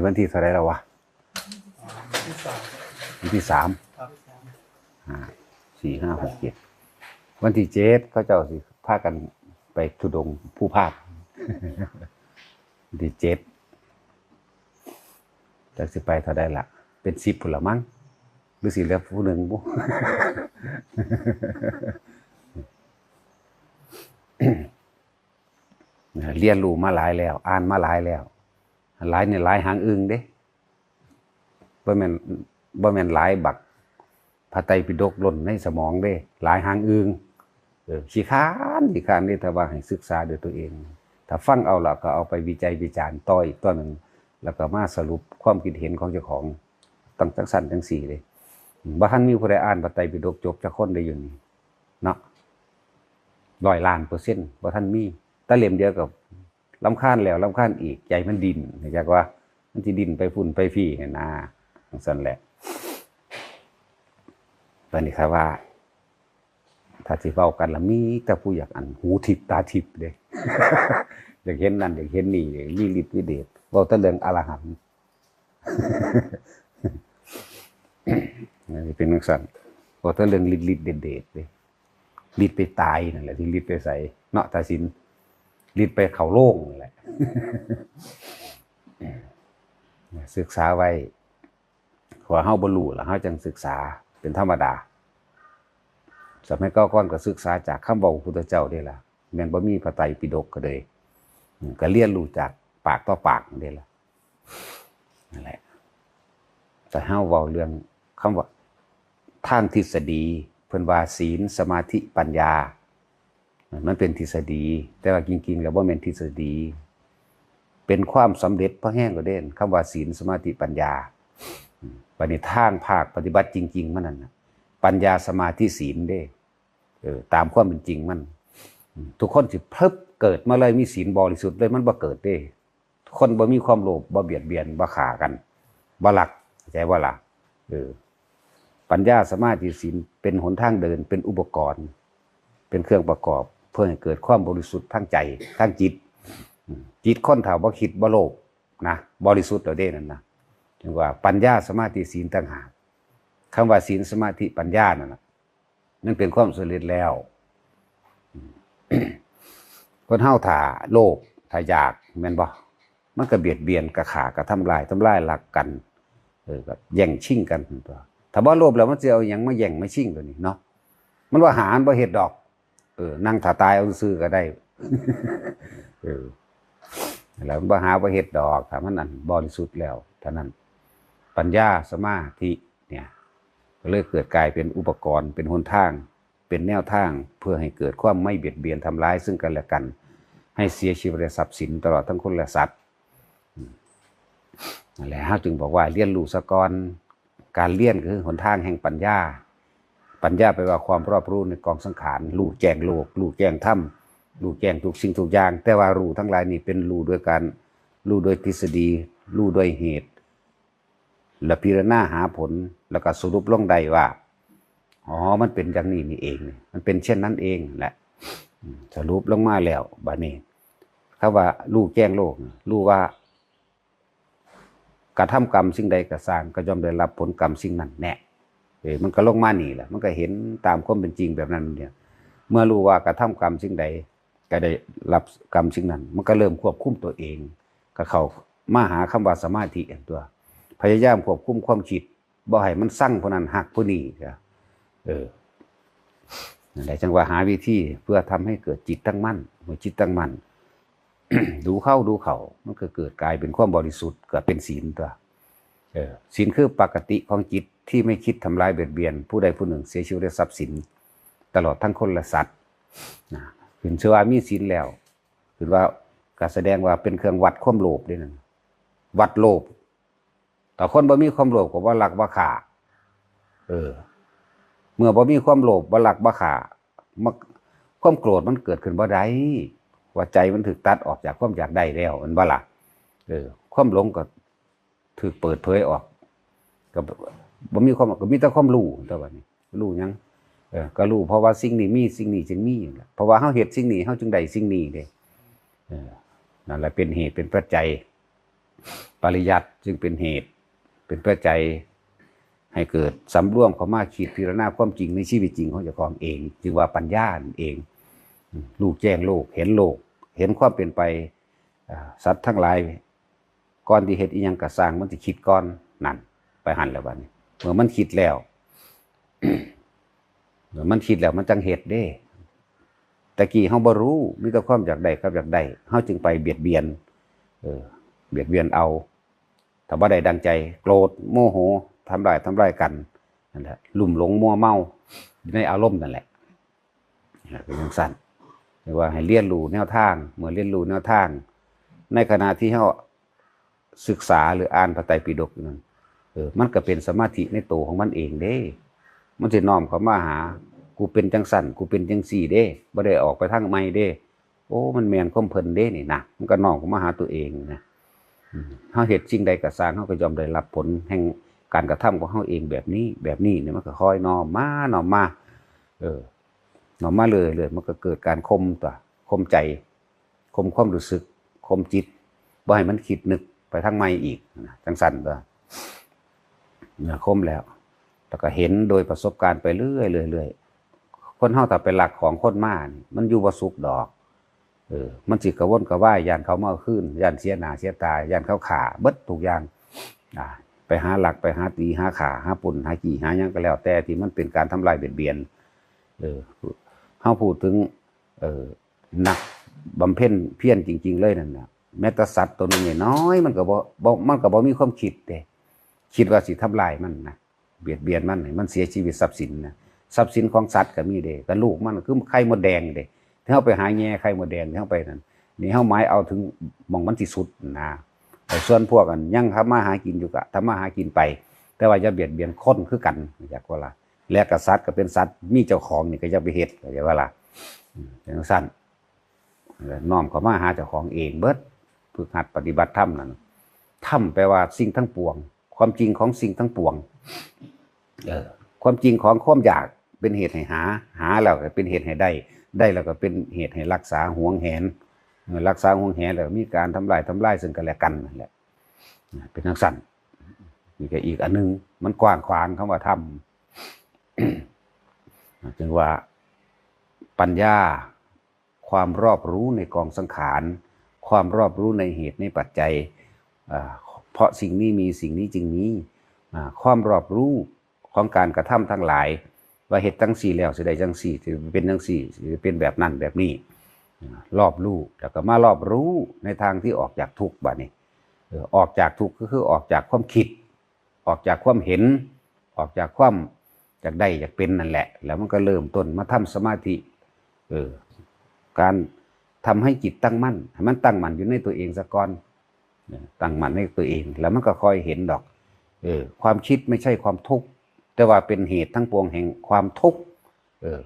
นี้วันที่เท่าไรแล้ววะที่สามวันที่3 ครับ 4 5 6 7วันที่7เขาเจ้าสิพากันไปธุดงค์ผู้พาดวันที่7จักสิไปเท่าใดล่ะเป็น10พุ่นละมั้งหรือสิเหลือผู้หนึงบ่ เรียนรู้มาหลายแล้วอ่านมาหลายแล้วหลายเนี่ยหลายหางอึ่งเด้บ่แม่นหลายบักพระไตรปิฎกหล่นในสมองเด้หลายหางอึ่งขี้คร้านนี่แต่ว่าให้ศึกษาด้วยตัวเองถ้าฟังเอาล่ะก็เอาไปวิจัยวิจารณ์ต่ออีกตัวนึงแล้วก็มาสรุปความคิดเห็นของเจ้าของตั้งจังซั่นจังซี่เลยบ่ทันมีผู้ใดอ่านพระไตรปิฎกจบจักคนได้อยู่นี่เนาะ100 ล้านเปอร์เซ็นต์บ่ทันมีแต่เล่มเดียวกับรำคาญแล้วรำคาญอีกใจมันดิ้นจากว่ามันสิดิ้นไปฝุ่นไปฟี่เนี่ยนะจังซั่นแหละบัดนี้ครับว่าถ้าสิเว้ากันละมีแต่ผู้อยากอันหูทิพตาทิพเด้ อยากเห็นนั่นอยากเห็นนี่มีฤทธิ์วิเดชเว้าแต่เรื่องอรหันต์ นี่เป็นจังซั่นเว้าแต่เรื่องฤทธิ์เดชเด้ฤทธิ์ไปตายนั่นแหละที่ฤทธิ์ไปใส่เนาะตาสินฤทธิ์ไปเข้าโลกนั่นแหละ ศึกษาไว้ว่าเฮาบ่รู้ล่ะเฮาจังศึกษาเป็นธรรมดาสมัยก่อนก็ศึกษาจากคำเว้าพุทธเจ้านี่ล่ะแม่นบ่มีพระไตรปิฎกก็เลยก็เรียนรู้จากปากต่อปากนี่ล่ะนั่นแหละแต่เฮาเว้าเรื่องคำว่าทางทฤษฎีเพิ่นว่าศีลสมาธิปัญญามันเป็นทฤษฎีแต่ว่าจริงๆแล้วบ่แม่นทฤษฎีเป็นความสำเร็จพอแห้งก็เด่นคำว่าศีลสมาธิปัญญาบัดนี้ทางภาคปฏิบัติจริงๆมันนั่นน่ะปัญญาสมาธิศีลเด้ตามความเป็นจริงมันทุกคนสิเพิ่มเกิดมาเลยมีศีลบริสุทธิ์เลยมันบ่เกิดเด้คนบ่มีความโลภบ่เบียดเบียนบ่ฆ่ากันบ่ลักเข้าใจบ่ล่ะปัญญาสมาธิศีลเป็นหนทางเดินเป็นอุปกรณ์เป็นเครื่องประกอบเพื่อให้เกิดความบริสุทธิ์ทางใจทางจิตจิตคนถ้าบ่คิดบ่โลภนะบริสุทธิ์แล้วเด้นั่นนะถึงว่าปัญญาสมาธิศีลต่างหากคำว่าศีลสมาธิปัญญานั่นน่ะนั่นเป็นความสำเร็จแล้วคนเฮาถ้าโลภถ้าอยากแม่นบ่มันก็เบียดเบียนก็ฆ่าก็ทำลายรักกันก็แย่งชิงกันตัวถ้าบ่โลภแล้วมันสิเอาหยังมาแย่งมาชิงตัวนี้เนาะมันว่าหารบ่เฮ็ดดอกนั่งถ้าตายเอาซื่อก็ได้แล้วบ่หาบ่เฮ็ดดอกถ้ามันอันบริสุทธิ์แล้วเท่านั้นปัญญาสมาธิเนี่ยก็เลยเกิดกลายเป็นอุปกรณ์เป็นหนทางเป็นแนวทางเพื่อให้เกิดความไม่เบียดเบียนทำร้ายซึ่งกันและกันให้เสียชีวิตและทรัพย์สินตลอดทั้งคนและสัตว์นั่นแหละเฮาจึงบอกว่าเรียนรู้ซะก่อนการเรียนคือหนทางแห่งปัญญาปัญญาแปลว่าความรอบรู้ในกองสังขารรู้แจ้งโลกรู้แจ้งธรรมรู้แจ้งทุกสิ่งทุกอย่างแต่ว่ารู้ทั้งหลายนี่เป็นรู้โดยการรู้โดยทฤษฎีรู้โดยเหตุและพิจารณาหาผลแล้วก็สรุปลงได้ว่าอ๋อมันเป็นอย่างนี้นี่เองมันเป็นเช่นนั้นเองแหละสรุปลงมาแล้วบัดนี้คำว่ารู้แจ้งโลกรู้ว่ากระทำกรรมสิ่งใดก็สร้างก็ย่อมได้รับผลกรรมสิ่งนั้นแน่มันก็ลงมานี่แหละมันก็เห็นตามความเป็นจริงแบบนั้นเนี่ยเมื่อรู้ว่ากระทำกรรมสิ่งใดก็ได้รับกรรมสิ่งนั้นมันก็เริ่มควบคุมตัวเองก็เข้ามาหาคำว่าสมาธิอันตัวพยายามควบคุมความคิดบ่ให้มันสั่งผู้นั้นหักผู้นี้นั่นแหละจังว่าหาวิธีเพื่อทำให้เกิดจิตตั้งมั่นเมื่อจิตตั้งมั่น ดูเข้าดูเขามันก็เกิดกลายเป็นความบริสุทธิ์เกิดเป็นศีลตัวศีลคือปกติของจิตที่ไม่คิดทำลายเบียดเบียนผู้ใดผู้หนึ่งเสียชีวิตและทรัพย์สินตลอดทั้งคนและสัตว์ถึงเชื่อว่ามีศีลแล้วคือว่าการแสดงว่าเป็นเครื่องวัดความโลภด้วยนั่นวัดโลภแต่คนบ่มีความโลภก็บ่ลักบ่ฆ่าเมื่อบ่มีความโลภบ่ลักบ่ฆ่าความโกรธมันเกิดขึ้นบ่ได้ว่าใจมันถูกตัดออกจากความอยากได้แล้วมันบ่ล่ะความหลงก็ถูกเปิดเผยออกก็บ่มีความก็มีแต่ความรู้แต่ว่านี่รู้หยังก็รู้เพราะว่าสิ่งนี้มีสิ่งนี้จึงมีเพราะว่าเฮาเฮ็ดสิ่งนี้เฮาจึงได้สิ่งนี้เด้นั่นแหละเป็นเหตุเป็นปัจจัย ปริยัติจึงเป็นเหตุเป็นปัจจัยให้เกิดสำรวมเข้ามาคิดพิจารณาความจริงในชีวิตจริงของเจ้าของเองจึงว่าปัญญาเองรู้แจ้งโลกเห็นโลกเห็นความเป็นไปสัตว์ทั้งหลายก่อนที่เฮ็ดอีหยังก็สร้างมันสิคิดก่อนนั่นไปหันแล้วบัดนี้เมื่อมันคิดแล้ว เมื่อมันคิดแล้วมันจังเฮ็ดเด้ตะกี้เฮาบ่รู้มีแต่ความอยากได้ครับอยากได้เฮาจึงไปเบียดเบียนเบียดเบียนเอาถ้าบ่ได้ดังใจโกรธโมโหทำร้ายกันนั่นแหละลุ่มหลงมัวเมาอยู่ในอารมณ์นั่นแหละเป็นจังซั่นเรียกว่าให้เรียนรู้แนวทางเมื่อเรียนรู้แนวทางในขณะที่เฮาศึกษาหรืออ่านพระไตรปิฎกนั่นมันก็เป็นสมาธิในตัวของมันเองเด้มันสิน้อมเข้ามาหากูเป็นจังสั่นกูเป็นจังสี่เด้บ่ได้ออกไปทางใหม่เด้โอ้มันแม่นความเพิ่นเด้นี่นะมันก็น้อมเข้ามาหาตัวเองนะเฮาเฮ็ดสิ่งใดก็สร้างเฮาก็ยอมได้รับผลแห่งการกระทำของเฮาเองแบบนี้เนี่ยมันก็ค่อยน้อมมาน้อมมาน้อมมาเลยมันก็เกิดการคมใจคมความรู้สึกคมจิตบ่ให้มันคิดนึกไปทางใหม่อีกนะจังสั่นตัวเนี่ยคมแล้วก็เห็นโดยประสบการณ์ไปเรื่อยคนเฮาถ้าไปหลักของคนมานี่มันอยู่บ่สุขดอกมันสิกระวนกระวายย่านเขามาคืนย่านเสียหน้าเสียตาย่านเขาฆ่าเบิดทุกอย่างไปหาหลักไปหาตีหาฆ่าหาปุ่นหาจี้หาหยังก็แล้วแต่ที่มันเป็นการทำลายเบียดเบียนเฮาพูดถึงนักบำเพ็ญเพียรจริงๆเลยนั่นน่ะแม้แต่สัตว์ตัวนึงน้อยมันก็บ่มีความคิดเด้คิดว่าสิทำลายมันนะเบียดเบียนมันให้มันเสียชีวิตทรัพย์สินนะทรัพย์สินของสัตว์ก็มีเด้แต่ลูกมันคือไข่มดแดงเด้ถ้าเฮาไปหาแง่ไข่มดแดงเฮาไปนั่นนี่เฮาหมายเอาถึงหม่องมันสิสุดนะแต่ส่วนพวกอันยังทำมาหากินอยู่ก็ทำมาหากินไปแต่ว่าอย่าเบียดเบียนคนคือกันอยากว่าล่ะและก็สัตว์ก็เป็นสัตว์มีเจ้าของนี่ก็อย่าไปเฮ็ดอยากว่าล่ะจังซั่นน้อมเข้ามาหาเจ้าของเองเบิดฝึกหัดปฏิบัติธรรมนั่นธรรมแปลว่าสิ่งทั้งปวงความจริงของสิ่งทั้งปวงความจริงของความอยากเป็นเหตุให้หาแล้วก็เป็นเหตุให้ได้แล้วก็เป็นเหตุให้รักษาหวงแหนรักษาหวงแหนแล้วมีการทำลายซึ่งกันและกันนั่นแหละเป็นทังสั้นนี่ก็อีกอันนึงมันกว้างขวางคำว่าธรรม จึงว่าปัญญาความรอบรู้ในกองสังขารความรอบรู้ในเหตุในปัจจัยเพราะสิ่งนี้มีสิ่งนี้จึงมีความรอบรู้ของการกระทำทั้งหลายว่าเหตุจังสี่แล้วสิได้จังสี่สิเป็นจังสี่สิเป็นแบบนั้นแบบนี้รอบรู้แล้วก็มารอบรู้ในทางที่ออกจากทุกข์บัดนี้ออกจากทุกข์ก็คือออกจากความคิดออกจากความเห็นออกจากความจากได้จากเป็นนั่นแหละแล้วมันก็เริ่มต้นมาทำสมาธิการทำให้จิตตั้งมั่นให้มันตั้งมั่นอยู่ในตัวเองซะก่อนตั้งมั่นในตัวเองแล้วมันก็ค่อยเห็นดอกความคิดไม่ใช่ความทุกข์แต่ว่าเป็นเหตุทั้งปวงแห่งความทุกข์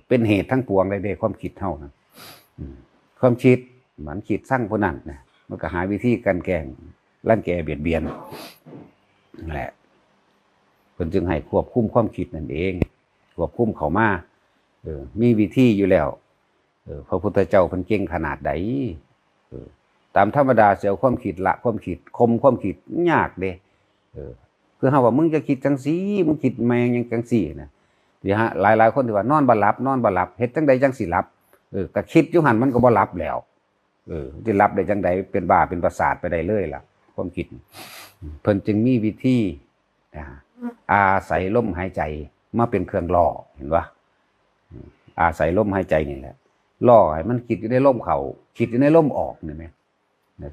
เป็นเหตุทั้งปวงได้ความคิดเท่านั้นความคิดมันคิดสร้างพวกนั้นนะมันก็หาวิธีการแกล้งรังแกเบียดเบียนนั่นแหละเพิ่นจึงให้ควบคุมความคิดนั่นเองควบคุมเข้ามามีวิธีอยู่แล้วพระพุทธเจ้าเพิ่นเก่งขนาดใดตามธรรมดาเสียความคิดละความคิดคมความคิดยากเด้คือเฮาว่ามึงจะคิดจังซี่มึงคิดแมงยังจังซี่นะเดี๋ยวหลายคนที่ว่านอนบ่หลับเฮ็ดจังใดจังสิหลับก็คิดอยู่หั่นมันก็บ่หลับแล้วสิหลับได้จังใดเป็นบ้าเป็นประสาทไปได้เลยล่ะความคิดเพิ่นจึงมีวิธีอาศัยลมหายใจมาเป็นเครื่องล่อเห็นป่ะอาศัยลมหายใจนี่แหละล่อให้มันคิดอยู่ในลมเข้าคิดอยู่ในลมออกนี่แม่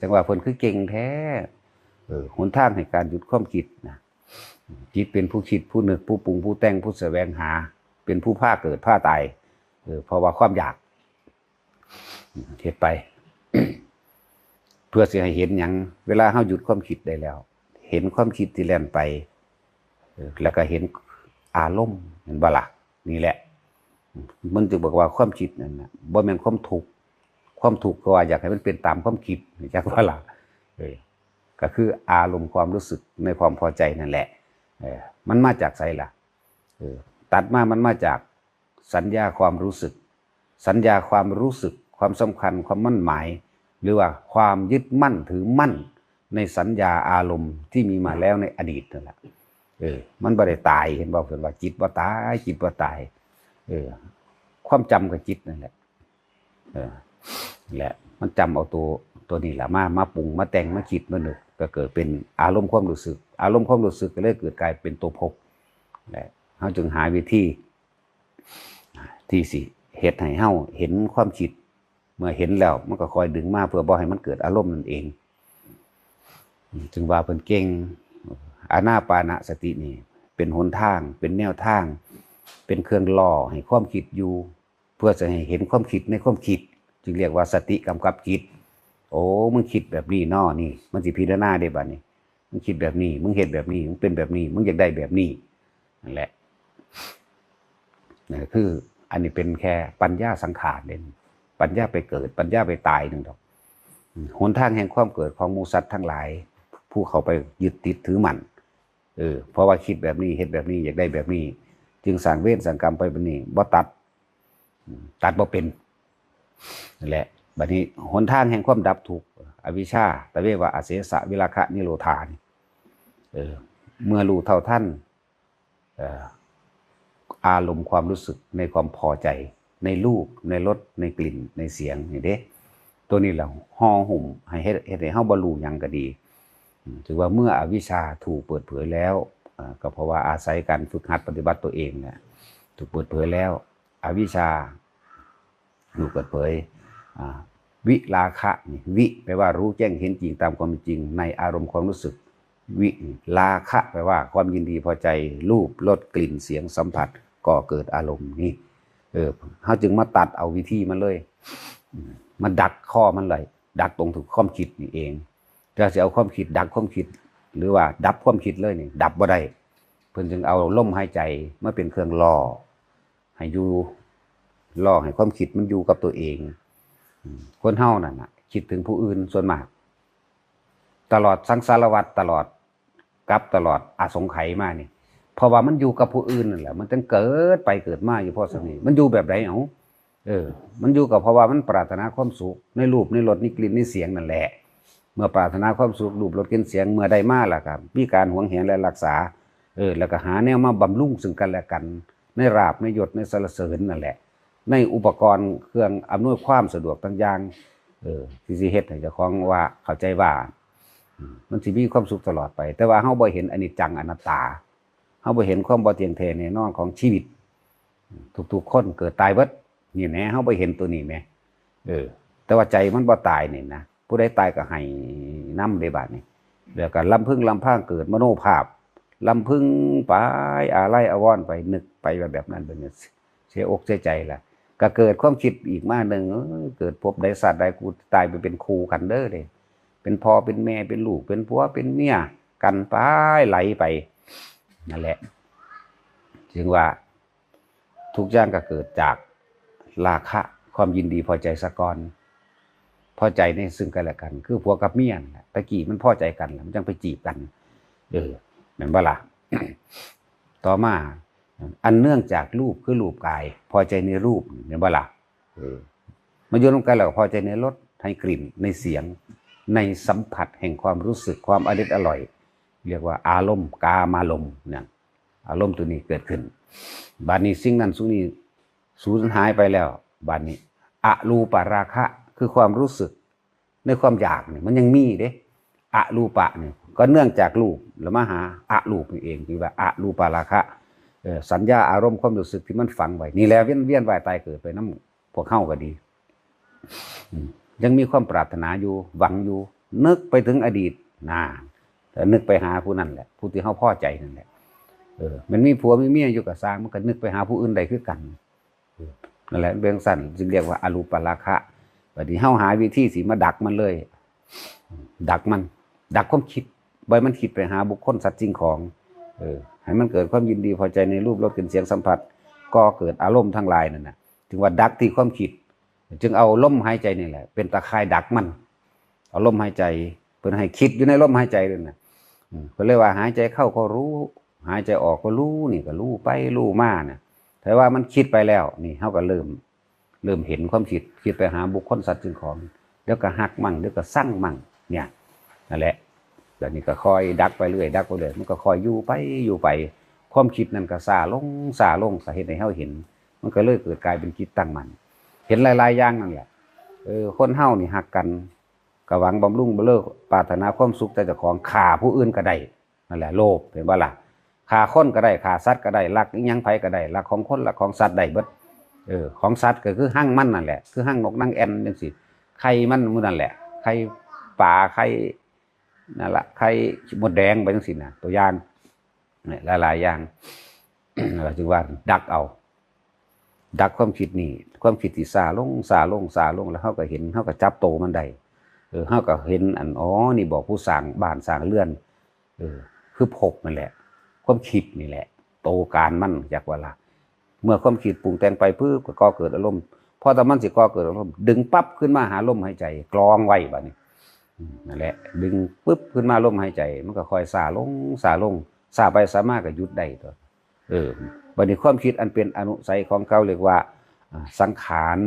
จังว่าเพิ่นคือเก่งแท้หนทางให้การหยุดความคิดนะจิตเป็นผู้คิดผู้นึกผู้ปรุงผู้แต่งผู้แสวงหาเป็นผู้พาเกิดพาตายเพราะว่าความอยากเฮ็ดไป เพื่อสิให้เห็นหยังเวลาเฮาหยุดความคิดได้แล้วเห็นความคิดที่แล่นไปแล้วก็เห็นอารมณ์เห็นบ่ล่ะนี่แหละมันจึงบอกว่าความคิดนั่นน่ะบ่แม่นความทุกข์ก็ว่าอยากให้มันเป็นตามความคิดจักว่าล่ะก็คืออารมณ์ความรู้สึกในความพอใจนั่นแหละมันมาจากไสล่ะตัดมามันมาจากสัญญาความรู้สึกความสำคัญความมั่นหมายหรือว่าความยึดมั่นถือมั่น ในสัญญาอารมณ์ที่มีมาแล้วในอดีตนั่นแหละมันบ่ได้ตายเห็นบ่เพิ่นว่าจิตบ่ตายจิตบ่ตายความจำกับจิตนั่นแหละแหละมันจำเอาตัวนี้แหละมาปรุงมาแต่งมาคิดมานึกก็เกิดเป็นอารมณ์ความรู้สึกอารมณ์ความรู้สึกก็เลยเกิดกลายเป็นตัวภพแหละเฮาจึงหาวิธีที่สิเฮ็ดให้เฮาเห็นความคิดเมื่อเห็นแล้วมันก็คอยดึงมาเพื่อบ่ให้มันเกิดอารมณ์นั่นเองจึงว่าเพิ่นเก่งอานาปานสตินี่เป็นหนทางเป็นแนวทางเป็นเครื่องล่อให้ความคิดอยู่เพื่อจะให้เห็นความคิดในความคิดจึงเรียกว่าสติกำกับจิตโอ้มึงคิดแบบนี้น้อนี่มันสิพิจารณาได้บัดนี้มึงคิดแบบนี้มึงเฮ็ดแบบนี้มึงเป็นแบบนี้มึงอยากได้แบบนี้นั่นแหละนี่คืออันนี้เป็นแค่ปัญญาสังขารเด่นปัญญาไปเกิดปัญญาไปตายนึงดอกหนทางแห่งความเกิดของหมู่สัตว์ทั้งหลายผู้เขาไปยึดติดถือมั่นเพราะว่าคิดแบบนี้เฮ็ดแบบนี้อยากได้แบบนี้จึงสร้างเวรสร้างกรรมไปแบบนี้บ่ตัดบ่เป็นนั่นแหละบัดนี้หนทางแห่งความดับทุกข์อวิชชาตะเววะอเสสะวิราคะนิโรธานี่เมื่อรู้เท่าทันอารมณ์ความรู้สึกในความพอใจในรูปในรสในกลิ่นในเสียงนี่เด้ตัวนี้เราห่อหุ้มให้เฮ็ดให้เฮาบ่รู้หยังก็ดีถือว่าเมื่ออวิชชาถูกเปิดเผยแล้วก็เพราะว่าอาศัยการฝึกหัดปฏิบัติตัวเองเนี่ยถูกเปิดเผยแล้วอวิชชาถูกเปิดเผยวิราคะนี่วิแปลว่ารู้แจ้งเห็นจริงตามความเป็นจริงในอารมณ์ความรู้สึกวิราคะแปลว่าความยินดีพอใจรูปรสกลิ่นเสียงสัมผัสก่อเกิดอารมณ์นี่เขาจึงมาตัดเอาวิธีมันเลยมาดักข้อมันเลยดักตรงถึงความคิดนี่เองถ้าจะเอาความคิดดักความคิดหรือว่าดับความคิดเลยนี่ดับบ่ได้เพิ่นจึงเอาลมหายใจมาเป็นเครื่องล่อให้อยู่ล่อให้ความคิดมันอยู่กับตัวเองคนเฮานั่นน่ะคิดถึงผู้อื่นส่วนมากตลอดสังสารวัฏตลอดตลอดอสงไขยมานี่เพราะว่ามันอยู่กับผู้อื่นนั่นแหละมันจึงเกิดไปเกิดมาอยู่เพราะสนิมันอยู่แบบไหนมันอยู่กับเพราะว่ามันปรารถนาความสุขในรูปในรสในกลิ่นในเสียงนั่นแหละเมื่อปรารถนาความสุขรูปรสกลิ่นเสียงเมื่อใดมาล่ะครับมีการหวงแหนและรักษาแล้วก็หาแนวมาบำรุงซึ่งกันและกันในราบในยศในสรรเสริญนั่นแหละในอุปกรณ์เครื่องอำนวยความสะดวกต่างอย่างที่สิเฮ็ดให้เจ้าของว่าเข้าใจว่ามันสิมีความสุขตลอดไปแต่ว่าเฮาบ่เห็นอนิจจังอนัตตาเฮาบ่เห็นความบ่เที่ยงแท้แน่นอนของชีวิตทุกๆคนเกิดตายเบิดนี่แหละเฮาบ่เห็นตัวนี้แหมแต่ว่าใจมันบ่ตายนี่นะผู้ใดตายก็ให้นำได้บาดนี้แล้วก็ลำพึงลำพังเกิดมโนภาพลำพึงไปอาลัยอาวรณ์ไปนึกไปแบบนั้นเป็นเสียอกเสียใจล่ะก็เกิดความคิดอีกมาหนึ่งเกิดพบใดสัตว์ใดกูตายไปเป็นครูกันเด้อเลยเป็นพ่อเป็นแม่เป็นลูกเป็นผัวเป็นเมียกันไปไหลไปนั่นแหละจึงว่าทุกอย่างก็เกิดจากราคะความยินดีพอใจสะกอนพอใจในซึ่งกันและกันคือผัวกับเมียตะกี้มันพอใจกันแล้วมันจังไปจีบกันเหมือนว่าล่ะ ต่อมาอันเนื่องจากรูปคือรูปกายพอใจในรูปเหมือนว่าล่ะมาโยนลงกันแล้วพอใจในรสในกลิ่นในเสียงในสัมผัสแห่งความรู้สึกความอร่อยเรียกว่าอารมณ์กามารมณ์เนี่ยอารมณ์ตัวนี้เกิดขึ้นบัดนี้สิ่งนั้นสิ่งนี้สูญหายไปแล้วบัดนี้อรูปราคะคือความรู้สึกในความอยากเนี่ยมันยังมีเด้อรูปะเนี่ยก็เนื่องจากรูปแล้วมาหาอรูปนี่เองที่ว่าอรูปราคะสัญญาอารมณ์ความรู้สึกที่มันฝังไว้นี่แหละเวียนว่ายตายเกิดไปน้ำพวกเข้าก็ดียังมีความปรารถนาอยู่หวังอยู่นึกไปถึงอดีตแต่นึกไปหาผู้นั้นแหละผู้ที่เขาพอใจนั่นแหละมันมีผัวมีเมียอยู่กับสร้างมันก็นึกไปหาผู้อื่นใดคือกันนั่นแหละเบื้องสั้นจึงเรียกว่าอรูปราคะบัดนี้เฮาหาวิธีสิมาดักมันเลยดักความคิดบ่ให้มันคิดไปหาบุคคลสัตว์สิ่งของให้มันเกิดความยินดีพอใจในรูปรสกลิ่นเสียงสัมผัสก็เกิดอารมณ์ทั้งหลายนั่นน่ะถึงว่าดักที่ความคิดจึงเอาลมหายใจนี่แหละเป็นตะข่ายดักมันเอาลมหายใจเพิ่นให้คิดอยู่ในลมหายใจนั่นน่ะเพิ่นเลยว่าหายใจเข้าก็รู้หายใจออกก็รู้นี่ก็รู้ไปรู้มาน่ะแต่ว่ามันคิดไปแล้วนี่เฮาก็เริ่มเห็นความคิดไปหาบุคคลสัตว์สิ่งของเดี๋ยวก็หักมั่งเดี๋ยวก็สั่งมั่งเนี่ยนั่นแหละ แล้วนี่ก็คอยดักไปเรื่อยดักไปเรื่อยมันก็คอยอยู่ไปความคิดนั่นก็ซาลงสาเหตุให้เฮาเห็นมันก็เลยเกิดกลายเป็นจิตตั้งมั่นเห็นหลายๆอย่างนั่นแหละคนเฮานี่ฮักกันก็หวังบำรุงบ่เลิกปรารถนาความสุขแต่เจ้าของฆ่าผู้อื่นก็ได้นั่นแหละโลภเห็นบ่ล่ะฆ่าคนก็ได้ฆ่าสัตว์ก็ได้ลักอิหยังไผก็ได้ลักของคนลักของสัตว์ได้เบิดของสัตว์ก็คือหั่งมันนั่นแหละคือหั่งนกนางแอ่นจังซี่ไข่มันมื้อนั่นแหละไข่ปลาไข่นั่นล่ะไข่มดแดงไปจังซี่น่ะตัวอย่างเนี่ยหลายๆอย่าง จึงว่าดักเอาดักความคิดนี่ความคิดที่ซาลงแล้วเฮาก็เห็นเฮาก็จับโตมันได้เฮาก็เห็นอ๋อนี่บอกผู้สร้างบ้านสร้างเรือนคือภพนั่นแหละความคิดนี่แหละโตการมันจากว่าล่ะเมื่อความคิดปรุงแต่งไปปึ๊บก็ก่อเกิดอารมณ์พอแต่มันสิก่อเกิดอารมณ์ดึงปั๊บขึ้นมาหาลมหายใจกรองไว้บัดนี้นั่นแหละดึงปึ๊บขึ้นมาลมหายใจมันก็ค่อยซาลงซาไปสามารถก็หยุดได้ตัวบัดนี้ความคิดอันเป็นอนุสัยของเขาเรียกว่าสังขาร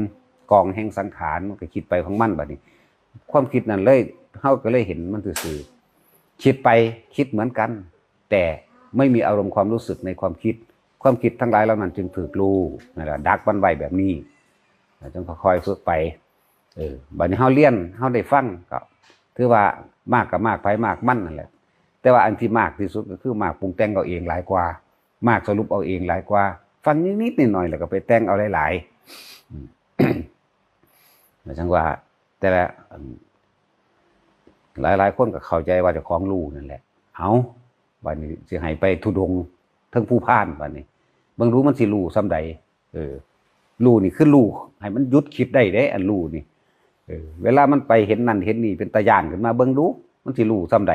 กองแห่งสังขารมันก็คิดไปของมันบัดนี้ความคิดนั่นเลยเฮาก็เลยเห็นมันซื่อๆคิดไปคิดเหมือนกันแต่ไม่มีอารมณ์ความรู้สึกในความคิดทั้งหลายเหล่านั้นจึงถูกรู้นั่นแหละดักมันไว้แบบนี้จนค่อยๆฝึกไปบัดนี้เฮาเรียนเฮาได้ฟังก็ถือว่ามากกับมากไปมากมั่นนั่นแหละแต่ว่าอันที่มากที่สุดก็คือมากปรุงแต่งเอาเองหลายกว่ามากสรุปเอาเองหลายกว่าฟังนิดๆหน่อยๆแล้วก็ไปแต่งเอาหลายๆจังว่าแต่ละหลายๆคนก็เข้าใจว่าเจ้าของรู้นั่นแหละเอาบัดนี้สิให้ไปทุดงทั้งผู้พานบัดนี้เบิ่งรู้มันสิรู้ส่ำใดรู้นี่คือรู้ให้มันหยุดคิดได้เด้อันรู้นี่เวลามันไปเห็นนั่นเห็นนี่เป็นตาย่านขึ้นมาเบิ่งรู้มันสิรู้ส่ำใด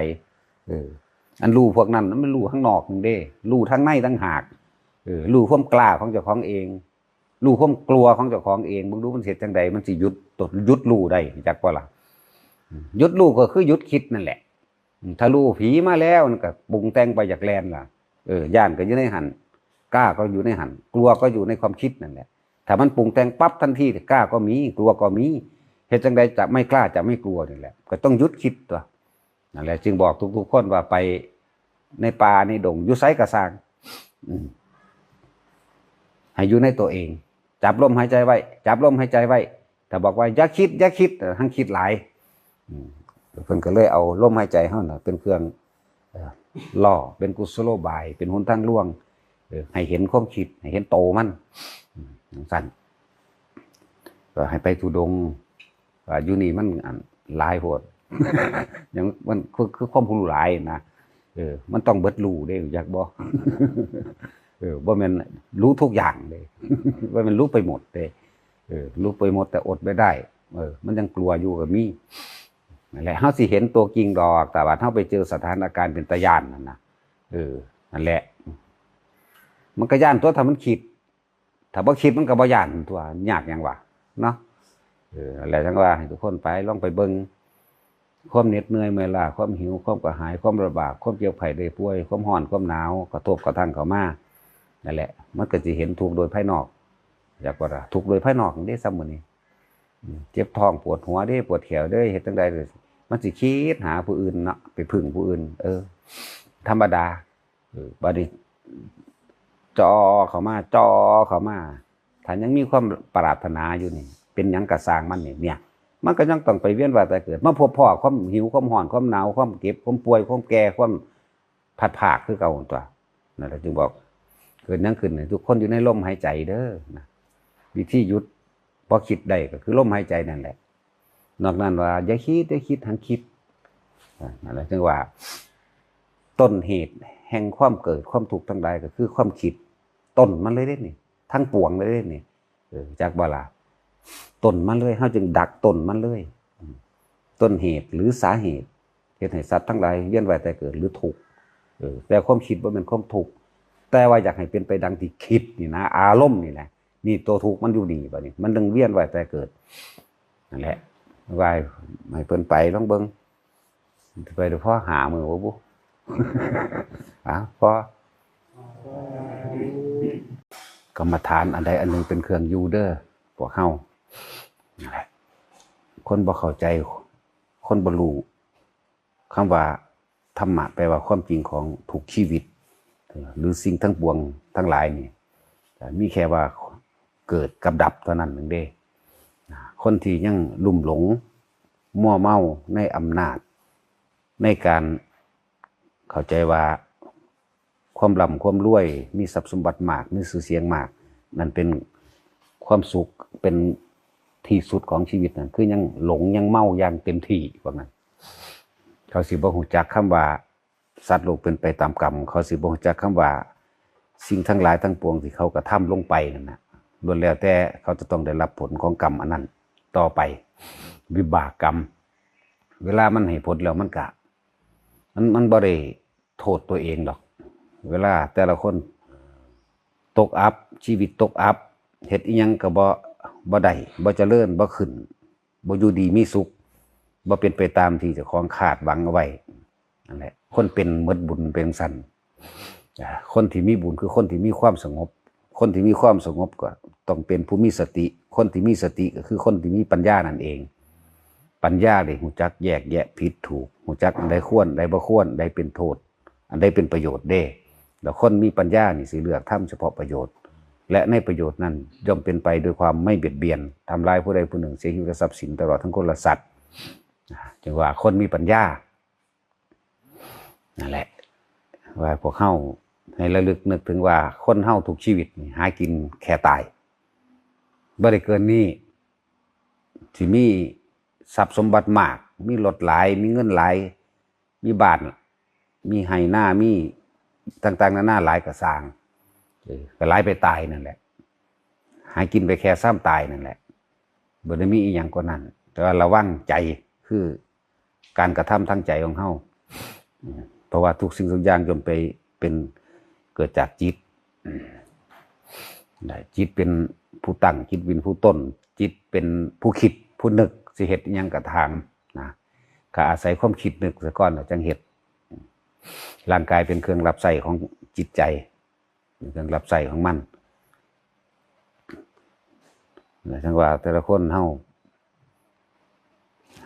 อันรู้พวกนั้นมันรู้ข้างนอกนึงเด้รู้ทั้งในทั้งหากรู้ความกล้าของเจ้าของเองรู้ความกลัวของเจ้าของเองมึงรู้มันเฮ็ดจังใดมันสิหยุดรู้ได้จักบ่ล่ะหยุดรู้ก็คือหยุดคิดนั่นแหละถ้ารู้ผีมาแล้วมันก็ปรุงแต่งไปจากแลนล่ะย่านก็อยู่ในหันกล้าก็อยู่ในหันกลัวก็อยู่ในความคิดนั่นแหละถ้ามันปรุงแต่งปั๊บทันทีกล้าก็มีกลัวก็มีเฮ็ดจังใดจะไม่กล้าจะไม่กลัวนี่แหละก็ต้องหยุดคิดตัวนั่นแหละจึงบอกทุกๆคนว่าไปในป่าในดงอยู่ไสก็สร้างให้อยู่ในตัวเองจับลมหายใจไว้ถ้าบอกว่าอย่าคิดทั้งคิดหลายเพิ่นก็เลยเอาลมหายใจเฮาน่ะเป็นเครื่องล่อเป็นกุศโลบายเป็นหนทางล่วงให้เห็นความคิดให้เห็นโตมันสั่นก็ให้ไปทุดงอยู่นี่มันหลายโพดอย่างมันคือความรู้หลายนะมันต้องเบิดรู้เด้อยากบ่บ่แม่นรู้ทุกอย่างเด้บ่แม่นรู้ไปหมดเด้รู้ไปหมดแต่อดไม่ได้มันยังกลัวอยู่ก็มีนั่นแหละเฮาสิเห็นตัวจริงดอกแต่ว่าเฮาไปเจอสถานการณ์เป็นตาย้านนั่นนะนั่นแหละมันก็ย้านตัวถ้ามันคิดถ้าบ่คิดมันก็บ่ย้านตัวยากหยังวะเนาะนั่นแหละจังว่าให้ทุกคนไปลองไปเบิ่งความเหน็ดเหนื่อยเมื่อยล้าความหิวความกระหายความลำบากความเจ็บไข้ได้ป่วยความร้อนความหนาวกระทบกระทั่งเข้ามานั่นแหละมันก็สิเห็นทุกข์โดยภายนอกอยากว่าทุกข์โดยภายนอกได้ซ้ำมื้อนี้เจ็บท้องปวดหัวเด้ปวดแขวเด้เฮ็ดจังได๋มันสิคิดหาผู้อื่นเนาะไปพึ่งผู้อื่นธรรมดาบัดนี้จ่อเข้ามาถ้ายังมีความปรารถนาอยู่นี่เป็นหยังก็สร้างมันนี่เนี่ยมันก็ยังต้องไปเวียนว่ายตายเกิดมาพบพ่อความหิวความร้อนความหนาวความเก็บความป่วยความแก่ความพัดภาคคือเก่าตัวนั่นแหละจึงบอกเกิดยังขึ้นทุกคนอยู่ในลมหายใจเด้อนะวิธีหยุดพอคิดได้ก็คือลมหายใจนั่นแหละนอกนั้นว่าอย่าคิดทั้งคิดนั่นแหละจึงว่าต้นเหตุแห่งความเกิดความทุกข์ทั้งหลายก็คือความคิดต้นมันเลยเด้นี่ทั้งปวงเลยเด้นี่จากบ่ล่ะต้นมันเลยเฮาจึงดักต้นมันเลยต้นเหตุหรือสาเหตุเฮ็ดให้สัตว์ทั้งหลายเวียนว่ายตายเกิดหรือทุกข์แต่ความคิดบ่แม่นความทุกข์แต่ว่าอยากให้เป็นไปดังที่คิดนี่นะอารมณ์นี่แหละนี่ตัวทุกข์มันอยู่นี่บัดนี้มันดึงเวียนว่ายตายเกิดนั่นแหละวายให้เพิ่นไปลองเบิ่งไปเดี๋ยวพ่อหามือบ่บุพอกรรมฐานอันใดอันหนึ่งเป็นเครื่องอยู่เด้อพวกเฮานั่นแหละคนบ่เข้าใจคนบ่รู้คำว่า ธรรมะแปลว่าความจริงของทุกชีวิตหรือสิ่งทั้งปวงทั้งหลายนี่มีแค่ว่าเกิดกับดับเท่านั้นเองเด้คนที่ยังลุ่มหลงมั่วเมาในอำนาจในการเข้าใจว่าความร่ำความรวยมีทรัพย์สมบัติมากมีชื่อเสียงมากนั่นเป็นความสุขเป็นที่สุดของชีวิตนั่นคือยังหลงยังเมาอย่างเต็มที่ว่างั้นเขาสิบ่ฮู้จักคำว่าสัตว์โลกเป็นไปตามกรรมเขาสิบ่ฮู้จักคำว่าสิ่งทั้งหลายทั้งปวงที่เขากระทำลงไปนั่นน่ะล้วนแล้วแต่เขาจะต้องได้รับผลของกรรมอันนั้นต่อไปวิบากกรรมเวลามันให้ผลแล้วมันกะมันบ่ได้โทษตัวเองหรอกเวลาแต่ละคนตกอับชีวิตตกอับเฮ็ดอีหยังก็บ่ได้บ่เจริญบ่ขึ้นบ่อยู่ดีมีสุขบ่เป็นไปตามที่เจ้าของคาดหวังเอาไว้นั่นแหละคนเป็นหมดบุญเป็นสั่นคนที่มีบุญคือคนที่มีความสงบคนที่มีความสงบก็ต้องเป็นผู้มีสติคนที่มีสติก็คือคนที่มีปัญญานั่นเองปัญญาเลยรู้จักแยกแยะผิดถูกรู้จักอันใดควรใดบ่ควรใดเป็นโทษอันใดเป็นประโยชน์เด้แล้วคนมีปัญญานี่สิเลือกทำเฉพาะประโยชน์และในประโยชน์นั้นย่อมเป็นไปโดยความไม่เบียดเบียนทำลายผู้ใดผู้หนึ่งเสียชีวิตและทรัพย์สินตลอดทั้งคนและสัตว์จึงว่าคนมีปัญญานั่นแหละว่าพวกเฮาให้ระลึกนึกถึงว่าคนเฮาทุกชีวิตหากินแค่ตายบ่ได้เกินนี้ที่มีทรัพย์สมบัติมากมีรถหลายมีเงินหลายมีบ้านมีไร่นามีต่างๆนานาหลายก็สร้างก็หลายไปตายนั่นแหละหากินไปแค่ซ้ำตายนั่นแหละบ่ได้มีอีหยังกว่านั้นแต่ว่าระวังใจคือการกระทำทางใจของเฮาเพราะว่าทุกสิ่งทุกอย่างย่อมไปเป็นเกิดจากจิตจิตเป็นผู้ตั้งจิตเป็นผู้ต้นจิตเป็นผู้คิดผู้นึกสิเฮ็ดอิหยังก็ทางนะก็อาศัยความคิดนึกซะก่อนแล้วจังเฮ็ดร่างกายเป็นเครื่องรับใช้ของจิตใจเป็นเครื่องรับใช้ของมันจังว่าแต่ละคนเฮา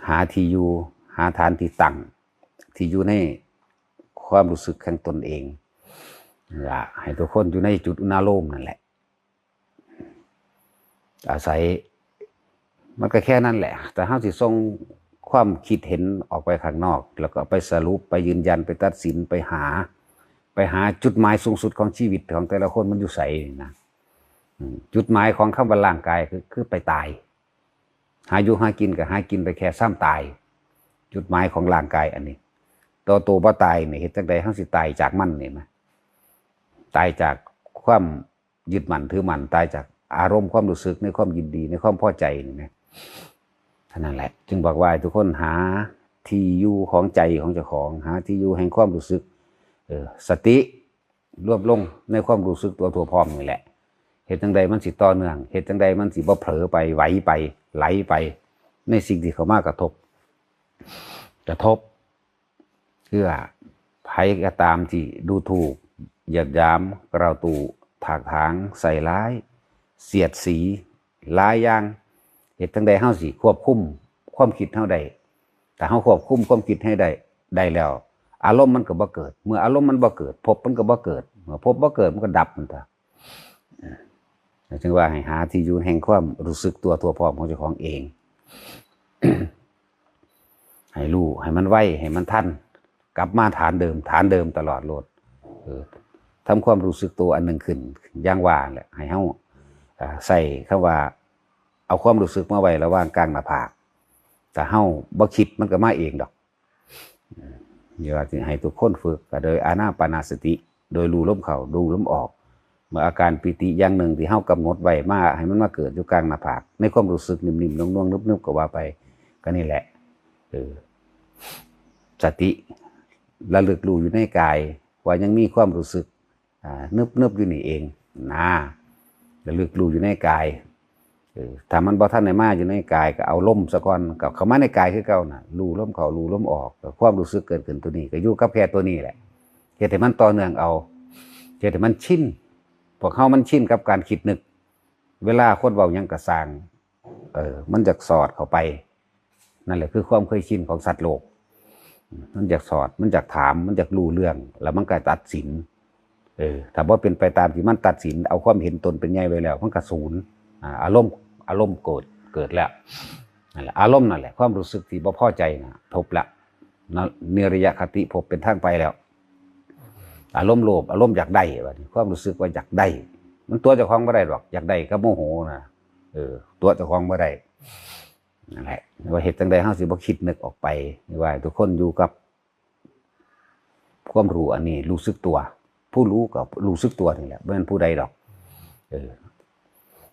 หาที่อยู่หาฐานที่ตั้งที่อยู่ในความรู้สึกของตนเองให้ทุกคนอยู่ในจุดอุณาโลมนั่นแหละอาศัยมันก็แค่นั้นแหละแต่เฮาสิส่งความคิดเห็นออกไปข้างนอกแล้วก็ไปสรุปไปยืนยันไปตัดสินไปหาจุดหมายสูงสุดของชีวิตของแต่ละคนมันอยู่ไสนะจุดหมายของคำว่าร่างกายคือไปตายหาอยู่หากินก็หากินไปแค่ซ้ำตายจุดหมายของร่างกายอันนี้ตัวบ่ตายนี่เฮ็ดจังได๋เฮาสิตายจากมันนี่มั้ยตายจากความยึดมั่นถือมั่นตายจากอารมณ์ความรู้สึกในความยินดีในความพอใจนี่มั้ยเท่านั้นแหละจึงบอกว่าทุกคนหาที่อยู่ของใจของเจ้าของหาที่อยู่แห่งความรู้สึกสติรวบลงในความรู้สึกตัวพร้อมนี่แหละเฮ็ดจังใดมันสิต่อเนื่องเฮ็ดจังใดมันสิบ่เผลอไปไหวไปไหลไปในสิ่งที่เข้ามากระทบเพื่อไผก็ตามที่ดูถูกเหยียดหยามกล่าวตู่ถากถางใส่ร้ายเสียดสีหลายอย่างเฮ็ดจังใดเฮาสิควบคุมความคิดเฮาได้แต่เฮาควบคุมความคิดให้ได้แล้วอารมณ์มันก็บ่เกิดเมื่ออารมณ์มันบ่เกิดภพมันก็บ่เกิดเมื่อภพบ่เกิดมันก็ดับมันซะจึงว่าให้หาที่อยู่แห่งความรู้สึกตัวพร้อมของเจ้าของเอง ให้รู้ให้มันไวให้มันทันกลับมาฐานเดิมตลอดโลดทำความรู้สึกตัวอันหนึ่งขึ้นอย่างว่าแหละให้เฮาใส่คำว่าเอาความรู้สึกมาไว้ระหว่างกลางหน้าผากแต่เฮาบ่คิดมันก็มาเองดอกอย่าให้ทุกคนฝึกก็โดยอานาปานสติโดยรู้ลมเข้าดูลมออกเมื่ออาการปิติอย่างหนึ่งที่เฮากำหนดไว้มาให้มันมาเกิดอยู่กลางหน้าผากในความรู้สึกนิ่มๆนุ่มๆนึบๆก็ว่าไปก็นี่แหละสติระลึกรู้อยู่ในกายว่ายังมีความรู้สึกนึบอยู่นี่เองนะระลึกรู้อยู่ในกายถ้ามันบ่ทันได้มาอยู่ในกายก็เอาลมซะก่อนกับเข้ามาในกายคือเก่าน่ะรู้ลมเข้ารู้ลมออกความรู้สึกเกิดขึ้นตัวนี้ก็อยู่กับแค่ตัวนี้แหละเฮ็ดให้มันต่อเนื่องเอาเฮ็ดให้มันชินพวกเฮามันชินกับการคิดนึกเวลาคนเว้าหยังก็สร้างมันจะสอดเข้าไปนั่นแหละคือความเคยชินของสัตว์โลก มันอยากสอดมันอยากถามมันอยากรู้เรื่อง แล้วมันก็ตัดสินถ้าว่าเป็นไปตามที่มันตัดสินเอาความเห็นตนเป็นใหญ่ไว้แล้วมันก็ศูนย์อารมณ์โกรธเกิดแล้วนั่นแหละอารมณ์นั่นแหละความรู้สึกที่บ่พอใจนะทบละเนริยคติพบเป็นทางไปแล้วอารมณ์โลภอารมณ์อยากได้ความรู้สึกว่าอยากได้มันตัวเจ้าของไม่ได้หรอกอยากได้ก็โมโหนะตัวเจ้าของไม่ได้นั่นแหละว่าเหตุจังใดเฮาสิบ่คิดนึกออกไปว่าทุกคนอยู่กับความรู้อันนี้รู้สึกตัวผู้รู้กับรู้สึกตัวนี่แหละไม่เป็นผู้ใดหรอก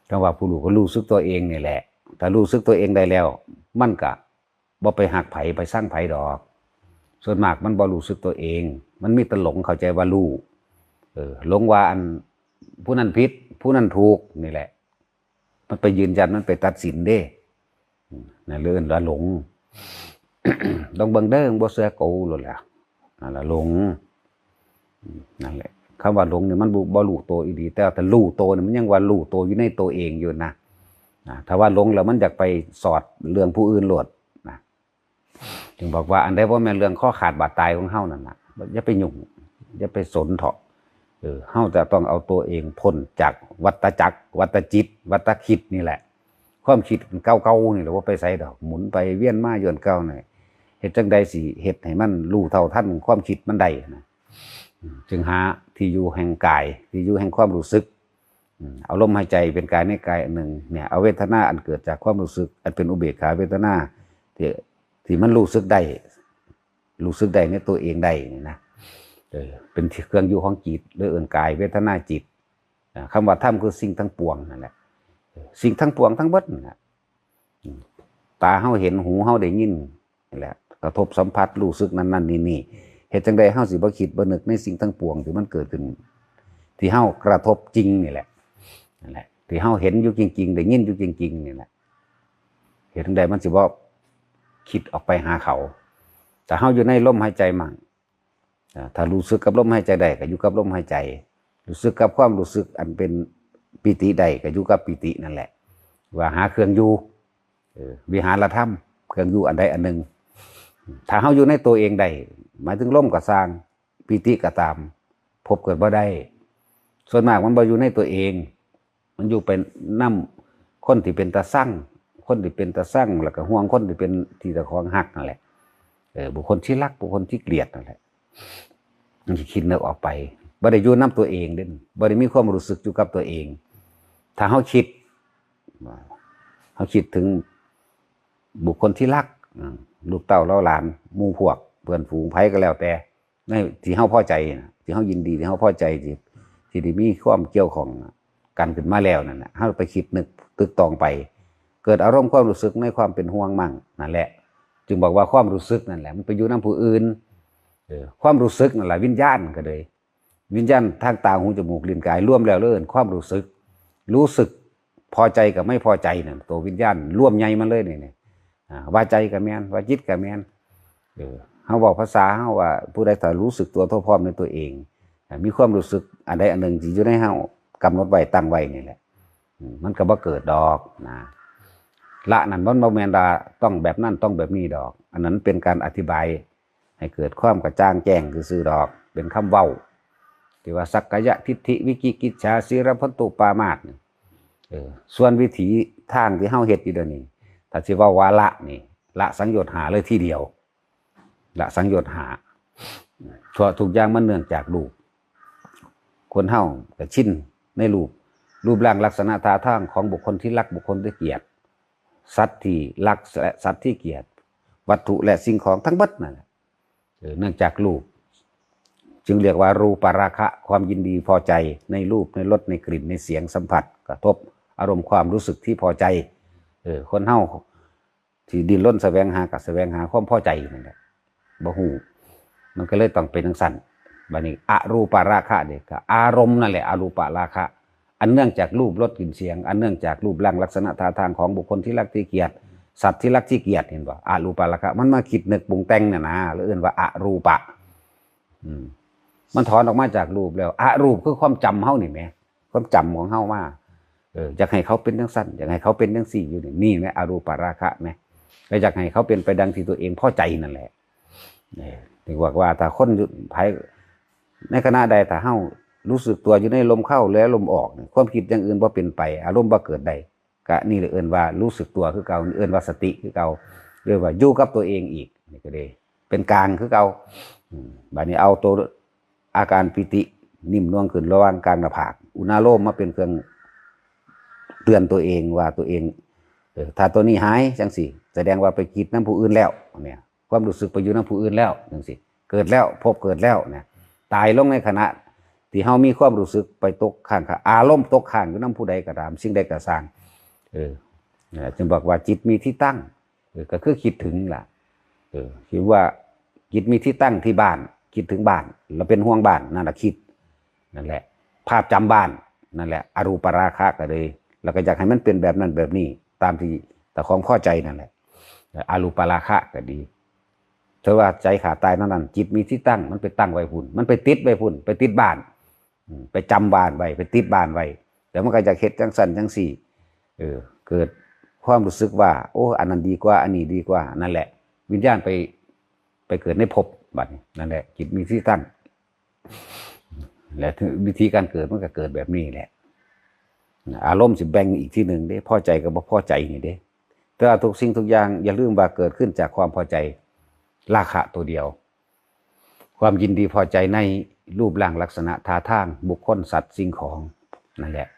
คำว่าผู้รู้ก็รู้สึกตัวเองนี่แหละถ้ารู้สึกตัวเองได้แล้วมันก็บ่ไปหักไผไปสร้างไผดอกส่วนมากมันบ่รู้สึกตัวเองมันมีแต่หลงเข้าใจว่ารู้หลงว่าอันผู้นั้นผิดผู้นั้นถูกนี่แหละมันไปยืนยันมันไปตัดสินเด้นั่นเรื่องละหลง ต้องเบิ่งเด้อบ่เสือโกโลดแหละนั่นล่ะหลงนั่นแหละคำว่าหลงเนี่ยมันบ่รู้ตัวอีดีแต่รู้ตัวเนี่ยมันยังว่ารู้ตัวอยู่ในตัวเองอยู่นะถ้าว่าหลงแล้วมันอยากไปสอดเรื่องผู้อื่นโลดนะจึงบอกว่าอันใดบ่แม่นเรื่องข้อขาดบาดตายของเฮานั่นน่ะอย่าไปยุ่งอย่าไปสนเถาะเฮาจะต้องเอาตัวเองพ้นจากวัฏจักรวัฏจิตวัฏคิดนี่แหละความคิดเก่าๆนี่แหละว่าไปไสดอกหมุนไปเวียนมาย้อนเก่านี่เฮ็ดจังใดสิเฮ็ดให้มันรู้เท่าทันความคิดมันได้นะจึงหาที่อยู่แห่งกายที่อยู่แห่งความรู้สึกเอาลมหายใจเป็นกายในกายอันหนึ่งเนี่ยเอาเวทนาอันเกิดจากความรู้สึกอันเป็นอุเบกขาเวทนาที่มันรู้สึกได้ในตัวเองได้นี่นะเป็นเครื่องอยู่ของจิตหรือเอื่นกายเวทนาจิตคำว่าธรรมคือสิ่งทั้งปวงนั่นแหละสิ่งทั้งปวงทั้งเบิดนั่นแหละตาเฮาเห็นหูเฮาได้ยินนี่แหละกระทบสัมผัสรู้สึกนั่นนี่เหตุจังใดเฮาสิบ่คิดบ่นึกในสิ่งทั้งปวงที่มันเกิดขึ้นที่เฮากระทบจริงนี่แหละนั่นแหละที่เฮาเห็นอยู่จริงๆได้ยินอยู่จริงๆนี่แหละเหตุจังใดมันสิบ่คิดออกไปหาเขาแต่เฮาอยู่ในลมหายใจมั่งถ้ารู้สึกกับลมหายใจได้ก็อยู่กับลมหายใจรู้สึกกับความรู้สึกอันเป็นปิติได้ก็อยู่กับปิตินั่นแหละว่าหาเครื่องอยู่วิหารธรรมเครื่องอยู่อันใดอันหนึ่งถ้าเฮาอยู่ในตัวเองได้หมายถึงลมก็สร้างปิติก็ตามพบเกิดบ่ได้ส่วนมากมันบ่อยู่ในตัวเองมันอยู่เป็นนำคนที่เป็นตาสั่งคนที่เป็นตาสั่งแล้วก็ห่วงคนที่เป็นที่ตะของหักนั่นแหละบุคคลที่รักบุคคลที่เกลียดนั่นแหละมันสิคิดนึกออกไปบ่ได้อยู่นำตัวเองเด้บ่ได้มีความรู้สึกอยู่กับตัวเองถ้าเฮาคิดถึงบุคคลที่รักลูกเต้าเล่าหลานหมู่พวกเพื่อนฝูงไผก็แล้วแต่ในที่เฮาพอใจที่เฮายินดีที่เฮาพอใจที่ได้มีความเกี่ยวของกันขึ้นมาแล้วนั่นน่ะเฮาไปคิดนึกตึกตองไปเกิดอารมณ์ความรู้สึกในความเป็นห่วงมั่งนั่นแหละจึงบอกว่าความรู้สึกนั่นแหละมันไปอยู่นำผู้อื่นความรู้สึกนั่นแหละวิญญาณก็เลยวิญญาณทางตาหูจมูกลิ้นกายรวมแล้วเลยความรู้สึกพอใจกับไม่พอใจนั่นตัววิญญาณร่วมใหญ่มันเลยนี่ว่าใจกับแม่นว่าจิตกับแม่นเฮาบอกภาษาเฮาว่าผู้ใดถ้ารู้สึกตัวทั่วพร้อมในตัวเองมีความรู้สึกอันใดอันหนึ่งที่อยู่ในเฮากำหนดไว้ตั้งไว้นี่แหละมันก็บ่เกิดดอกนะละนั่นบ่แม่นว่าต้องแบบนั้นต้องแบบนี้ดอกอันนั้นเป็นการอธิบายให้เกิดความกระจ่างแจ้งซื่อๆดอกเป็นคำเว้าที่ว่าสักกายทิฏฐิวิกิกิจฉาสีรพันตุปามาสส่วนวิถีทางที่เฮาเฮ็ดอยู่เดี๋ยวนี้ถ้าสิว่าละนี่ละสังโยชน์หาเลยทีเดียวละสังโยชน์หาทั่วทุกอย่างมันเนื่องจากรูปคนเฮาก็ชินในรูปร่างลักษณะท่าทางของบุคคลที่รักบุคคลที่เกลียดสัตว์ที่รักและสัตว์ที่เกลียดวัตถุและสิ่งของทั้งหมดนั่นแหละเนื่องจากรูปจึงเรียกว่ารูปราคะความยินดีพอใจในรูปในรสในกลิ่นในเสียงสัมผัสกระทบอารมณ์ความรู้สึกที่พอใจคนเฮาที่ดิ้นรนแสวงหากับแสวงหาความพอใจนั่นแหละบ่ฮู้มันก็เลยต้องเป็นจังซั่นบัดนี้อรูปราคะนี่ก็อารมณ์นั่นแหละอรูปราคะอันเนื่องจากรูปรสกลิ่นเสียงอันเนื่องจากรูปร่างลักษณะท่าทางของบุคคลที่รักที่เกลียดสัตว์ที่รักที่เกลียดเห็นบ่อรูปราคะมันมาคิดนึกปรุงแต่งน่ะนะหรือเอื่นว่าอรูปะมันถอนออกมาจากรูปแล้วอรูปคือความจำเฮานี่แหมความจำของเฮามาอยากให้เขาเป็นจังซั่นอยากให้เขาเป็นจังซี่อยู่นี่แหมอรูปราคะแหมก็อยากให้เขาเป็นไปดังที่ตัวเองพอใจนั่นแหละ นี่ถึงว่าถ้าคนไผในขณะใดถ้าเฮารู้สึกตัวอยู่ในลมเข้าและลมออกความคิดอย่างอื่นบ่เป็นไปอารมณ์บ่เกิดใดก็นี่เอิ้นว่ารู้สึกตัวคือเก่าเอิ้นว่าสติคือเก่าเรียกว่าอยู่กับตัวเองอีกนี่ก็ได้เป็นกลางคือเก่าบัดนี้เอาตัวอาการปิตินิ่มนวลขึ้นระหว่างกลางหน้าผากอุณาโลมมาเป็นเครื่องเตือนตัวเองว่าตัวเองถ้าตัวนี้หายจังสิแสดงว่าไปคิดน้ำผู้อื่นแล้วเนี่ยความรู้สึกไปอยู่น้ำผู้อื่นแล้วจังสิเกิดแล้วพบเกิดแล้วเนี่ยตายลงในขณะที่เฮามีความรู้สึกไปตกข้างอารมณ์ตกข้างอยู่น้ำผู้ใดก็ตามสิ่งใดก็สร้างจึงบอกว่าจิตมีที่ตั้งก็คือคิดถึงล่ะคิดว่าจิตมีที่ตั้งที่บ้านคิดถึงบ้านเราเป็นห่วงบ้านนั่นแหละคิดนั่นแหละภาพจำบ้านนั่นแหละอรูปราคะก็เลยเราก็อยากให้มันเป็นแบบนั้นแบบนี้ตามที่แต่ความเข้าใจนั่นแหละอรูปราคะก็ดีเธอว่าใจขาดตายนั่นจิตมีที่ตั้งมันไปตั้งไว้พุ่นมันไปติดไว้พุ่นไปติดบ้านไปจำบ้านไว้ไปติดบ้านไว้แต่มันก็จะเฮ็ดจังสันจังสี่เกิดความรู้สึกว่าโอ้อันนั้นดีกว่าอันนี้ดีกว่านั่นแหละวิญญาณไปเกิดในภพบัดนี้นั่นแหละจิตมีที่ตั้งและวิธีการเกิดมันก็เกิดแบบนี้แหละอารมณ์สิแบ่งอีกที่หนึ่งเด้พอใจกับบ่พอใจนี่เด้แต่ทุกสิ่งทุกอย่างอย่าลืมว่าเกิดขึ้นจากความพอใจราคะตัวเดียวความยินดีพอใจในรูปร่างลักษณะท่าทางบุคคลสัตว์สิ่งของนั่นแหละ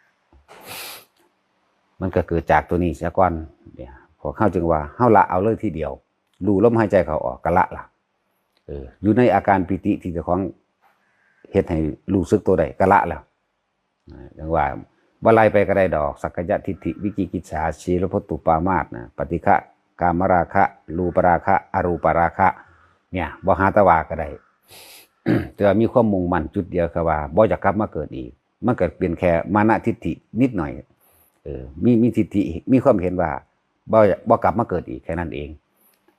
มันก็เกิดจากตัวนี้เสียก่อนเนี่ยพอเข้าจึงว่าเฮาละเอาเลยทีเดียวรู้ลมหายใจเข้าออกก็ละล่ะอยู่ในอาการปิติที่เจ้าของเฮ็ดให้รู้สึกตัวได้ก็ละแล้วอย่างว่าบ่ไล่ไปก็ได้ดอกสักกายทิฏฐิวิจิกิจฉาชีลพตุปามาสนะปฏิฆะกามราคะรูปราคะอรูปราคะเนี่ยบ่หาตะวาก็ได้ แต่มีความมุ่งมั่นจุดเดียวคือว่าบ่อยากกลับมาเกิดอีกมันก็เป็นแค่มานะทิฏฐินิดหน่อยมีทิฏฐิมีความเห็นว่าบ่กลับมาเกิดอีกแค่นั้นเอง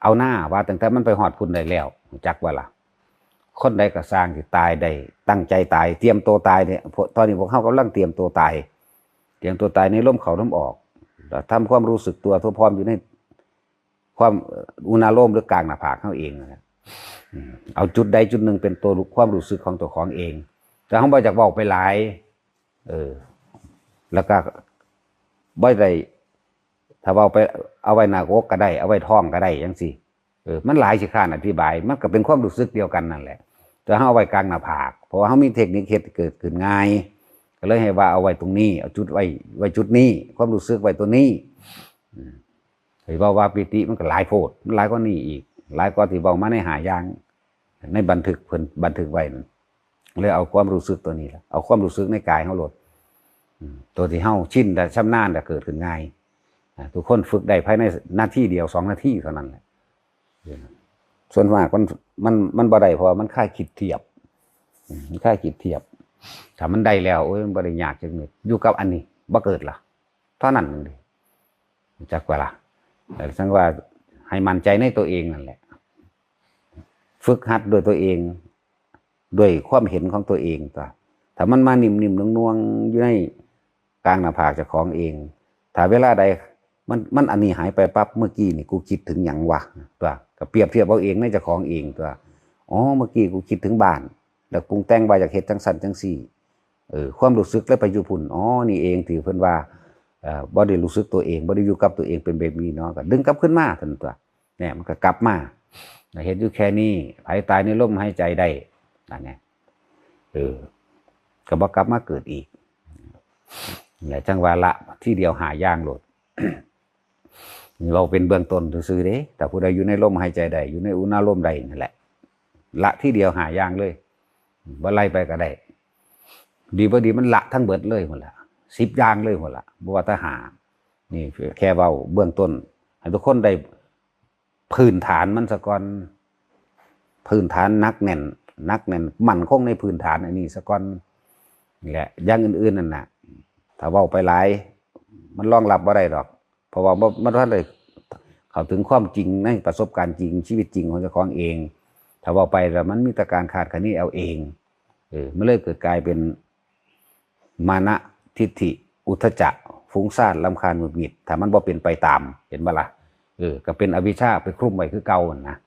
เอาหน้าว่าตั้งแต่มันไปหอดพุ่นได้แล้วจักว่าล่ะคนใดก็สร้างที่ตายได้ตั้งใจตายเตรียมตัวตายเนี่ยตอนนี้พวกเขากำลังเตรียมตัวตายในลมเข้าลมออกทำความรู้สึกตัวทั่วพร้อมอยู่ในความอุณาโลมหรือกลางหน้าผากเขาเองนะเอาจุดใดจุดหนึ่งเป็นตัวความรู้สึกของตัวของเองแต่เขาบ่อยากบอกไปหลายแล้วก็บ่อยได้ถ้าเอาไปเอาไว้หน้าอกก็ได้เอาไว้ท้องก็ได้จังซี่มันหลายสิข้านอธิบายมันก็เป็นความรู้สึกเดียวกันนั่นแหละแต่เขาเอาไว้กลางหน้าผากเพราะว่าเขามีเทคนิคเฮ็ดเกิดขึ้นง่ายก็เลยให้ว่าเอาไว้ตรงนี้เอาจุดไว้จุดนี้ความรู้สึกไว้ตัวนี้เห็นว่าปิติมันก็หลายโพดมันหลายกว่านี้อีกหลายกว่าที่บอกมาในหายางในบันทึกเพิ่นบันทึกไว้นั่นเลยเอาความรู้สึกตัวนี้ละเอาความรู้สึกในกายเขาโหลดตัวที่เฮาชินแต่ชำนาญแต่เกิดขึ้นง่ายทุกคนฝึกได้ภายในนาทีเดียว2 นาทีเท่านั้นแหละส่วนมากมันบ่ได้เพราะมันค่าคิดเทียบมันค่าคิดเทียบถ้ามันได้แล้วโอ้ยมันบ่ได้ยากจังเลยอยู่กับอันนี้บ่เกิดล่ะเท่านั้นเลยจักว่าล่ะแต่สังว่าให้มั่นใจในตัวเองนั่นแหละฝึกหัดโดยตัวเองด้วยความเห็นของตัวเองตัวถ้ามันมานิ่มๆน่วงๆอยู่ในกลางหน้าผากเจ้าของเองถ้าเวลาใดมันอันนี้หายไปปั๊บเมื่อกี้นี่กูคิดถึงหยังวะตัวก็เปรียบเทียบเอาเองในเจ้าของเองตัวอ๋อเมื่อกี้กูคิดถึงบ้านแล้วปรุงแต่งว่าอยากเฮ็ดจังสั่นจังซี่ความรู้สึกแล้วไปอยู่พุ่นอ๋อนี่เองที่เพิ่นว่าบ่ได้รู้สึกตัวเองบ่ได้อยู่กับตัวเองเป็นแบบนี้เนาะก็ดึงกลับขึ้นมาซั่นตัวเนี่ยมันก็กลับมาเห็นอยู่แค่นี้ไผตายในลมหายใจได้นั่นแหละก็บ่กลับมาเกิดอีกเนี่ยจังว่าละที่เดียวหาย่างโลด เราเป็นเบื้องต้นซื่อๆเด้แต่ผู้ใดอยู่ในลมหายใจใดอยู่ในอุณาโลมใดนั่นแหละละที่เดียวหาย่างเลยบ่ไล่ไปก็ได้ดีบ่ดีมันละทั้งเบิดเลยหมดละ10 อย่างเลยหมดละบ่ว่าแต่หานี่แค่เว้าเบื้องต้นให้ทุกคนได้พื้นฐานมันซะก่อนพื้นฐานนักแน่นมั่นคงในพื้นฐานอันนี้ซะก่อนนี่แหละอย่างอื่นๆนั่นน่ะถ้าเว้าไปหลายมันรองรับบ่ได้ดอกเพราะว่ามันว่าเลยเข้าถึงความจริงในประสบการณ์จริงชีวิตจริงของเจ้าของเองถ้าเว้าไปแล้วมันมีแต่การคาดคะเนเอาเองมันเลยเกิดกลายเป็นมานะทิฏฐิอุทธัจจะฟุ้งซ่านรำคาญหงุดหงิดถ้ามันบ่เป็นไปตามเห็นบ่ล่ะก็เป็นอวิชชาไปคลุมไว้คือเก่านะ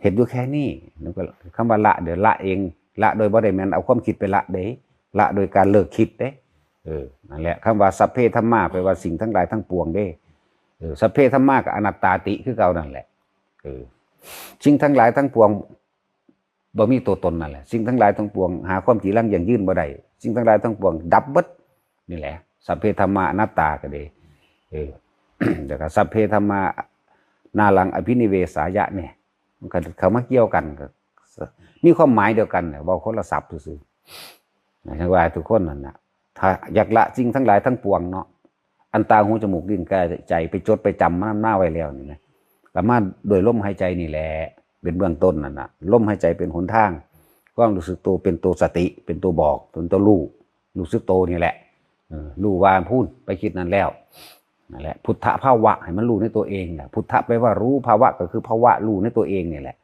เห็นอยู่แค่นี้แล้วก็คำว่าละเดี๋ยวละเองละโดยบ่ได้แม่นเอาความคิดไปละเด้ละโดยการเลิกคิดเด้นั่นแหละคำว่าสัพเพธัมมาแปลว่าสิ่งทั้งหลายทั้งปวงเด้สัพเพธัมมากับอนัตตาติคือเก่านั่นแหละสิ่งทั้งหลายทั้งปวงบ่มีตัวตนนั่นแหละสิ่งทั้งหลายทั้งปวงหาความจีรังอย่างยืนบ่ได้สิ่งทั้งหลายทั้งปวงดับเบิดนี่แหละสัพเพธัมมาอนัตตาก็เด้เดี๋ยวก็สัพเพธัมมานาลังอภินิเวสายะเนี่ยมันก็เขามาเกี่ยวกันก็มีความหมายเดียวกันเว้าคนละศัพท์ซื่อๆทั้งหลายทุกคนนั่นน่ะถ้าอยากละสิ่งทั้งหลายทั้งปวงเนาะอันตาหูจมูกลิ้นกายใจไปจดไปจำมันหน้าไว้แล้วนี่นะสามารถโดยลมหายใจนี่แหละเป็นเบื้องต้นนั่นน่ะลมหายใจเป็นหนทางความรู้สึกตัวเป็นตัวสติเป็นตัวบอกเป็นตัวรู้สึกตัวนี่แหละรู้ว่าพูดไปคิดนั่นแล้วนั่นแหละพุทธภาวะให้มันรู้ในตัวเองแหละพุทธแปลว่ารู้ภาวะก็คือภาวะรู้ในตัวเองนี่แหละ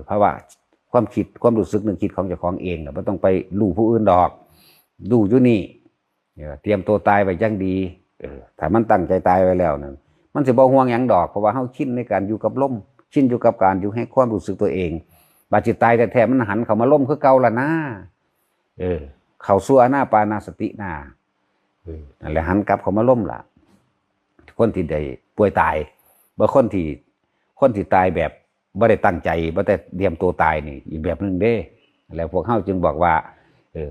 ภาวะความคิดความรู้สึกนึกคิดของเจ้าของเองไม่ต้องไปรู้ผู้อื่นดอกดูอยู่นี่เตรียมตัวตายไว้อย่างดีถ้ามันตั้งใจตายไว้แล้วนั่นมันสิบ่ห่วงหยังดอกเพราะว่าเฮาชินในการอยู่กับลมชินอยู่กับการอยู่ให้ความรู้สึกตัวเองบาดจิตตายแต่แท้มันหันเข้ามาลมคือเก่าล่ะนะเข้าสู่อานาปานสตินานั่นแหละหันกลับเข้ามาลมล่ะคนที่ได้ป่วยตายบ่คนที่ตายแบบบ่ได้ตั้งใจบ่ได้เตรียมตัวตายนี่อีกแบบนึงเด้แล้วพวกเฮาจึงบอกว่า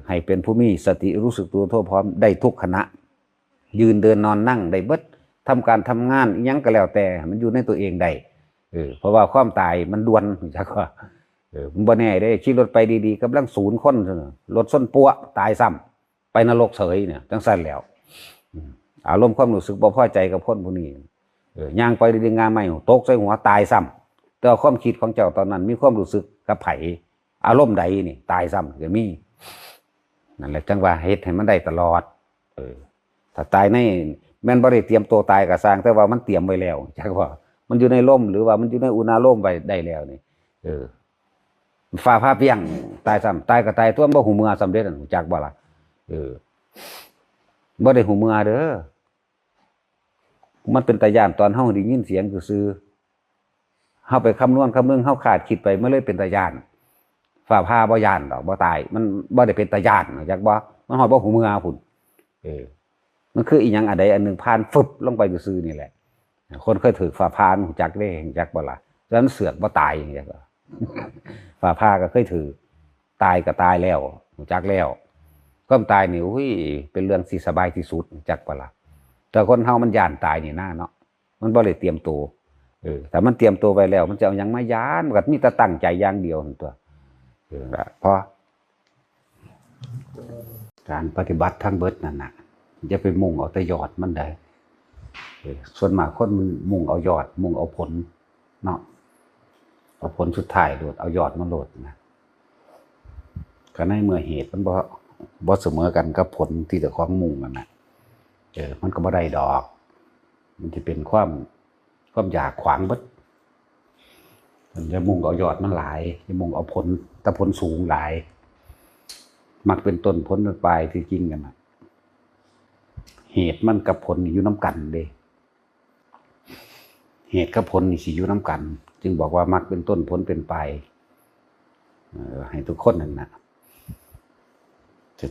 ให้เป็นผู้มีสติรู้สึกตัวทั่วพร้อมได้ทุกขณะยืนเดินนอนนั่งได้เบิดทำการทำงานอิหยังก็แล้วแต่มันอยู่ในตัวเองได้เพราะว่าความตายมันด่วนจักว่ามันบ่แน่ได้ขี่รถไปดีๆกำลังศูนย์คนรถส้นปัวตายซ้ำไปนรกเสยเนี่ยจังซั่นแล้วอารมณ์ความรู้สึกบ่พอใจกับคนผู้นี้ย่างไปดีๆงานใหม่ตกใส่หัวตายซ้ำแต่ความคิดของเจ้าตอนนั้นมีความรู้สึกกับไผอารมณ์ใดนี่ตายซ้ำก็มีนั่นแหละจังว่าเฮ็ดให้มันได้ตลอดถ้าตายในแม่นบ่ได้เตรียมตัวตายก็สร้างแต่ว่ามันเตรียมไว้แล้วจังว่ามันอยู่ในลมหรือว่ามันอยู่ในอุณาโลมไว้ได้แล้วนี่ฟ้าเปียงตายซ้ำตายก็ตายตัวบ่หูเมื่อสำเร็จนั่นจักบ่ล่ะบ่ได้หูเมื่อเด้อมันเป็นตาย่านตอนเฮาได้ยินเสียงซื่อเฮาไปคำนวณคำนึงเฮาขาดคิดไปมันเลยเป็นตาย่านฟ้าผ่าบ่ย่านดอกบ่ตายมันบ่ได้เป็นตาย่านจักบ่มันฮอดบ่หูเมื่อพุ่นมันคืออีหยังอันใดอันหนึ่งผ่านฟึบลงไปซื่อนี่แหละคนเคยถือฟ้าผ่าจักได้จักบ่ล่ะฉะนั้นเสือกบ่ตายอย่างเงี้ยก็ฟ้าผ่าก็เคยถือตายก็ตายแล้วจักแล้วความตายนี่อุ้ยเป็นเรื่องสิสบายที่สุดจักบ่ล่ะแต่คนเฮามันย่านตายนี่นะเนาะมันบ่ได้เตรียมตัวแต่มันเตรียมตัวไว้แล้วมันจะเอาหยังมาย้านมันก็มีแต่ตั้งใจอย่างเดียวนั่นตัวเพราะการปฏิบัติทั้งเบิดนั่นน่ะจะไปมุ่งเอาแต่ยอดมันได้ส่วนมากคนมันมุ่งเอายอดมุ่งเอาผลเนาะเอาผลสุดท้ายโลดเอายอดมาโลดนะก็ในเมื่อเหตุมันบ่เสมอกันกับผลที่เจ้าของมุ่งนั่นน่ะมันก็บ่ได้ดอกมันจะเป็นความอยากขวางเบิดมันจะมุ่งเอายอดมันหลายจะมุ่งเอาผลแต่ผลสูงหลายมักเป็นต้นผลเป็นปลายที่จริงกันนะเหตุมันกับผลอยู่น้ำกันเด้เหตุกับผลนี่สิอยู่น้ำกันจึงบอกว่ามักเป็นต้นผลเป็นปลายให้ทุกคนนั่นนะ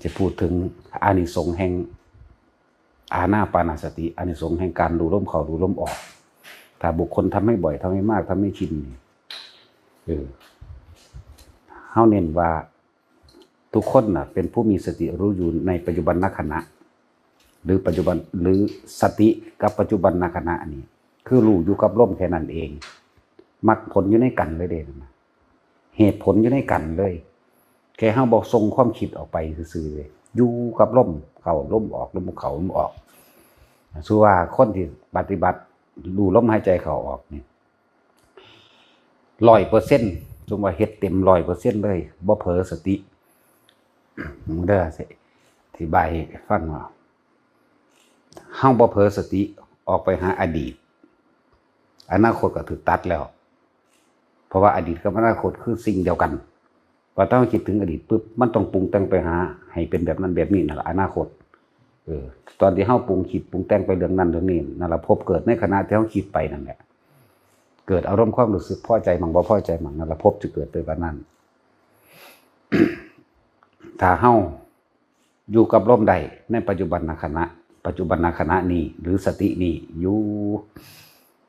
จะพูดถึงอานิสงส์แห่งอานาปานสติอานิสงส์แห่งการดูลมเข้าดูลมออกถ้าบุคคลทำให้บ่อยทำให้มากทำให้ชินเฮาเน้นว่าทุกคนน่ะเป็นผู้มีสติรู้อยู่ในปัจจุบันขณะหรือปัจจุบันหรือสติกับปัจจุบันขณะนี้คือรู้อยู่กับลมแค่นั้นเองมรรคผลอยู่ในกันเลยเด้เหตุผลอยู่ในกันเลยแค่เฮาบอกส่งความคิดออกไปซื่อๆเลยอยู่กับลมเข้าลมออกลมเข้าลมออกคือว่าคนที่ปฏิบัติดูลมหายใจเข้าออกนี่ 100%สมมุติว่าเฮ็ดเต็ม 100% เลยบ่เผลอสติเด้อสิอธิบายให้ฟังว่าเฮาบ่เผลอสติออกไปหาอดีตอนาคตก็ถูกตัดแล้วเพราะว่าอดีตกับอนาคตคือสิ่งเดียวกันพอต้องคิดถึงอดีตปุ๊บมันต้องปรุงแต่งไปหาให้เป็นแบบนั้นแบบนี้นั่นแหละอนาคตตอนที่เฮาปรุงคิดปรุงแต่งไปเรื่องนั้นเรื่องนี้นั่นแหละพบเกิดในขณะที่เฮาคิดไปนั่นแหละ เกิดอารมณ์ความรู้สึกพอใจมั่งบ่พอใจมั่งนั่นละภพจะเกิดไปวันนั้น ถ้าเฮาอยู่กับลมใดในปัจจุบันขณะปัจจุบันขณะนี้หรือสตินี้อยู่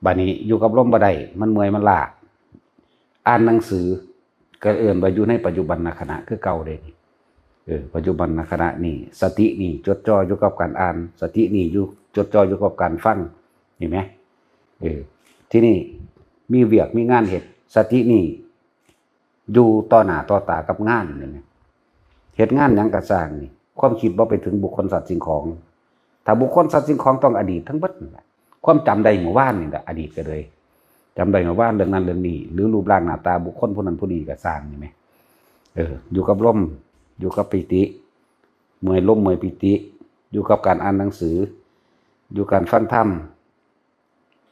บัดนี้อยู่กับลมบ่ได้มันเมื่อยมันล้าอ่านหนังสือก็เอิ้นว่าอยู่ในปัจจุบันขณะคือเก่าเด้ปัจจุบันขณะนี้สตินี่จดจ่ออยู่กับการอ่านสตินี่อยู่จดจ่ออยู่กับการฟังเห็นไหมที่นี่มีเวียกมีงานเฮ็ดสตินี่อยู่ต่อหน้าต่อตากับงานนี่นะเฮ็ดงานหยังก็สร้างนี่ความคิดบ่ไปถึงบุคคลสัตว์สิ่งของถ้าบุคคลสัตว์สิ่งของต้องอดีตทั้งเบิดนั่นแหละความจำได้เมื่อวานนี่แหละอดีตก็เลยจำได้เมื่อวานเรื่องนั้นเรื่องนี้หรือรูปร่างหน้าตาบุคคลผู้นั้นผู้นี้ก็สร้างนี่ไหมอยู่กับลมอยู่กับปิติเมื่อยลมเมื่อยปิติอยู่กับการอ่านหนังสืออยู่การฟังธรรม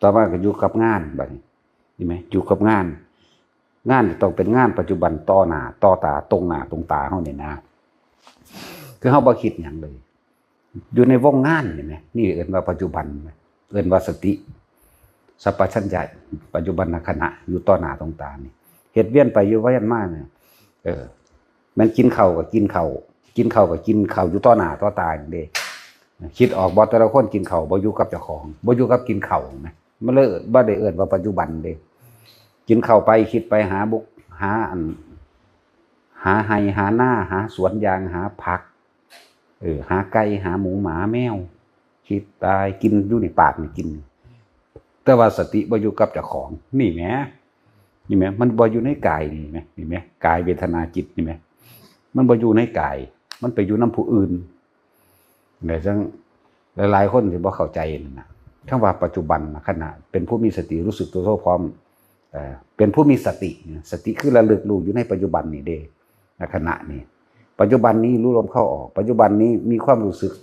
ต่อมาก็อยู่กับงานบัดนี้เห็นไหมอยู่กับงานต้องเป็นงานปัจจุบันต่อหน้าต่อตาตรงหน้าตรงตาเฮานี่นะคือเฮาบ่คิดหยังเลยอยู่ในวงงานเห็นไหมนี่เอิ้นว่าปัจจุบันเอิ้นว่าสติสัพพัญญะปัจจุบันขณะอยู่ต่อหน้าตรงตานี่เฮ็ดเวียนไปอยู่เวียนมาเนี่ยมันกินข้าวก็กินข้าวกินข้าวก็กินข้าวอยู่ต่อหน้าต่อตาเด้คิดออกบ่แต่ละคนกินข้าวบ่อยู่กับเจ้าของบ่อยู่กับกินข้าวแม่มันเลยบ่ได้เอิ้นว่าปัจจุบันเด้กินข้าวไปคิดไปหาบุกหาไร่หาหน้าหาสวนยางหาผักหาไก่หาหมูหมาแมวคิดตายกินอยู่ในปากนี่กินแต่ว่าสติบ่อยู่กับเจ้าของนี่แหมมันบ่อยู่ในกายนี่แหมกายเวทนาจิตนี่แหมมันบ่อยู่ในกายมันไปอยู่นำผู้อื่นแต่จังหลายๆคนสิบ่เข้าใจนั่นน่ะคำว่าปัจจุบันขณะเป็นผู้มีสติรู้สึกตัวทั่วพร้อมเป็นผู้มีสติสติคือระลึกรู้อยู่ในปัจจุบันนี่เด้ขณะนี้ปัจจุบันนี้รู้ลมเข้าออกปัจจุบันนี้มีความรู้สึก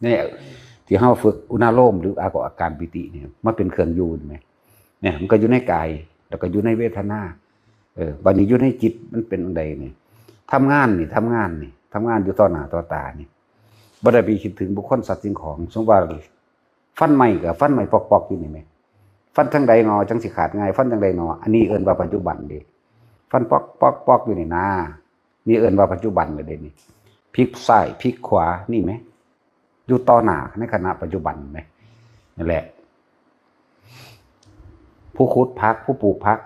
เนี่ยที่เฮาฝึกอุณาโลมหรืออาการปิติเนี่ยมันเป็นเครื่องอยู่ใช่มั้ยเนี่ยมันก็อยู่ในกายแล้วก็อยู่ในเวทนาบัดนี้อยู่ในจิตมันเป็นจังไดนี่ทำงานอยู่ต่อหน้าต่อตานี่บ่ได้ไปคิดถึงบุคคลสัตว์สิ่งของสมมุติว่าฟันใหม่กับฟันใหม่ปอกๆอยู่นี่แม่ฟันทางใดงอจังสิขาดง่ายฟันทางใดงออันนี้เอิ้นว่าปัจจุบันเด้ฟันปอกอยู่นี่นะนี่เอิ้นว่าปัจจุบันเลยเด้นี่พลิกซ้ายพลิกขวานี่แม่อยู่ต่อหน้าในขณะปัจจุบันแม่นั่นแหละผู้ขุดผักผู้ปลูกผัก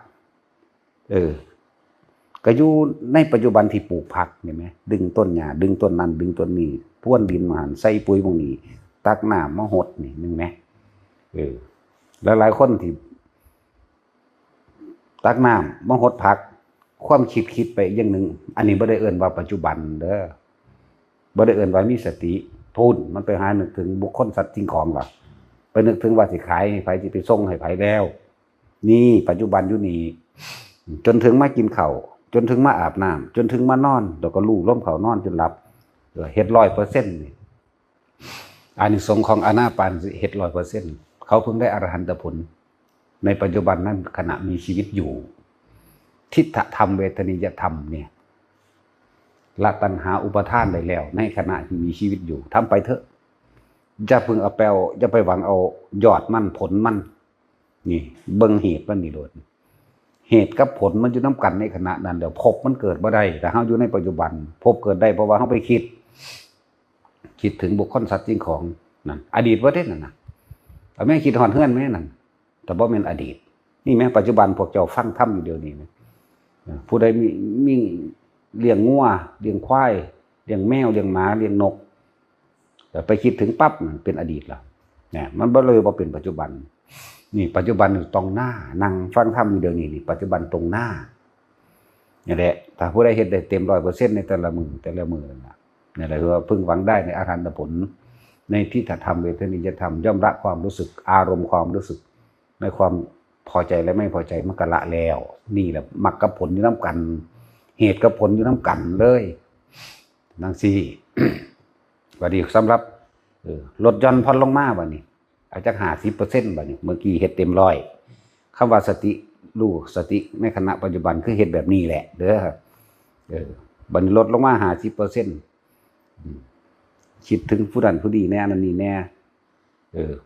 ก็อยู่ในปัจจุบันที่ปลูกผักเห็นไหมดึงต้นหญ้าดึงต้นนั้นดึงต้นนี้พ่วนดินมาใส่ปุ๋ยพวกนี้ตักน้ำมาหดนี่นึงไหมแล้วหลายคนที่ตักน้ำมาหดผักความคิดไปอย่างหนึ่งอันนี้บ่ได้เอิ้นว่าปัจจุบันเด้อบ่ได้เอิ้นว่ามีสติพูดมันไปหานึกถึงบุคคลสัตว์สิ่งของหรอไปนึกถึงว่าสิขายให้ไผสิไปส่งให้ไผแล้วนี่ปัจจุบันอยู่นี่จนถึงมากินข้าวจนถึงมาอาบน้ำจนถึงมานอนแล้วก็ลู่ล้มเขานอนจนหลับเฮ็ด 100% นี่อานิสงส์ของอานาปานเฮ็ด 100% เขาเพิ่งได้อรหันตผลในปัจจุบันนั้นขณะมีชีวิตอยู่ทิฏฐธรรมเวทนิยธรรมเนี่ยละตัณหาอุปทานได้แล้วในขณะที่มีชีวิตอยู่ทำไปเถอะอย่าเพิ่งเอาแปลอย่าไปหวังเอายอดมันผลมันนี่เบิ่งเหตุมันนี่โลดเหตุกับผลมันอยู่นำกันในขณะนั้นเดี๋ยวภพมันเกิดบ่ได้แต่เฮาอยู่ในปัจจุบันภพเกิดได้เพราะว่าเฮาไปคิดถึงบุคคลสัตว์สิ่งของนั่นอดีตบ่ได้นั่นน่ะแม่คิดฮอดเฮือนแม่นั่นแต่บ่แม่นอดีตนี่แม่ปัจจุบันพวกเจ้าฟังธรรมอยู่เดี๋ยวนี้ผู้ใดมีเลี้ยงงัวเลี้ยงควายเลี้ยงแมวเลี้ยงหมาเลี้ยงนกแต่ไปคิดถึงปั๊บเป็นอดีตแล้วเนี่ยมันบ่เลยบ่เป็นปัจจุบันนี่ปัจจุบันอยู่ตรงหน้านั่งฟังธรรมอยู่เดี๋ยวนี้นี่ปัจจุบันตรงหน้านี่แหละถ้าผู้ใดเฮ็ดได้เต็ม 100% ในแต่ละมื้อนั่นน่ะนี่แหละคือว่าพึงหวังได้ในอรหันตผลในทิฏฐธรรมเวทนิยธรรมย่อมละความรู้สึกอารมณ์ความรู้สึกในความพอใจและไม่พอใจมันก็ละแล้วนี่แหละมรรคกับผลอยู่นำกันเหตุกับผลอยู่นำกันเลยจังซี่ บัดนี้สำหรับลดหย่อนผ่อนลงมาบัดนี้เอาจัก 50% บัดนี้เมื่อกี้เฮ็ดเต็ม100คำว่าสติรู้สติในขณะปัจจุบันคือเฮ็ดแบบนี้แหละเด้อบัดนี้ลดลงมา 50% คิดถึงผู้นั้นผู้นี้แน่นั่นนี่แน่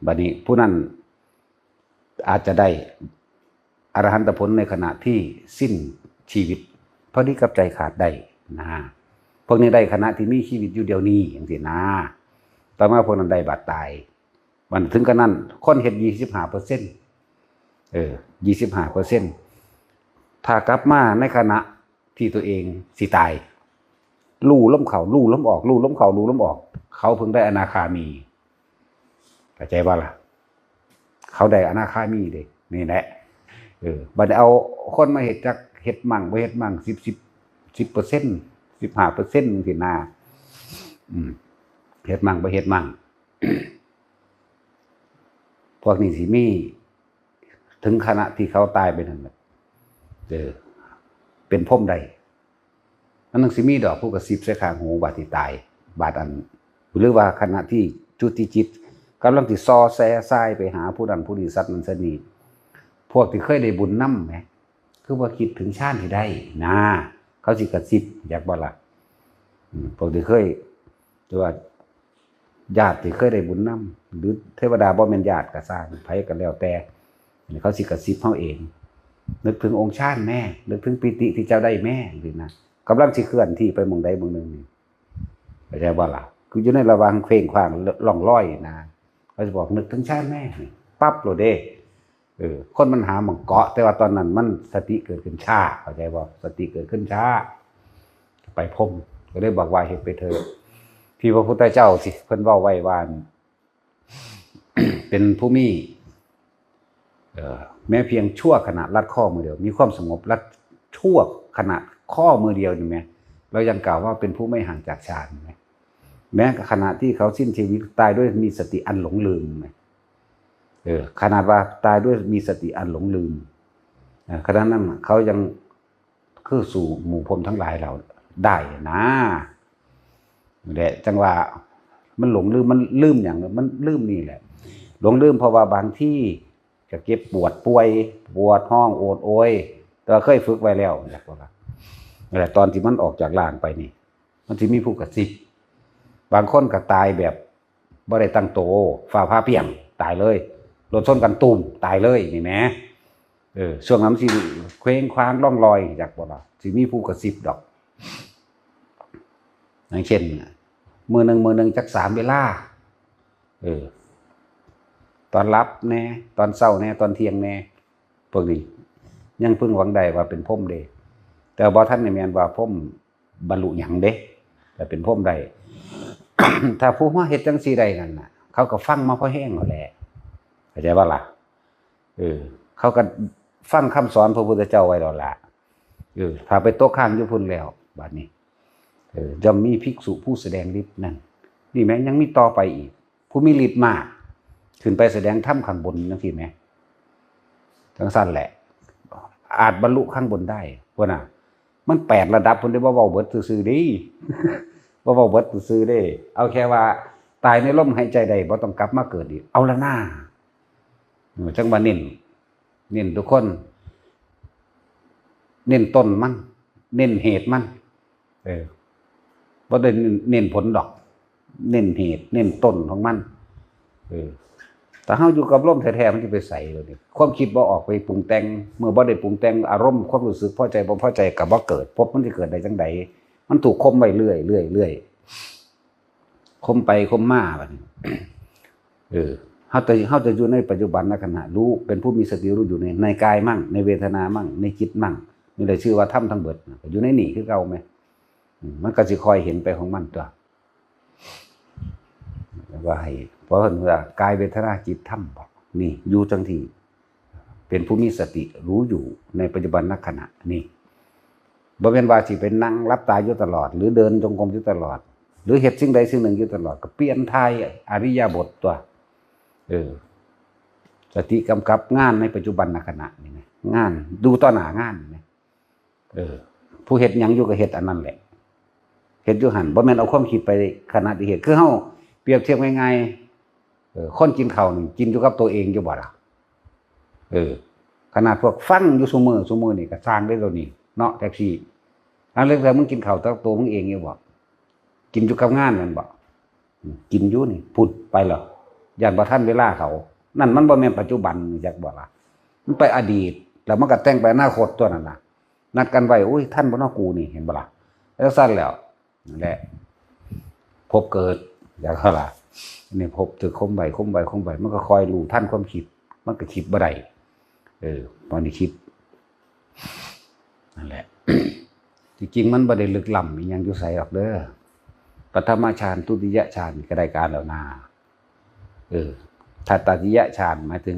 บัดนี้ผู้นั้นอาจจะได้ อรหันตผลในขณะที่สิ้นชีวิตพอดีกับใจขาดได้นะพวกนี้ได้ขณะที่มีชีวิตอยู่เดียวนี้อย่างที่นะต่อมาพวกนั้นได้บาดตายมันถึงกันนั้นคนเห็น25%25%ถ้ากลับมาในขณะที่ตัวเองสิตายลู่ล้มเข่าลู่ล้มออกลู่ล้มเข่าลู่ล้มออกเขาเพิ่งได้อนาคามีเข้าใจว่าล่ะเขาได้อนาคามีเด้นี่แหละบัดเอาคนมาเฮ็ดจักเฮ็ดมั่งบ่เฮ็ดมั่ง10% 15%สินะเฮ็ดมั่งบ่เฮ็ดมั่ง พวกนี้สิมีถึงขณะที่เขาตายไปนั่นแหละเป็นพรหมใดมันนึงสิมีดอกผู้กระซิบใส่ข้างหูบาดที่ตายบาดอันหรือว่าขณะที่จุติจิตกำลังสิซอแซซ้ายไปหาผู้นั้นผู้นี้สัตว์นั้นสัตว์นี้พวกที่เคยได้บุญนำแหมคือว่าคิดถึงชาติที่ได้นะเขาสิกระซิบอยากบ่ล่ะพวกที่เคยหรือว่าญาติที่เคยได้บุญนำหรือเทวดาบ่แม่นญาติก็สร้างไผก็แล้วแต่เขาสิกระซิบเฮาเองนึกถึงองค์ชาติแม่นึกถึงปิติที่เจ้าได้แม่หรือนะกำลังสิเคลื่อนที่ไปหม้องใดหม้องหนึ่งนี่เข้าใจบ่ล่ะคืออยู่ในระหว่างเคว้งคว้างล่องลอยนะเขาจะบอกนึกถึงชาติแม่นี่ปั๊บโลดเด้คนมันหาหม่องเกาะแต่ว่าตอนนั้นมันสติเกิดขึ้นช้าเข้าใจบ่สติเกิดขึ้นช้าไปพรหมก็ได้บอกว่าเฮ็ดไปเถิดที่พระพุทธเจ้าสิเพิ่นเว้าไว้ว่า เป็นผู้มีแม้เพียงชั่วขณะลัดข้อมือเดียวมีความสงบลัดชั่วขณะข้อมือเดียวนี่แม้เรายังกล่าวว่าเป็นผู้ไม่ห่างจากฌานไหมแม้ขณะที่เขาสิ้นชีวิตตายด้วยมีสติอันหลงลืมไหมขนาดว่าตายด้วยมีสติอันหลงลืมขณะนั้นเขายังคือสู่หมู่พรหมทั้งหลายเราได้นะแหละจังว่ามันหลงลืมมันลืมอย่างมันลืมนี่แหละหลงลืมเพราะว่าบางที่จะเก็บปวดป่วยปวดห้องโอดโอยแต่เคยฝึกไว้แล้วอยากว่าแต่ตอนที่มันออกจากร่างไปนี่มันสิมีผู้กระซิบบางคนก็ตายแบบบ่ได้ตั้งโตฝ่าผ้าเปียงตายเลยรถชนกันตุ่มตายเลยนี่แหมช่วงนั้นสิเคว้งคว้างล่องลอยอยากว่าสิมีผู้กระซิบดอกอย่างเช่นมือหนึ่งจัก3เวลาตอนรับแน่ตอนเช้าแน่ตอนเที่ยงแน่พวกนี้ยังพึงหวังได้ว่าเป็นพรหมเด้แต่บ่ทันได้แม่นว่าพรหมบรรลุหยังเด้แต่เป็นพรหมได้ ถ้าผู้มาเฮ็ดจังซี่ได้นั่นน่ะเขาก็ฟังมาพอแห้งแล้วแหละเข้าใจบ่ล่ะเขาก็ฟังคำสอนพระพุทธเจ้าไว้แล้วล่ะถ้าไปตกข้างอยู่พุ่นแล้วบัดนี้ย่อมมีภิกษุผู้แสดงฤทธิ์นั่นนี่แม้ยังมีต่อไปอีกผู้มีฤทธิ์มากขึ้นไปแสดงธรรมข้างบนจังซี่แหมจังซั่นแหละอาจบรรลุข้างบนได้พุ่นน่ะมัน8ระดับพุ่นได้บ่เว้าเบิดซื่อๆเด้ บ่เว้าเบิดซื่อๆเด้เอาแค่ว่าตายในลมหายใจได้บ่ต้องกลับมาเกิดอีกเอาละนะจังว่าเน้นทุกคนเน้นต้นมันเน้นเหตุมันบ่ได้เน้นผลดอกเน้นเหตุเน้นต้นของมันแต่เฮาอยู่กับลมแท้ๆมันสิไปใส่เลยนี่ความคิดบ่ออกไปปรุงแต่งเมื่อบ่ได้ปรุงแต่งอารมณ์ความรู้สึกพอใจบ่พอใจก็บ่เกิดพบมันสิเกิดได้จังได๋มันถูกคมไว้เรื่อยคมไปคมมาบัดนี้เฮาจะอยู่ในปัจจุบันณขณะรู้เป็นผู้มีสติรู้อยู่ในกายมั่งในเวทนามั่งในจิตมั่งนี่ได้ชื่อว่าธรรมทั้งเบิดอยู่ในนี่คือเก่ามั้ยมันก็สิคอยเห็นไปของมันตัวว่าให้เพราะว่ากายเวทนาจิตธรรมบอกนี่อยู่จังที่เป็นผู้มีสติรู้อยู่ในปัจจุบันณขณะนี่บ่แม่นว่าสิเป็นนั่งรับตาอยู่ตลอดหรือเดินจงกรมอยู่ตลอดหรือเฮ็ดสิ่งใดสิ่งหนึ่งอยู่ตลอดก็เปลี่ยนทายอริยบทตัวสติกำกับงานในปัจจุบันณขณะนี่นะงานดูต่อหน้างานนี่ผู้เฮ็ดหยังอยู่ก็เฮ็ดอันนั้นแหละเฮ็ดอยู่หั่นบ่แม่นเอาความคิดไปขณะที่เฮ็ดคือเฮาเปรียบเทียบง่ายๆคนกินข้าวนี่กินอยู่กับตัวเองอยู่บ่ล่ะขนาดพวกฟังอยู่ซุมื้อนี่ก็สร้างได้แล้วนี่เนาะแท็กซี่อันเรื่องแต่มึงกินข้าวตัวมึงเองอยู่บ่กินอยู่กับงานนั่นบ่กินอยู่นี่พูดไปแล้วย่านบ่ทันเวลาเขานั่นมันบ่แม่นปัจจุบันจักบ่ล่ะมันไปอดีต แล้วมันก็แต่งไปอนาคตตัวนั้นน่ะนัดกันไว้อุ้ยท่านบ่เนาะกูนี่เห็นบ่ล่ะแล้วสั้นแล้วนั่นแหละพบเกิดอย่างเท่าล่ะนี่พบถือคมใบมันก็คอยรู้ท่านความคิดมันก็คิดบ่ได้ตอนนี้คิดนั่นแหละ จริงๆมันบ่ได้ลึกล้ำอีหยังอยู่ไสหรอกเด้อปฐมฌานทุติยฌานก็ได้การแล้วนาถ้าตติยฌานหมายถึง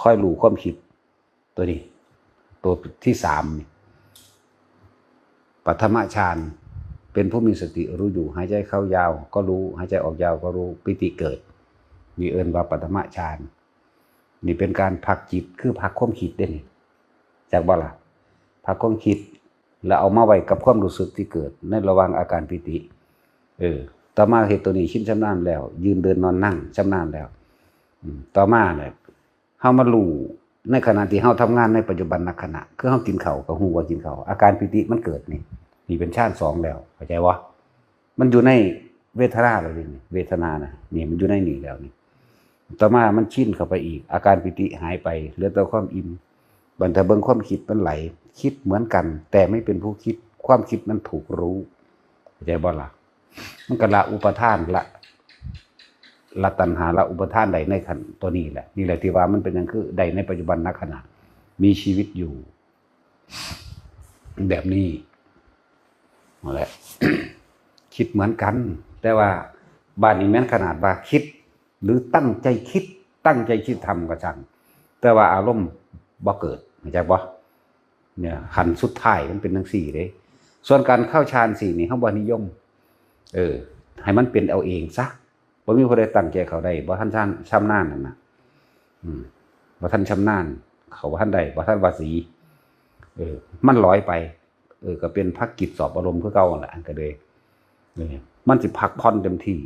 ค่อยรู้ความคิดตัวนี้ตัวที่3นี่ปฐมฌานเป็นผู้มีสติรู้อยู่หายใจเข้ายาวก็รู้หายใจออกยาวก็รู้ปิติเกิดมีเอิ้นว่าปฐมฌานนี่เป็นการพักจิตคือพักความคิดเด้นี่จากบ่ล่ะพักความคิดแล้วเอามาไว้กับความรู้สึกที่เกิดในระหว่างอาการปิติต่อมาเฮ็ดตัวนี้ชินชำนาญแล้วยืนเดินนอนนั่งชำนาญแล้วต่อมาเนี่ยเฮามารู้ในขณะที่เฮาทำงานในปัจจุบันขณะคือเฮากินข้าวก็ฮู้ว่ากินข้าวอาการปิติมันเกิดนี่เป็นฌาน2แล้วเข้าใจบ่มันอยู่ในเวทนาเลยนี่เวทนานะนี่มันอยู่ในนี่แล้วนี่ต่อมามันชินเข้าไปอีกอาการปิติหายไปเหลือแต่ความอิ่มบัดถ้าเบิ่งความคิดมันไหลคิดเหมือนกันแต่ไม่เป็นผู้คิดความคิดมันถูกรู้เข้าใจบ่ล่ะมันก็ละอุปทานละตัณหาละอุปทานใดในขันตัวนี้แหละนี่แหละที่ว่ามันเป็นอย่างคือใดในปัจจุบันณขณะมีชีวิตอยู่แบบนี้นั่นแหละ คิดเหมือนกันแต่ว่าบ้านนี้แม้นขนาดว่าคิดหรือตั้งใจคิดทำก็ช่างแต่ว่าอารมณ์บ่เกิดเข้าใจบ่เนี่ยขันสุดท้ายมันเป็นจังซี่เด้ส่วนการเข้าฌาน4นี่เฮาบ่นิยมให้มันเป็นเอาเองซะบ่มีผู้ใดตั้งใจเขาได้บ่ทันชำนาญนั่นน่ะบ่ทันชำนาญเขาบ่ทันได้บ่ทันวาสีมันลอยไปก็เป็นภาคกิจสอบอารมณ์คือเก่านั่นแหละก็เลยมันสิพักผ่อนเต็มที่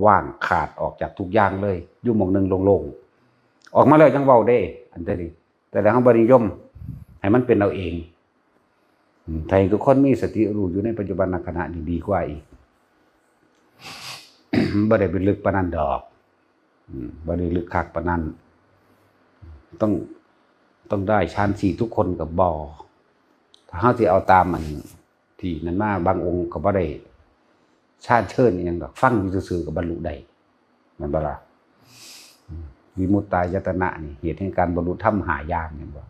ว่างขาดออกจากทุกอย่างเลยอยู่หม่องนึงโล่งๆออกมาแล้วจังเว้าได้อันนี้แต่แล้วเฮาบ่นิยมให้มันเป็นเอาเองถ้าทุกคนมีสติรู้อยู่ในปัจจุบันขณะนี่ดีกว่าอีก บ่ได้ไปลึกปานนั้นดอกบ่ได้ลึกคักปานนั้นต้องได้ฌาน4ทุกคนก็บ่ถ้าเฮาสิเอาตามมันที่นั่นมาบางองค์ก็บ่ได้ฌานเชิญอีหยังดอกฟังอยู่ซื่อๆก็บรรลุได้แม่นบ่ล่ะวิมุตตายตนะนี่เหตุแห่งการบรรลุธรรม5อย่างแม่นบ่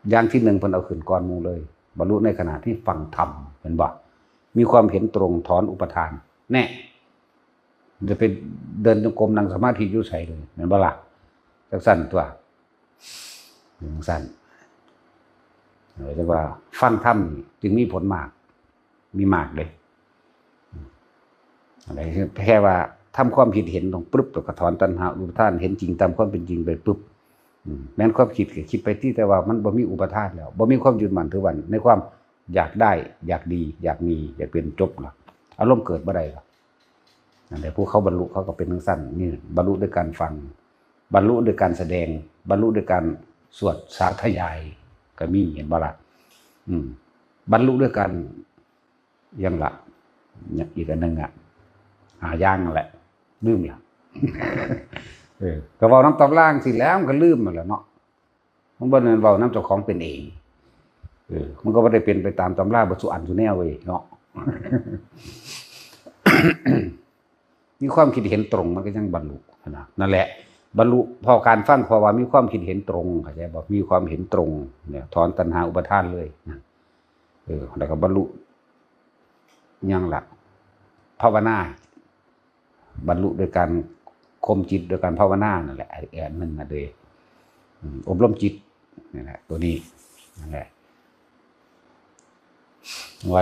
อย่างที่1เพิ่นเอาขึ้นก่อนหมู่เลยบรรลุในขณะที่ฟังธรรมแม่นบ่มีความเห็นตรงถอนอุปทานแน่จะไปเดินจงกรมนั่งสมาธิอยู่ไสเลยแม่นบ่ล่ะจังซั่นตัวจังซั่นเรียกว่าฟังธรรมจึงมีผลมากมีมากเลยอะไรแค่ว่าทำความคิดเห็นตรงปุ๊บแล้วก็ถอนตัณหาอุปทานเห็นจริงตามความเป็นจริงไปปุ๊บแม้นความคิดก็คิดไปที่แต่ว่ามันบ่มีอุปทานแล้วบ่มีความยึดมั่นถือมั่นในความอยากได้อยากดีอยากมีอยากเป็นจบล่ะอารมณ์เกิดบ่ได้ล่ะนั่นแหละผู้เขาบรรลุเขาก็เป็นทั้งสั้นนี่บรรลุด้วยการฟังบรรลุด้วยการแสดงบรรลุด้วยการสวดสาธยายก็มีเห็นบ่ล่ะบรรลุด้วยการยังละอีกอันนึงหาย่างนั่นแหละลืมล่ะ ก็เว้าน้ำตำล่างสิแล้วมันก็ลืมนั่นแหละเนาะมันบ่แม่นเว้าน้ำเจ้าของเป็นเองมันก็บ่ได้เป็นไปตามตำราบ่สุอันสุแนวเว้ยเนาะ มีความคิดเห็นตรงมันก็ยังบรรลุนั่นแหละบรรลุพอการฟังพอว่ามีความคิดเห็นตรงเข้าใจบ่มีความเห็นตรงเนี่ยถอนตัณหาอุปทานเลยนะแล้วก็บรรลุยังล่ะภาวนาบรรลุโดยการข่มจิตโดยการภาวนานั่นแหละอีกอันนึงน่ะเด้อบรมจิตนี่แหละตัวนี้นั่นแหละว่า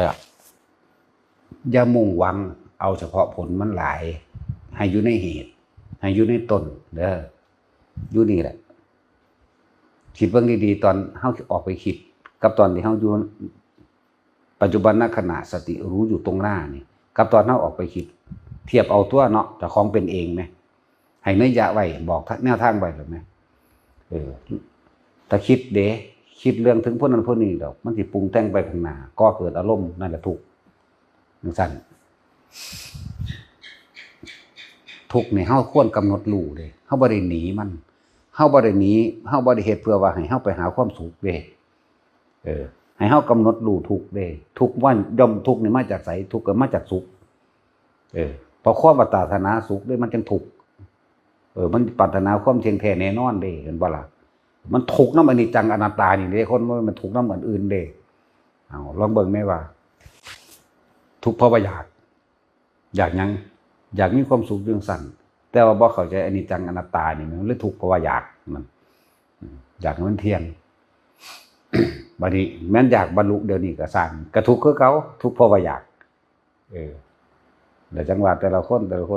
อย่ามุ่งหวังเอาเฉพาะผลมันหลายให้อยู่ในเหตุให้อยู่ในต้นเด้ออยู่นี่แหละคิดเบิ่งดีๆตอนเฮาออกไปคิดกับตอนที่เฮาอยู่ปัจจุบันณขณะสติรู้อยู่ตรงหน้านี่กับตอนเฮาออกไปคิดเทียบเอาตัวเนาะเจ้าของเป็นเองมั้ยให้นัยยะไว้บอกแนวทางไว้หรือมั้ยถ้าคิดเด้คิดเรื่องถึงพวกนั้นพวกนี้ดอกมันสิปรุงแต่งไปข้างหน้าก็เกิดอารมณ์นั่นแหละทุกข์จังซั่นทุกข์นี่เฮาควรกำหนดรู้เด้เฮาบ่ได้หนีมัน เฮาบ่ได้หนีเฮาบ่ได้เฮ็ดเพื่อว่าให้เฮาไปหาความสุขเด้ให้เฮากำหนดรู้ทุกข์เด้ทุกข์ว่าย่อมทุกข์นี่มาจากไสทุกข์ก็มาจากสุขเพราะความปรารถนาสุขเด้มันจึงทุกข์มันปรารถนาความเที่ยงแท้แน่นอนเด้เห็นบ่ล่ะมันทุกข์นำอนิจจังอนัตตานี่เด้คนมันทุกข์นำอันอื่นเด้เอาลองเบิ่งแม่ว่าทุกข์เพราะว่าอยากหยังอยากมีความสุขจังซั่นแต่ว่าบ่เข้าใจอนิจจังอนัตตานี่มันเลยทุกข์เพราะว่าอยากมันอยากให้มันเที่ยง บัดนี้แม้นอยากบรรลุเดี๋ยวนี้ก็สร้างก็ทุกข์คือเก่าทุกข์เพราะว่าอยากแล้วจังหวะแต่ละค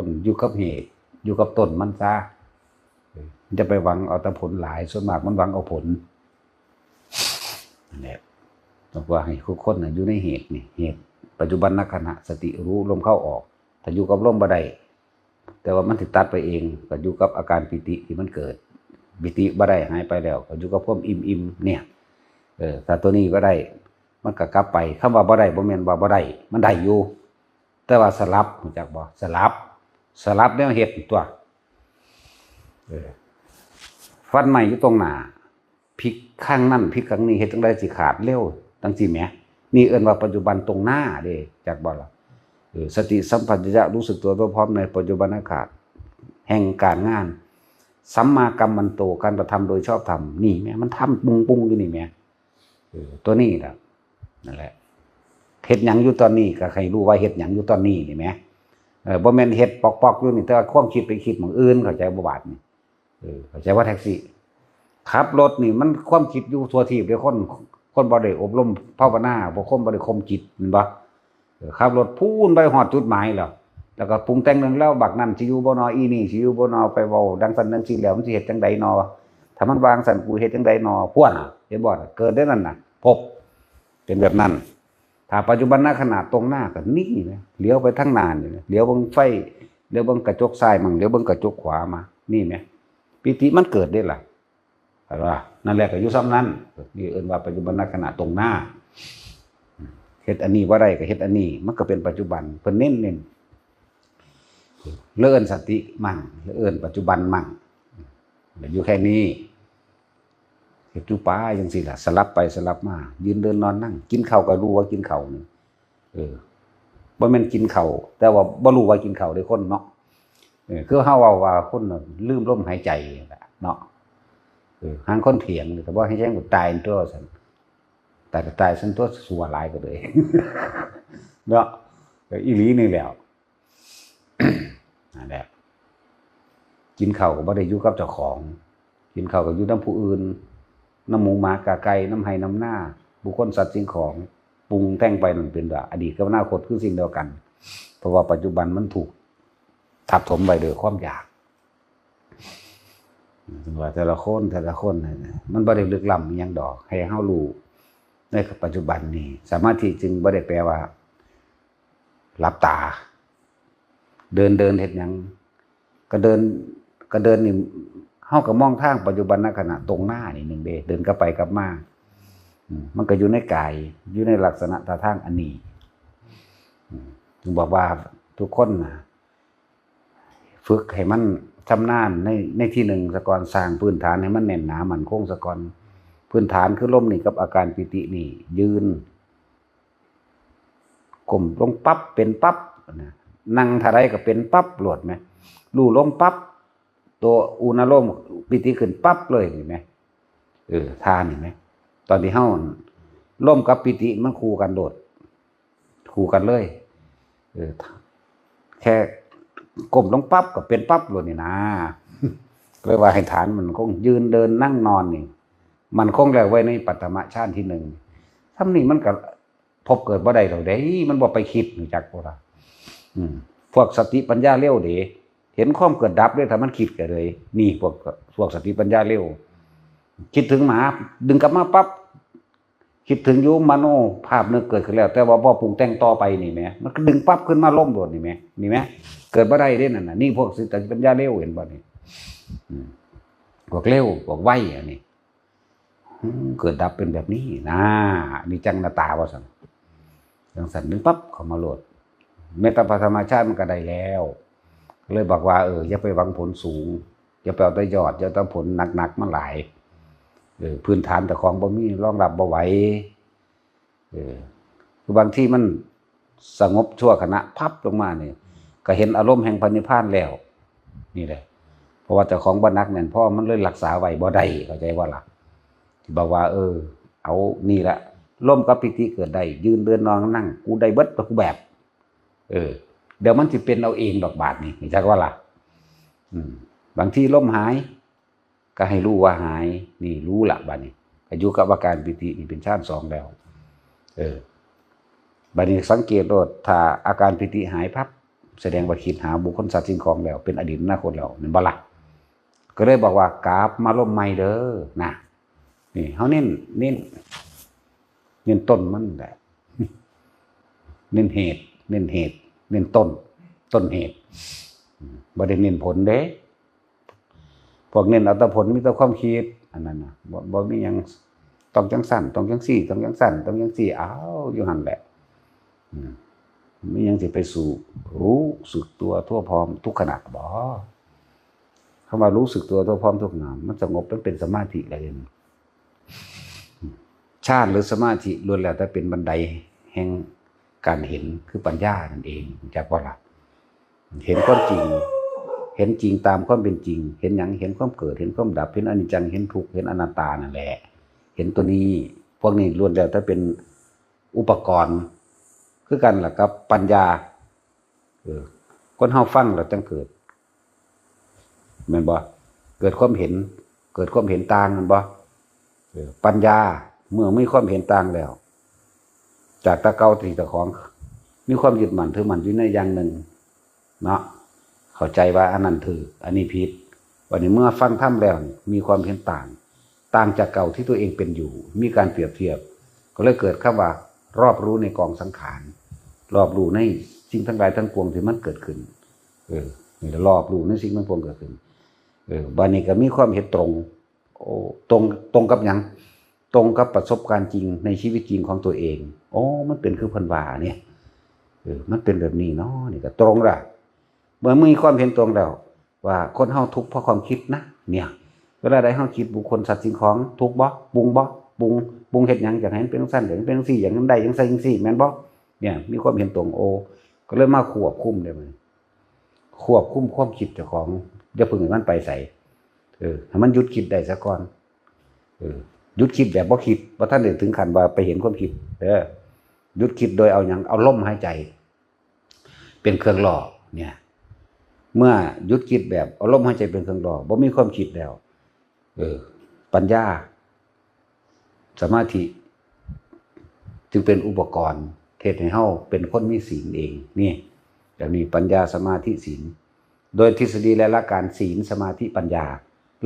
นอยู่กับเหตุอยู่กับต้นมันซะมันจะไปหวังเอาแต่ผลหลายส่วนมากมันหวังเอาผลนั่นแหละต้องว่าให้ทุกคนอยู่ในเหตุนี่เหตุปัจจุบันขณะสติรู้ลมเข้าออกถ้าอยู่กับลมบ่ได้แต่ว่ามันสิตัดไปเองก็อยู่กับอาการปิติที่มันเกิดปิติบ่ได้หายไปแล้วก็อยู่กับความอิ่มๆเนี่ยถ้าตัวนี้บ่ได้มันก็กลับไปคำว่าบ่ได้บ่แม่นว่าบ่ได้มันได้อยู่แต่ว่าสลับรู้จักบ่สลับแนวเฮ็ดตัวฟันใหม่อยู่ตรงหน้าพลิกข้างนั่นพลิกข้างนี้เฮ็ดจังได๋สิขาดเร็วจังซี่แหมนี่เอิ้นว่าปัจจุบันตรงหน้าเด้จักบ่ล่ะสติสัมปชัญญะรู้สึกตัวพร้อมในปัจจุบันขณะแห่งการงานสัมมากัมมันโตการกระทำโดยชอบธรรมนี่แหมมันทำปุงๆอยู่นี่แหมตัวนี้ล่ะนั่นแหละเฮ็ดหยังอยู่ตอนนี้ก็ให้รู้ว่าเฮ็ดหยังอยู่ตอนนี้นี่แหมบ่แม่นเฮ็ดปอกๆอยู่นี่แต่ว่าความคิดไปคิดหม้องอื่นเข้าใจบ่บาดนี่เข้าใจว่าแท็กซี่ขับรถนี่มันความคิดอยู่ทั่วทีบเด้คนบ่ได้อบรมภาวนาบ่คนบ่ได้คมจิตแม่นบ่ขับรถพูนไปฮอดจุดหมายแล้วก็ปรุงแต่งเรื่องแล้วบักนั่นสิอยู่บ่นออีนี่สิอยู่บ่นอไปเว้าดังซั่นจังซี่แล้วมันสิเฮ็ดจังได๋นอถ้ามันวางซั่นกูเฮ็ดจังได๋นอพวกน่ะเห็นบ่เกิดได้นั่นน่ะพบเป็นแบบนั้นถ้าปัจจุบันขณะตรงหน้าก็นี่นะเลี้ยวไปทางหน้านี่นะเลี้ยวเบิ่งไฟเลี้ยวเบิ่งกระจกซ้ายมั่งเลี้ยวเบิ่งกระจกขวามานี่แหมปิติมันเกิดได้ล่ะเห็นบ่นั่นแหละก็อยู่ซ้ำนั้นนี่เอิ้นว่าปัจจุบันขณะตรงหน้าเฮ็ดอันนี้บ่ได้ก็เฮ็ดอันนี้มันก็เป็นปัจจุบันเพิ่นเน้นเลื่อนสติมั่งเลื่อนปัจจุบันมั่งอยู่แค่นี้เฮ็ดอยู่ป่าจังซี่ล่ะสลับไปสลับมายืนเดินนอนนั่งกินข้าวก็รู้ว่ากินข้าวนี่บ่แม่นกินข้าวแต่ว่าบ่รู้ว่ากินข้าวได้คนเนาะคือเฮาเว้าว่าคนลืมลมหายใจเนาะหางคนเถียงก็บ่ให้แจ้งตายตัวซั่นแต่ก็ตายซั่นตัวสัวหลายก็เลยเนาะอีหลีนี่แหล้วนั่นแหละกินข้าวก็บ่ได้อยู่กับเจ้าของกินข้าวก็อยู่นำผู้อื่นน้ำหมูหมากาไก่น้ำไห้น้ำหน้าบุคคลสัตว์สิ่งของปรุงแต่งไปนั่นเป็นอดีตกับอนาคตคือสิ่งเดียวกันเพราะว่าปัจจุบันมันถูกทับถมไปโดยความอยากว่าแต่ละคนมันบ่ได้ลึกล้ำอิหยังดอกให้เฮารู้ในปัจจุบันนี้สมาธิจึงบ่ได้แปลว่าหลับตาเดินเฮ็ดหยังก็เดินนี่เฮาก็มองทางปัจจุบันขณะตรงหน้านี่นึงเด้เดินกลับไปกลับมามันก็อยู่ในกายอยู่ในลักษณะท่าทางอันนี้จึงบอกว่าทุกคนนะฝึกให้มันชำนาญในที่หนึ่งซะก่อนสร้างพื้นฐานให้มันแน่นหนามั่นคงซะก่อนพื้นฐานคือลมนี่กับอาการปิตินี่ยืนก้มลงปั๊บเป็นปั๊บนั่งท่าใดก็เป็นปั๊บโลดมั้ยรู้ลมปั๊บตัวอุณโลมปิติขึ้นปั๊บเลยเห็นไหมท่านี่ไหมตอนที่เฮาลมกับปิติมันคู่กันโดดคู่กันเลยแค่ก้มลงปั๊บก็เป็นปั๊บเลยนี่นะเลยว่าให้ฐานมันคงยืนเดินนั่งนอนนี่มันคงแล้วไว้ในปัตตมฌานที่หนึ่งทำนี่มันก็พบเกิดบ่ได้ดอกเด้มันบ่ไปคิดรู้จักบ่ล่ะพวกสติปัญญาเร็วเด้เห็นความเกิดดับด้วยถ้ามันคิดก็เลยนี่พวกสติปัญญาเร็วคิดถึงหมาดึงกลับมาปั๊บคิดถึงอยู่มโนภาพนึกเกิดขึ้นแล้วแต่ว่าบ่ปรุงแต่งต่อไปนี่แหมมันก็ดึงปั๊บขึ้นมาล้มโดดนี่แหมเกิดบ่ได้เด้นั่นน่ะนี่พวกสติปัญญาเร็วเห็นบ่นี่พวกเร็วพวกไวอันนี้เกิดดับเป็นแบบนี้นะนี่จังหน้าตาว่าซั่นจังซั่นนึงปั๊บเข้ามาโลดเมตตาธรรมชาติมันก็ได้แล้วเลยบอกว่าอย่าไปหวังผลสูง อย่าไปเอาแต่ยอดอย่าแต่ผลหนักๆมาหลายพื้นฐานแต่ของบ่มีรองรับบ่ไหวคือบางที่มันสงบชั่วขณะพับลงมาเนี่ยก็เห็นอารมณ์แห่งพระนิพพานแล้วนี่แหละเพราะว่าเจ้าของบ่หนักแน่นเพราะมันเลยรักษาไว้บ่ได้เข้าใจว่าล่ะที่บอกว่าเอานี่ละร่มกับปิติเกิดได้ยืนเดินนอนนั่งกูได้เบิดกูแบบเดี๋ยวมันสิเป็นเอาเองดอกบาทนี่จักว่าล่ะบางทีลมหายก็ให้รู้ว่าหายนี่รู้ละบาดนี้ก็อยู่กับอาการปิตินี่เป็นฌาน2แล้วบัดนี้สังเกตโดดถ้าอาการปิติหายพับแสดงว่าคิดหาบุคคลสัตว์สิ่งของแล้วเป็นอดีตอนาคตแล้วนั่นบ่ล่ะก็เลยบอกว่ากราบมาลมใหม่เด้อนะนี่เฮาเน้นต้นมันแหละเน้นเหตุเน้นต้นเหตุบ่ได้เน้นผลเด้พวกเน้นเอาแต่ผลมีแต่ความคิดอันนั้นน่ะบ่มีหยังต้องจังสั่นต้องจังซี่ต้องจังสั่นต้องจังซี่อ้าวอยู่หั่นแหละมีหยังสิไปสู่รู้สึกตัวทั่วพร้อมทุกขณะบ่คำว่ารู้สึกตัวทั่วพร้อมทุกขณะมันสงบมันเป็นสมาธิแล้วฌานหรือสมาธิล้วนแล้วแต่เป็นบันไดแห่งการเห็นคือปัญญานั่นเองจากว่าล่ะเห็นความจริงเห็นจริงตามความเป็นจริงเห็นหยังเห็นความเกิดเห็นความดับเห็นอนิจจังเห็นทุกข์เห็นอนัตตานั่นแหละเห็นตัวนี้พวกนี้ล้วนแล้วแต่เป็นอุปกรณ์คือกันล่ะกับปัญญาคนเฮาฟังแล้วจังเกิดแม่นบ่เกิดความเห็นต่างแม่นบ่ปัญญาเมื่อมีความเห็นต่างแล้วจากตะเกาที่ตะของมีความยึดมั่นถือมั่นอยู่ในอย่างหนึ่งเนาะเข้าใจว่าอันนั้นถืออันนี้ผิดวันนี้เมื่อฟังธรรมแล้วมีความเห็นต่างจากเก่าที่ตัวเองเป็นอยู่มีการเปรียบเทียบก็เลยเกิดคำว่ารอบรู้ในกองสังขารรอบรู้ในสิ่งทั้งหลายทั้งปวงที่มันเกิดขึ้นนี่รอบรู้ในสิ่งทั้งปวงเกิดขึ้นบัดนี้ก็มีความเห็นตรงกับหยังตรงกับประสบการณ์จริงในชีวิตจริงของตัวเองมันเป็นคือเพิ่นว่าเนี่ยมันเป็นแบบนี้เนาะนี่ก็ตรงละเมื่อมีความเห็นตรงแล้วว่าคนเฮาทุกข์เพราะความคิดนะเนี่ยเวลาใดเฮาคิดบุคคลสัตว์สิ่งของทุกข์บ่ปรุงเฮ็ดหยังอยากให้มันเป็นจังซั่นอยากให้มันเป็นจังซี่อย่างนั้นได้จังซั่นจังซี่แม่นบ่เนี่ยมีความเห็นตรงก็เลยมาควบคุมได้มั้ยควบคุมความคิดเจ้าของอย่าเพิ่งให้มันไปไสให้มันหยุดคิดได้ซะก่อนหยุดคิดแบบบ่คิดบ่ทันได้ถึงขั้นว่าไปเห็นความคิดหยุดคิดโดยเอาหยังเอาลมหายใจเป็นเครื่องหล่อเนี่ยเมื่อหยุดคิดแบบเอาลมหายใจเป็นเครื่องหล่อบ่มีความคิดแล้วปัญญาสมาธิจึงเป็นอุปกรณ์เทศให้เฮาเป็นคนมีศีลเองนี่แบบนี้ปัญญาสมาธิศีลโดยทฤษฎีและหลักการศีลสมาธิปัญญา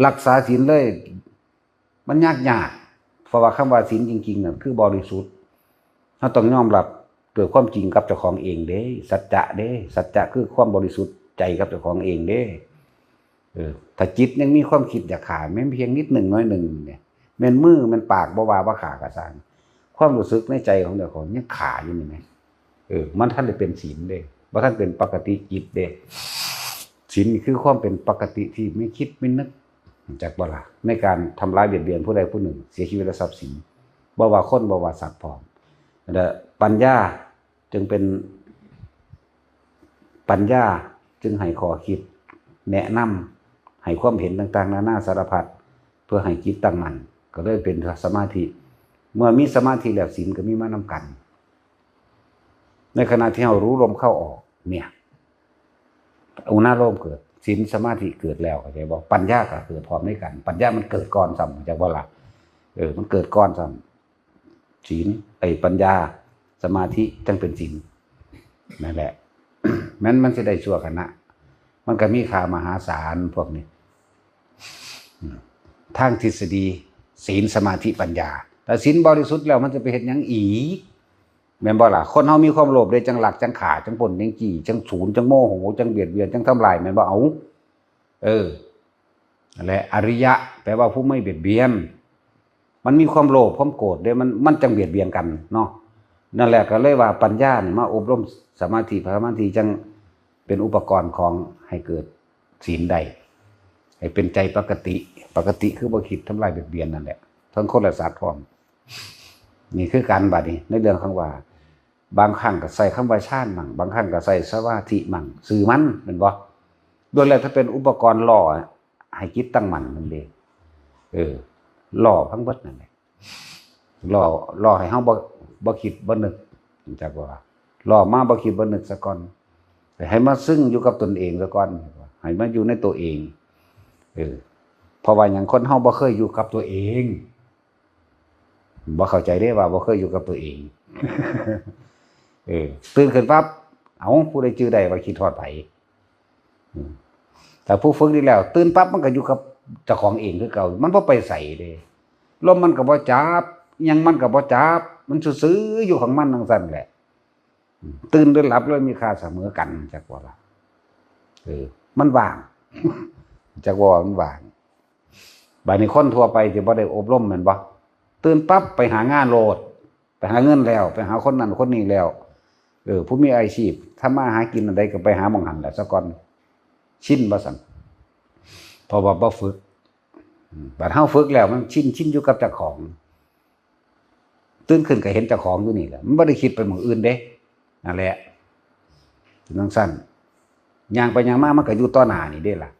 รักษาศีลเลยมันยากเพราะว่าคำว่าศีลจริงๆน่ะคือบริสุทธิ์เราต้องยอมรับด้วยความจริงกับเจ้าของเองเด้สัจจะเด้สัจจะคือความบริสุทธิ์ใจกับเจ้าของเองเด้ถ้าจิตยังมีความคิดอยากขาแม้เพียงนิดหนึ่งน้อยหนึ่งเนี่ยแม่นมือมันปากบ่ว่าขากระสานความรู้สึกในใจของเจ้าของยังขาอยู่นี่ไหมมันท่านได้เป็นศีลเด้บ่ท่านเป็นปกติจิตเด้ศีลคือความเป็นปกติที่ไม่คิดไม่นึกจากบ่ล่ะในการทำร้ายเบียดเบียนผู้ใดผู้หนึ่งเสียชีวิตและทรัพย์สินบ่ว่าคนบ่ว่าสัตว์พร้อมและปัญญาจึงเป็นปัญญาจึงให้ข้อคิดแนะนำให้ความเห็นต่างๆนานาสารพัดเพื่อให้จิตตั้งมั่นก็เลยเป็นสมาธิเมื่อมีสมาธิแล้วศีลก็มีมานำกันในขณะที่เรารู้ลมเข้าออกเนี่ยอุณาโลมเกิดศีลสมาธิเกิดแล้วเข้าใจบ่ปัญญาก็เกิดพร้อมด้วยกันปัญญามันเกิดก่อนซ้ำจากบ่ล่ะมันเกิดก่อนซ้ำศีลปัญญาสมาธิจึงเป็นศีลนั่นแหละมันสิได้ชั่วขณะมันก็มีค่ามหาศาลพวกนี้ทางทฤษฎีศีลสมาธิปัญญาแต่ศีลบริสุทธิ์แล้วมันจะไปเฮ็ดหยังอีกแม่นบ่ล่ะคนเฮามีความโลภได้จังหลักจังขาจังปล้นจังจี้จังสูญจังโมโหจังเบียดเบียนจังทำลายแม่นบ่เอานั่นแหละอริยะแปลว่าผู้ไม่เบียดเบียนมันมีความโลภความโกรธเด้มันจังเบียดเบียนกันเนาะนั่นแหละก็เลยว่าปัญญานี่มาอบรมสมาธิจังเป็นอุปกรณ์ของให้เกิดศีลได้ ให้เป็นใจปกติคือบ่คิดทำลายเบียดเบียนนั่นแหละทั้งคนและสัตว์พร้อมนี่คือการบัดนี้ในเรื่องของว่าบางครั้งก็ใส่คำว่าฌานมั่งบางครั้งก็ใส่สมาธิมั่งสื่อมันแม่นบ่โดยแล้วถ้าเป็นอุปกรณ์ล่อให้จิตตั้งมั่นนั่นเองล่อทั้งเบิดนั่นแหละล่อให้เฮาบ่คิดบ่นึกจักว่าล่อมาบ่คิดบ่นึกซะก่อนแต่ให้มาซึ้งอยู่กับตนเองซะก่อนให้มาอยู่ในตัวเองเพราะว่าอย่างคนเฮาบ่เคยอยู่กับตัวเองบ่เข้าใจได้ว่าบ่เคยอยู่กับตัวเองตื่นขึ้นปั๊บเอ้าผู้ใดจื้อได้ว่าคิดฮอดไผแต่ผู้ฝึกนี่แล้วตื่นปั๊บมันก็อยู่กับเจ้าของเองคือเก่ามันบ่ไปไสเด้ลมมันก็บ่จับหยังมันก็บ่จับมันซื่อๆอยู่ของมันจังซั่นแหละตื่นหรือหลับเลยมีค่าเสมอกันจักว่าล่ะมันว่าง จักว่ามันว่างบัดนี้คนทั่วไปที่บ่ได้อบรมแม่นบ่ตื่นปั๊บไปหางานโลดไปหาเงินแล้วไปหาคนนั้นคนนี้แล้วผู้มีอาชีพถ้ามาหากินอันใดก็ไปหาหม่องหันแหละซะก่อนชินบ่ซั่นเพราะว่าบ่ฝึกบัดเฮาฝึกแล้วมันชินอยู่กับเจ้าของตื่นขึ้นก็เห็นเจ้าของอยู่นี่แหละมันบ่ได้คิดไปหม้องอื่นเด้นั่นแหละจังซั่นย่างไปย่างมามันก็อยู่ต่อหน้านี่เด้ล่ะ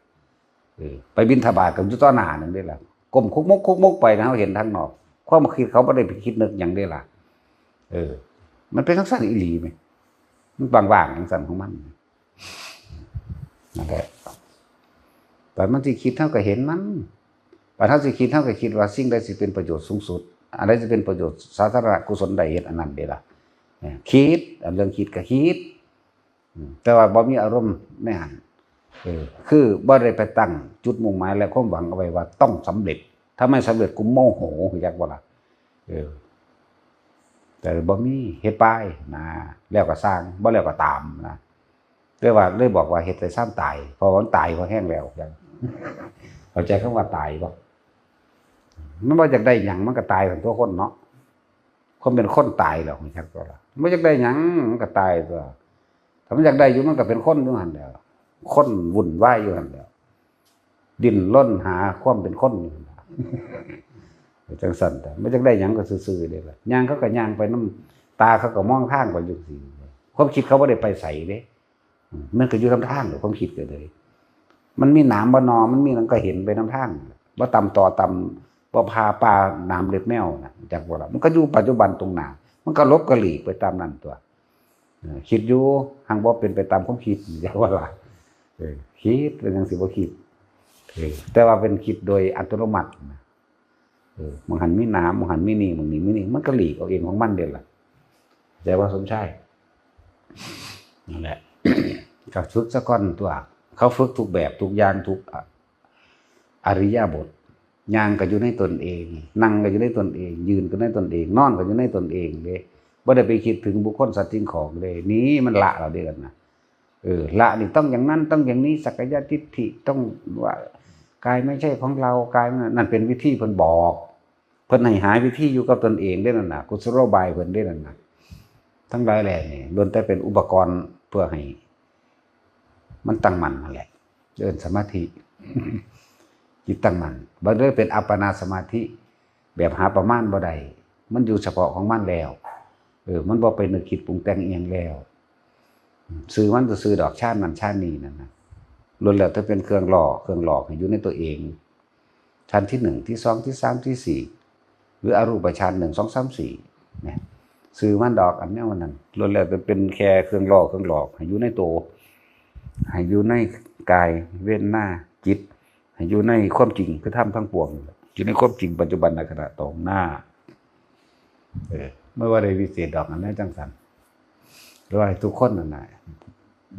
ไปบิณฑบาตก็อยู่ต่อหน้านั่นเด้ล่ะก้มคุกมกไปนะเฮาเห็นทางนอกความคิดเขาบ่ได้ไปคิดนึกหยังเด้ล่ะมันเป็นจังซั่นอีหลีมั้ยมันว่างๆจังซั่นของมันนั่นแหละบัดมันสิคิดเฮาก็เห็นมันบัดเฮาสิคิดเฮาก็คิดว่าสิ่งใดสิเป็นประโยชน์สูงสุดอันใดสิเป็นประโยชน์สาธารณกุศลใดเฮ็ดอันนั้นเด้ล่ะคิดเรื่องคิดก็คิดแต่ว่าบ่มีอารมณ์ในหันคือบ่ได้ไปตั้งจุดมุ่งหมายและความหวังเอาไว้ว่าต้องสำเร็จถ้าไม่สำเร็จกูโมโหจักบ่ล่ะแต่บ่มีเฮ็ดไปนะแล้วก็สร้างบ่แล้วก็ตามนะแต่ว่าเลยบอกว่าเฮ็ดแต่ซ้ำตายเพราะว่ามันตายเพราะแห้งแล้วจังเข้าใจคำว่าตายบ่มันบ่อยากได้หยังมันก็ตายทั้งตัวคนเนาะคนเป็นคนตายแล้วจักบ่ล่ะบ่อยากได้หยังมันก็ตายตัวถ้ามันอยากได้อยู่มันก็เป็นคนอยู่หั่นแหล้วคนวุ่นวายอยู่หั่นแหล้วดิ้นรนหาความเป็นคนอยู่จังซั่นแต่บ่อยากได้หยังก็ซื่อๆเด้ล่ะย่างเขาก็ย่างไปนำตาเขาก็มองทางไปอยู่ซี่ความคิดเขาบ่ได้ไปไสเด้มันก็อยู่นำทางความคิดก็เลยมันมีหนามบ่นอมันมีมันก็เห็นไปนำทางบ่ตำต่อตำบ่พาปลาหนามเล็บแมวน่ะจักบ่ล่ะมันก็อยู่ปัจจุบันตรงหน้ามันก็ลบก็หลีกไปตามนั้นตัวคิดอยู่หังบ่เป็นไปตามความคิดจักว่าล่ะคิดเป็นจังสิบ่คิดแต่ว่าเป็นคิดโดยอัตโนมัติบางหันมีน้ำบางหันมีนี่บางนี้มีนี่มันก็หลีกเอาเองของมันเด้ล่ะแต่ว่าสมชายนั่นแหละ ก็ฝึกซะก่อนตัวเขาฝึกทุกแบบทุกอย่างทุกอริยบทย่างก็อยู่ในตนเองนั่งก็อยู่ในตนเองยืนก็ในตนเองนอนก็อยู่ในตนเองเด้บ่ได้ไปคิดถึงบุคคลสัตว์สิ่งของเลยนี้มันละเราเด้กันนะละนี่ต้องอย่างนั้นต้องอย่างนี้สักยะทิฏฐิต้องว่ากายไม่ใช่ของเรากายนั่นเป็นวิธีเพิ่นบอกเพิ่นให้หาวิธีอยู่กับตนเองได้นั่นน่ะกุศโลบายเพิ่นได้นั่นน่ะทั้งหลายแหล่นี่ล้วนแต่เป็นอุปกรณ์เพื่อให้มันตั้งมั่นนั่นแหละเดินสมาธิ จิตตั้งมั่นบ่ได้เป็นอัปปนาสมาธิแบบหาประมาณบ่ได้มันอยู่เฉพาะของมันแล้วมันบ่ไปนึกคิดปรุงแต่งอีหยังแล้วซื้อมันซื้อดอกชาตินั้นชาตินี้นั่นน่ะล้วนแล้วแต่เป็นเครื่องหลอกให้อยู่ในตัวเองชั้นที่1ที่2ที่3ที่4หรืออรูปฌาน1 2 3 4เนี่ยซื้อมันดอกอันนี้มันนั่นล้วนแล้วแต่เป็นแค่เครื่องหลอกให้อยู่ในตัวให้อยู่ในกายเว้นหน้าจิตให้อยู่ในความจริงคือธรรมทั้งปวงอยู่ในความจริงปัจจุบันในขณะตรงหน้าไม่ว่าใดวิเศษดอกอันนั้นจังสันหรือว่าทุกคนนั่นน่ะ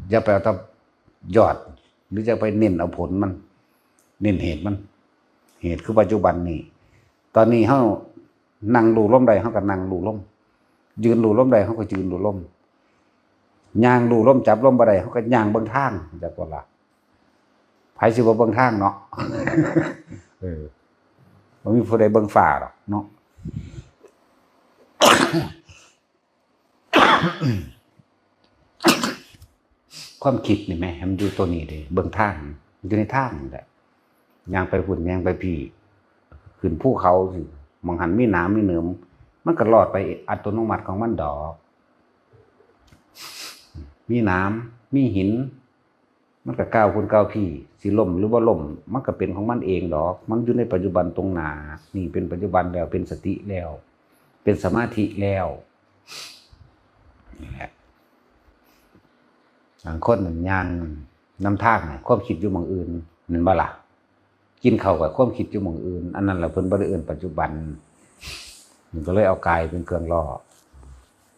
อย่าไปเอาแต่ยอดหรือจะไปเน้นเอาผลมันเน้นเหตุมันเหตุคือปัจจุบันนี้ตอนนี้เฮานั่งรู้ลมใดเฮาก็นั่งรู้ลมยืนรู้ลมใดเฮาก็ยืนรู้ลมย่างรู้ลมจับลมบ่ได้เฮาก็ย่างเบิ่งทางจักว่าล่ะไผสิบ่เบิ่งทางเนาะ บ่มีผู้ใดเบิ่งฟ้าหรอกเนาะ ความคิดนี่แม่มันอยู่ตัวนี้เด้เบิ่งทางอยู่ในทางนี่แหละ ย่างไปพุ่นย่างไปพี่ขึ้นภูเขาสิมองหันมีหนามมีเหนือมันก็รอดไปอัตโนมัติของมันดอกมีหนามมีหินมันก็ก้าวคุณก้าวพี่สิล่มหรือว่าล่มมันก็เป็นของมันเองดอกมันอยู่ในปัจจุบันตรงหน้านี่เป็นปัจจุบันแล้วเป็นสติแล้วเป็นสมาธิแล้วนี่แหละบางคนย่างนำทางความคิดอยู่หม้องอื่นนั่นบ่ล่ะกินข้าวกับความคิดอยู่หม้องอื่นอันนั้นล่ะเพิ่นบ่ได้เอิ้นปัจจุบันมันก็เลยเอากายเป็นเครื่องล่อ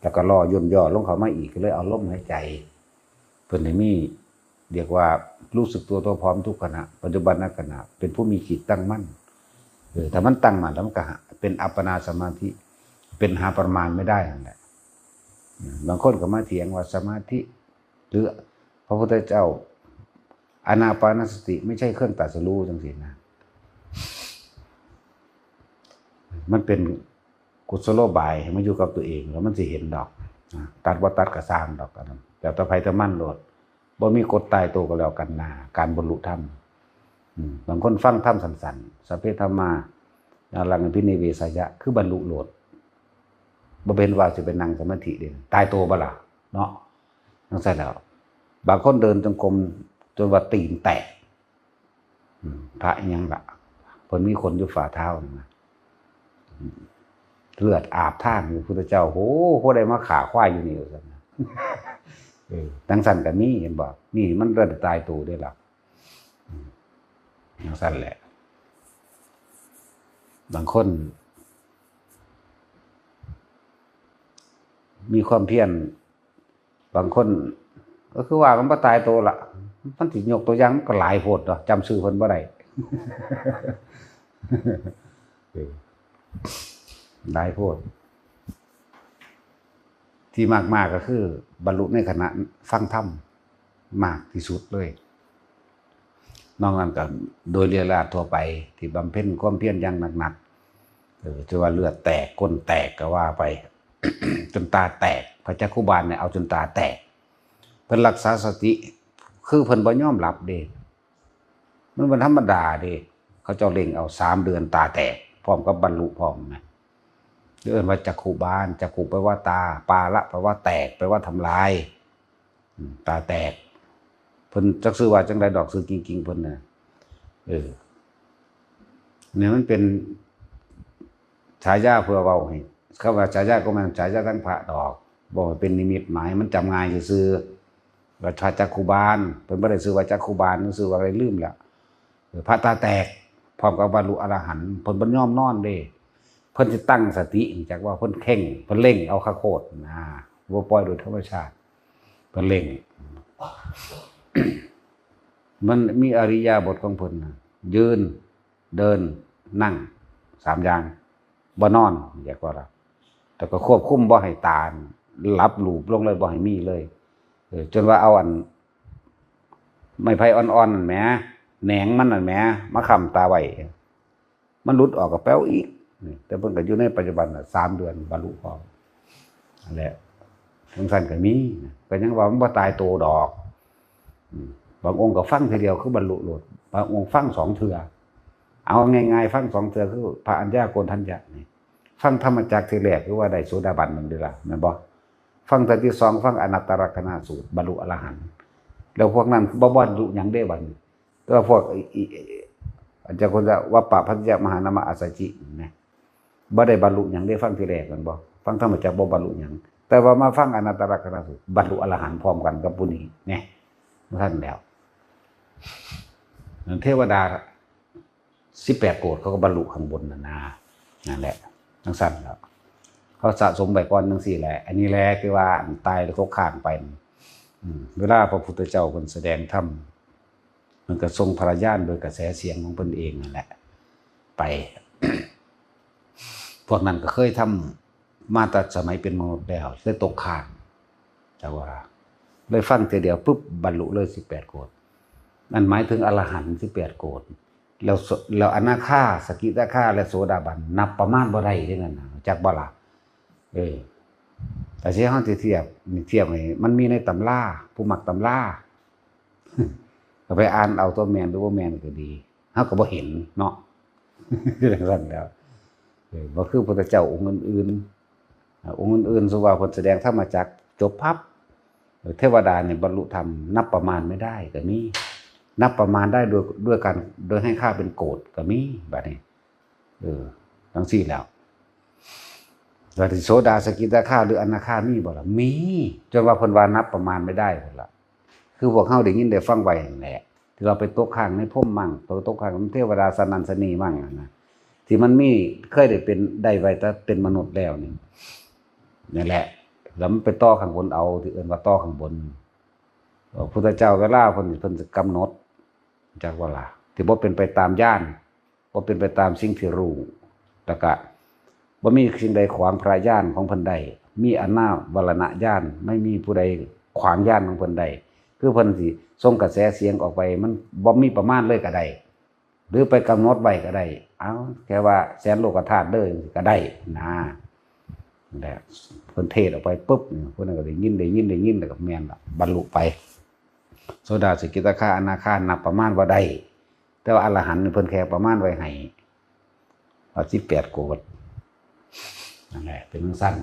แล้วก็ล่อย่นย่อลงเข้ามาอีกก็เลยเอาลมหายใจเพิ่นได้มีเรียกว่ารู้สึกตัวพร้อมทุกขณะปัจจุบันนขณะเป็นผู้มีจิตตั้งมั่นถ้ามันตั้งมั่นแล้วมันก็เป็นอัปปนาสมาธิเป็นหาประมาณไม่ได้นั่นแหละบางคนก็มาเถียงว่าสมาธิหรือพระพุทธเจ้าอานาปานสติไม่ใช่เครื่องตรัสรู้จังซี่นะมันเป็นกุศโลบายให้มันอยู่กับตัวเองแล้วมันสิเห็นดอกตัดบ่ตัดก็สร้างดอกกันแต่ต่อไปถ้ามั่นโลดบ่มีกฎตายตัวก็แล้วกันนะการบรรลุธรรมบางคนฟังธรรมสั้นๆสัพเพธัมมานารังพินิเวสยะคือบรรลุโลดบ่เป็นว่าสิเป็นนั่งสมาธิเด้ตายตัวบ่ล่ะเนาะจังซั่นแล้วบางคนเดินจงกรมจนว่าตีนแตกพระยังล่ะเพิ่นมีคนอยู่ฝ่าเท้านะเลือดอาบท่างอยู่พุทธเจ้าโหได้มาขาควายอยู่นี่ว่าซั่นนะจังซั่นก็มีเห็นบ่นี่มันเริ่มตายตัวได้ล่ะจังซั่นแหละบางคนมีความเพียรบางคนก็คือว่ามันบ่ตายตัวละมันสิยกตัวอย่างมันก็หลายโพดเนาะจำชื่อเพิ่นบ่ได้หลายโพดที่มากๆก็คือบรรลุในขณะฟังธรรมมากที่สุดเลยนอกนั้นก็โดยเรียราดทั่วไปที่บำเพ็ญความเพียรอย่างหนักๆจะว่าเลือดแตกก้นแตกก็ว่าไป จนตาแตกพระจักขุบาลเนี่ยเอาจนตาแตกเพิ่นรักษาสติคือเพิ่นบ่ยอมหลับเด้มันเป็นธรรมดาเด้เขาเจ้าเล็งเอา3 เดือนตาแตกพร้อมกับบรรลุพร้อมนะเรียกว่าจักขุบาลจักขุแปลว่าตาปาละแปลว่าแตกแปลว่าทำลายตาแตกเพิ่นจักซื้อว่าจังได๋ดอกซื้อกิ่งๆเพิ่นน่ะเนี่ยมันเป็นฉายาเพื่อเว้าให้คำว่าฉายาก็มันฉายาทั้งพระดอกบ่เป็นนิมิตหมายมันจำง่ายซื่อๆว่าจักขุบาลเพิ่นบ่ได้ซื้อว่าจักขุบาลซื้อว่าอะไรลืมแล้วพระตาแตกพร้อมกับบรรลุอรหันต์เพิ่นบ่ยอมนอนเด้เพิ่นสิตั้งสติจากว่าเพิ่นเข่งเพิ่นเร่งเอาคาโคตรบ่ปล่อยโดยธรรมชาติเพิ่นเร่ง มันมีอริยบทของเพิ่นยืนเดินนั่ง3อย่างบ่นอนอยากว่าล่ะแต่ก็ควบคุมบ่ให้ตาหลับหลูบลงเลยบ่ให้มีเลยจนว่าเอาอันไม้ไผ่อ่อนๆนั่นแหมแหนงมันนั่นแหมมาค้ำตาไว้มันหลุดออกก็แป๊วอีกแต่เพิ่นก็อยู่ในปัจจุบัน3 เดือนบรรลุพร้อมนั่นแหละทั้งสั้นก็มีก็ยังว่ามันบ่ตายโตดอกบางองค์ก็ฟังทีเดียวคือบรรลุโลดบางองค์ฟัง2 เทื่อเอาง่ายๆฟัง2 เทื่อคือพระอัญญาโกณทัญญะนี่ฟังธรรมจักรทีแรกคือว่าได้โสดาบันนั่นเด้อล่ะแม่นบ่ฟังเทื่อที่2ฟังอนัตตลักษณสูตรบรรลุอรหันต์แล้วพวกนั้นบ่บรรลุหยังได้บัดนี้แต่ว่าพวกอาจารย์คนจะว่าปะพัทยมหานามอัสสจินะบ่ได้บรรลุหยังได้ฟังทีแรกแม่นบ่ฟังธรรมจักรบ่บรรลุหยังแต่ว่ามาฟังอนัตตลักษณสูตรบรรลุอรหันต์พร้อมกันกับผู้นี้แน่ท่านแล้วเทวดา18 โกฏเขาก็บรรลุข้างบนนั่นแหละทั้งสั้นแล้วเขาสะสมไปก่อนจังซี่แหละอันนี้แหละคือว่าตายแล้วตกข้างไปเวลาพระพุทธเจ้าเพิ่นแสดงธรรมมันก็ทรงพระญาณโดยกระแสเสียงของเพิ่นเองนั่นแหละไป พวกนั้นก็เคยทำมาแต่สมัยเป็นมนุษย์แล้วได้ตกข้างแต่ว่าเลยฟังทีเดียวปุ๊บบรรลุเลย18 โกฏนั่นหมายถึงอรหันต์18 โกฏแล้วอนาคาสกิทาคาและโสดาบันนับประมาณบ่ได้เด้นั่นน่ะจักบ่ล่ะแต่สิเฮาสิเทียบให้มันมีในตำราผู้มักตำราก็ไปอ่านเอาตัวแม่นหรือบ่แม่นก็ดี เฮาก็บ่เห็นเนาะ คือจังซั่นแล้วบ่คือพุทธเจ้าองค์อื่นๆองค์อื่นๆสว่าเพิ่นแสดงธรรมจักรจบปั๊บเทวดาเนี่ยบรรลุธรรมนับประมาณไม่ได้ก็มีนับประมาณได้ด้วยการโดยให้ค่าเป็นโกฏก็มีบัดนี้จังซี่แล้วว่าที่โสดาสกิทาคาหรืออนาคามีบ่ล่ะมีจนว่าเพิ่นว่านับประมาณไม่ได้พุ่นล่ะคือพวกเฮาได้ยินได้ฟังไว้นั่นแหละที่เราไปตกข้างในพรหมมั่งตกข้างเทวดาสนันสนีมั่งนะที่มันมีเคยได้เป็นได้ไว้แต่เป็นมนุษย์แล้วนี่แหละแล้วมันไปต่อข้างบนเอาที่เอิ้นว่าต่อข้างบนพระพุทธเจ้าเวลาเพิ่นจะกำหนดจักว่าล่ะที่บ่เป็นไปตามญาณบ่เป็นไปตามสิ่งที่รู้แล้วก็บ่มีสิ่งใดขวางพระญาณของเพิ่นได้มีอำนาจวรณะญาณไม่มีผู้ใดขวางญาณของเพิ่นได้คือเพิ่นสิส่งกระแสเสียงออกไปมันบ่มีประมาณเลยก็ได้หรือไปกำหนดไว้ก็ได้เอาแค่ว่าแสนโลกธาตุเด้อก็ได้นะนั่นแหละเพิ่นเทศออกไปปุ๊บเพิ่นก็ได้ยินแล้วก็แม่นล่ะบรรลุไปโสดาสกิทาคาอนาคานับประมาณว่าได้แต่ว่าอรหันต์เพิ่นแค่ประมาณไว้ให้18โกฏนั่นแหละเป็นสั้น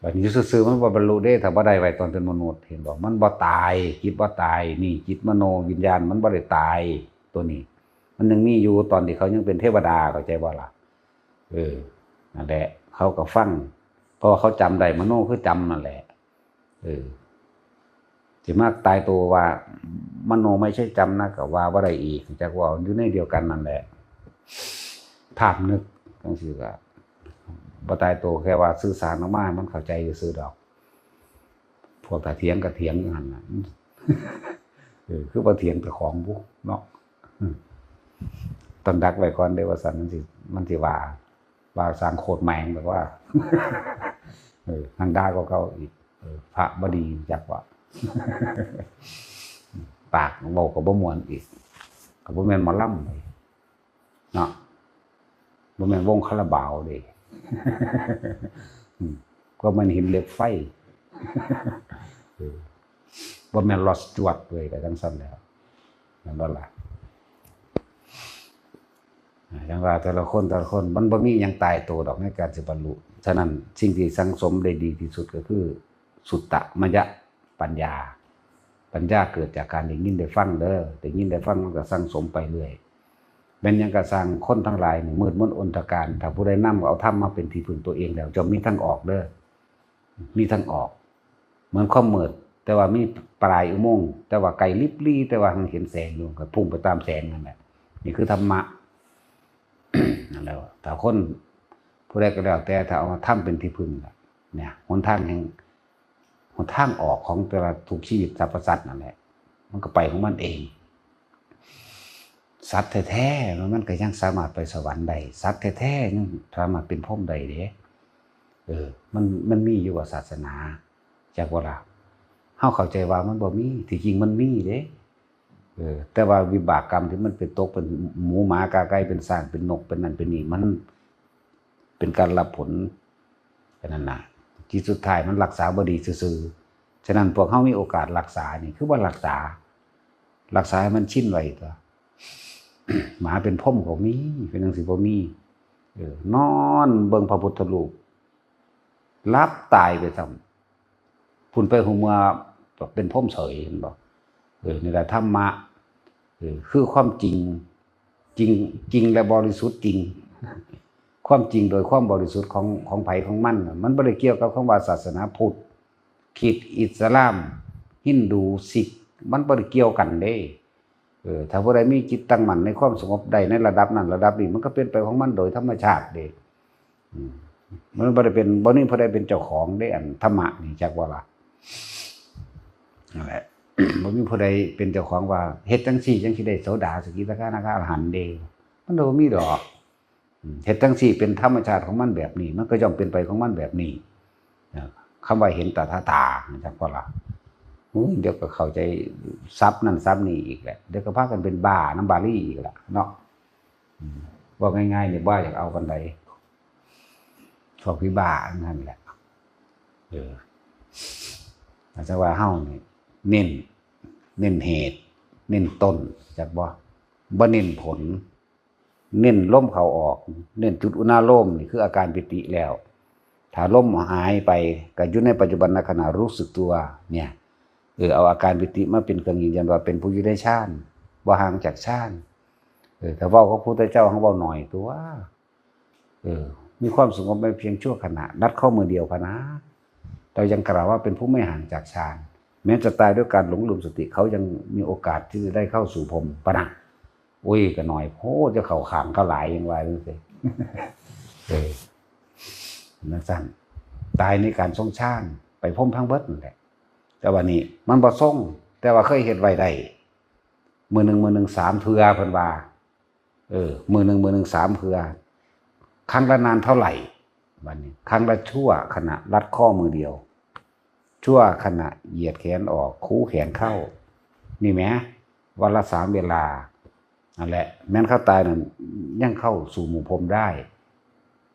บัดนี้ซื่อๆมันบ่บรรลุเด้ถ้าบ่ได้ไว้ตอนเป็นมนุษย์เห็นบ่มันบ่ตายจิตบ่ตายนี่จิตมโนวิญญาณมันบ่ได้ตายตัวนี้มันยังมีอยู่ตอนที่เขายังเป็นเทวดาเข้าใจบ่ล่ะนั่นแหละเขาก็ฟังเพราะเขาจำได้มโนคือจำนั่นแหละสิมากตายตัวว่ามโนไม่ใช่จำนะก็ว่าบ่ได้อีกจักว่าอยู่ในเดียวกันนั่นแหละภาพนึกจังซี่ก็บ่ตายตัวแค่ว่าสื่อสารออกมามันเข้าใจซื่อดอกพวกถ้าเถียงก็เถียงอยู่หั่นน่ะ คือบ่เถียงแต่ของบุเนาะต้องดักไว้ก่อนเด้อว่าซั่นมันสิว่าสร้างโคตรแมงแบบว่า นางด่าก็เก่าอีกพระบ่ดีจักว่า ปากเว้าก็บ่ม่วนอีกก็บ่แม่นหมอลำเนาะบ่แม่นวงคาราบาวเด้ ก็มันหินเหล็กไฟ บ่แม่นลอสจวดเลยก็จังซั่นแล้วนั่นบ่ล่ะจังว่าแต่ละคนมันบ่มีหยังตายตัวดอกในการสิบรรลุฉะนั้นสิ่งที่สังสมได้ดีที่สุดก็คือสุตตมยปัญญาเกิดจากการได้ยินได้ฟังเด้อได้ยินได้ฟังมันก็สังสมไปเรื่อยแม้นยังก็สร้างคนทั้งหลายนี่มืดมนอนตการถ้าผู้ใดนำเอาธรรมมาเป็นที่พึ่งตัวเองแล้วจะมีทางออกเด้อมีทางออกเหมือนความมืดแต่ว่ามีปลายอุโมงค์แต่ว่าไกลลิบลี่แต่ว่าเห็นแสงอยู่ก็พุ่งไปตามแสงนั่นแหละนี่คือธรรมะ นั่นแหละถ้าคนผู้ใดก็แล้วแต่ถ้าเอามาทำเป็นที่พึ่งเนี่ยหนทางออกของแต่ละทุกชีวิตสรรพสัตว์นั่นแหละมันก็ไปของมันเองสัตว์แท้ๆมันก็ยังสามารถไปสวรรค์ได้สัตว์แท้ๆยังสามารถเป็นพรหมได้เด้มันมีอยู่ว่าศาสนาจากว่าล่ะเฮาเข้าใจว่ามันบ่มีที่จริงมันมีเด้แต่ว่าวิบากกรรมที่มันเป็นตกเป็นหมูหมากาไก่เป็นสร้างเป็นนกเป็นนั่นเป็นนี่มันเป็นการรับผลแค่นั้นน่ะที่สุดท้ายมันรักษาบ่ดีซื่อๆฉะนั้นพวกเฮามีโอกาสรักษานี่คือว่ารักษาให้มันชินไว้ตัว หมาเป็นพรหมก็มีเป็นจังซี่บ่มีนอนเบิ่งพระพุทธรูปรับตายไปซ้ำพุ่นไปหูเมื่อเป็นพรหมเฉยเห็นบ่นี่แหละธรรมะคือความจริงและบริสุทธิ์จริง ความจริงโดยความบริสุทธิ์ของไผของมันบ่ได้เกี่ยวกับคำว่าศาสนาพุทธคริสต์อิสลามฮินดูซิกมันบ่ได้เกี่ยวกันเด้ถ้าผู้ใดมีจิตตั้งมั่นในความสงบใดในระดับนั้นระดับนี้มันก็เป็นไปของมันโดยธรรมชาติเด้มันบ่ได้เป็นบ่มีผู้ใดเป็นเจ้าของได้อันธรรมะนี่จักว่าล่ะนั่นแหละ บ่มีผู้ใดเป็นเจ้าของว่าเฮ็ดจังซี่จังสิได้โสดาสกิทาคาอนาคาอรหันต์เด้มันบ่มีดอกเฮ็ดจังซี่เป็นธรรมชาติของมันแบบนี้มันก็ย่อมเป็นไปของมันแบบนี้คำว่าเห็นตถาจักว่าล่ะเดี๋ยวก็เข้าใจซับนั่นซับนี่อีกแหละเดี๋ยวก็พากันเป็นบ้าน้ำบาลี่อีกละเนาะว่าง่ายๆเนี่ยบ้าอยากเอากันใดพวกพี่บ้านั่นแหละอาจจะว่าเฮ้านี่เน้นเหตุ เน้นต้นจักบ่เน้นผล เน้นลมเข้าออก เน้นจุดอุณาโลมนี่คืออาการปิติแล้วถ้าลมหายไปก็อยู่ในปัจจุบันขณะรู้สึกตัวเนี่ยเอาอาการปิติมาเป็นเครื่องยืนยันว่าเป็นผู้อยู่ในฌานบ่ห่างจากฌานถ้าเว้าของพระพุทธเจ้าของเว้าหน่อยตัวมีความสงบไปเพียงชั่วขณะนัดข้อมือเดียวพะนะเรายังกล่าวว่าเป็นผู้ไม่ห่างจากฌานแม้จะตายด้วยการหลงลืมสติเขายังมีโอกาสที่จะได้เข้าสู่พรหมปะนะอุ้ยก็หน่อยโพจะเข้าขางเขาหลายอย่างไรรู้สินั่นสั้นตายในการทรงฌานไปพรหมทั้งเบิดนั่นแหละแต่วันนี้มันบ่ทรงแต่ว่าเคยเฮ็ดไว้ได้มือหนึ่ง3เทื่อเพิ่นว่ามือหนึ่ง3เทื่อครั้งละนานเท่าไหร่วันนี้ครั้งละชั่วขณะรัดข้อมือเดียวชั่วขณะเหยียดแขนออกคู่แขนเข้านี่แหมวันละ3เวลานั่นแหละแม้นเขาตายนั่นยังเข้าสู่หมู่พรหมได้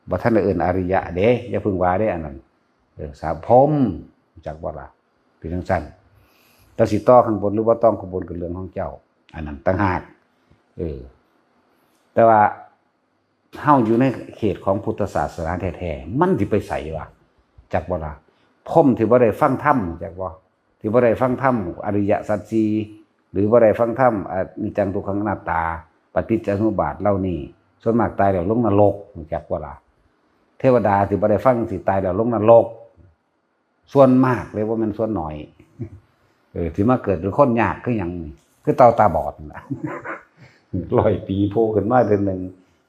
บ่ทันได้เอิ้นอริยะเด้อย่าพึ่งว่าเด้อันนั้นสามพรหมจักบ่ล่ะเป็นจังซั่นแต่สิต่อข้างบนหรือว่าต้องข้างบนก็เรื่องของเจ้าอันนั้นต่างหากแต่ว่าเฮาอยู่ในเขตของพุทธศาสนาแท้ๆมันสิไปไสวะจักบ่ล่ะพรหมที่บ่ได้ฟังธรรมจักบ่ที่บ่ได้ฟังธรรมอริยสัจสี่หรือบ่ได้ฟังธรรมอนิจจังทุกขังอนัตตาปฏิจจสมุปบาทเหล่านี้ส่วนมากตายแล้วลงนรกจักบ่ล่ะเทวดาที่บ่ได้ฟังสิตายแล้วลงนรกส่วนมากเลยว่ามันส่วนน้อยที่มาเกิดเป็นคนยากคือหยังนี่คือเต่าตาบอดน่ะ100 ปีโผล่ขึ้นมาเดือนนึง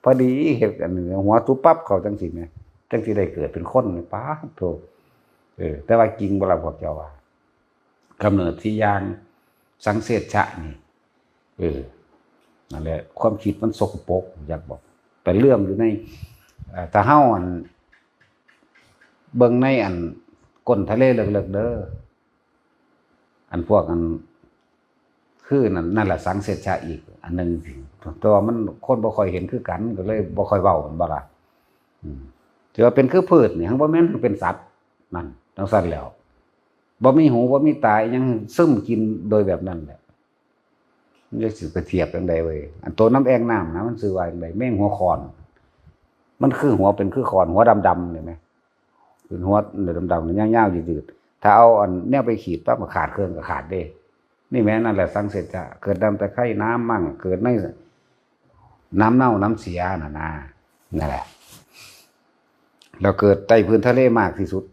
พอดีเฮ็ดอันนึงหัวตุปั๊บเข้าจังซี่แม่จังสิได้เกิดเป็นคนนี่ป๊าดโธแต่ว่าจริงบ่ล่ะพวกเจ้าว่ากำเนิดที่อย่างสังเสชะนี่นั่นแหละความคิดมันสกปรกอยากบอกแต่เรื่องอยู่ในถ้าเฮาอันเบิ่งในอันก้นทะเลเลิกๆเด้ออันพวกอันคือนั่นแหละสังเสชะอีกอันนึงแต่ว่ามันคนบ่ค่อยเห็นคือกันก็เลยบ่ค่อยเว้ามันบ่ล่ะถือว่าเป็นคือพืชนี่หั้งบ่แม่นเป็นสัตว์นั่นจังซั่นแล้วบ่มีหูบ่มีตายังซึมกินโดยแบบนั้นแหละมันจะสิไปเทียบจังได๋เว้ยอันตัวน้ำแองน้ำนะมันชื่อว่าจังได๋แมงหัวคอนมันคือหัวเป็นคือคอนหัวดำๆนี่แหมเป็นหัวดำๆยาวๆยืดๆถ้าเอาอันแนวไปขีดปั๊บก็ขาดเครื่องก็ขาดเด้นี่แม้นั่นแหละสังเสชะเกิดดำตะไคร่น้ำมั่งเกิดในน้ำเน่าน้ำเสียนั่นแหละแล้วเกิดใต้พื้นทะเลมากที่สุด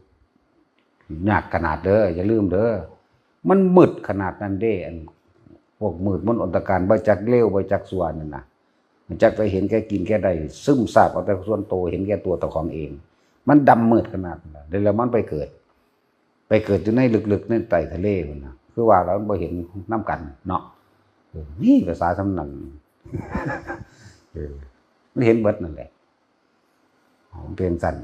ยากขนาดเด้ออย่าลืมเด้อมันมืดขนาดนั้นเด้อันพวกมืดมนอนตการบ่จักเลวบ่จักส่วนนั่นน่ะมันจักไปเห็นแก่กินแก่ได้ซึมซาบเอาแต่ส่วนโตเห็นแก่ตัวต่อของเองมันดำมืดขนาดนั้นแล้วมันไปเกิดอยู่ในลึกๆในใต้ทะเลพุ่นน่ะคือว่าเราบ่เห็นน้ำกันเนาะนี่ภาษาสำนันมันเห็นเบิดนั่นแหละมันเป็นสั่น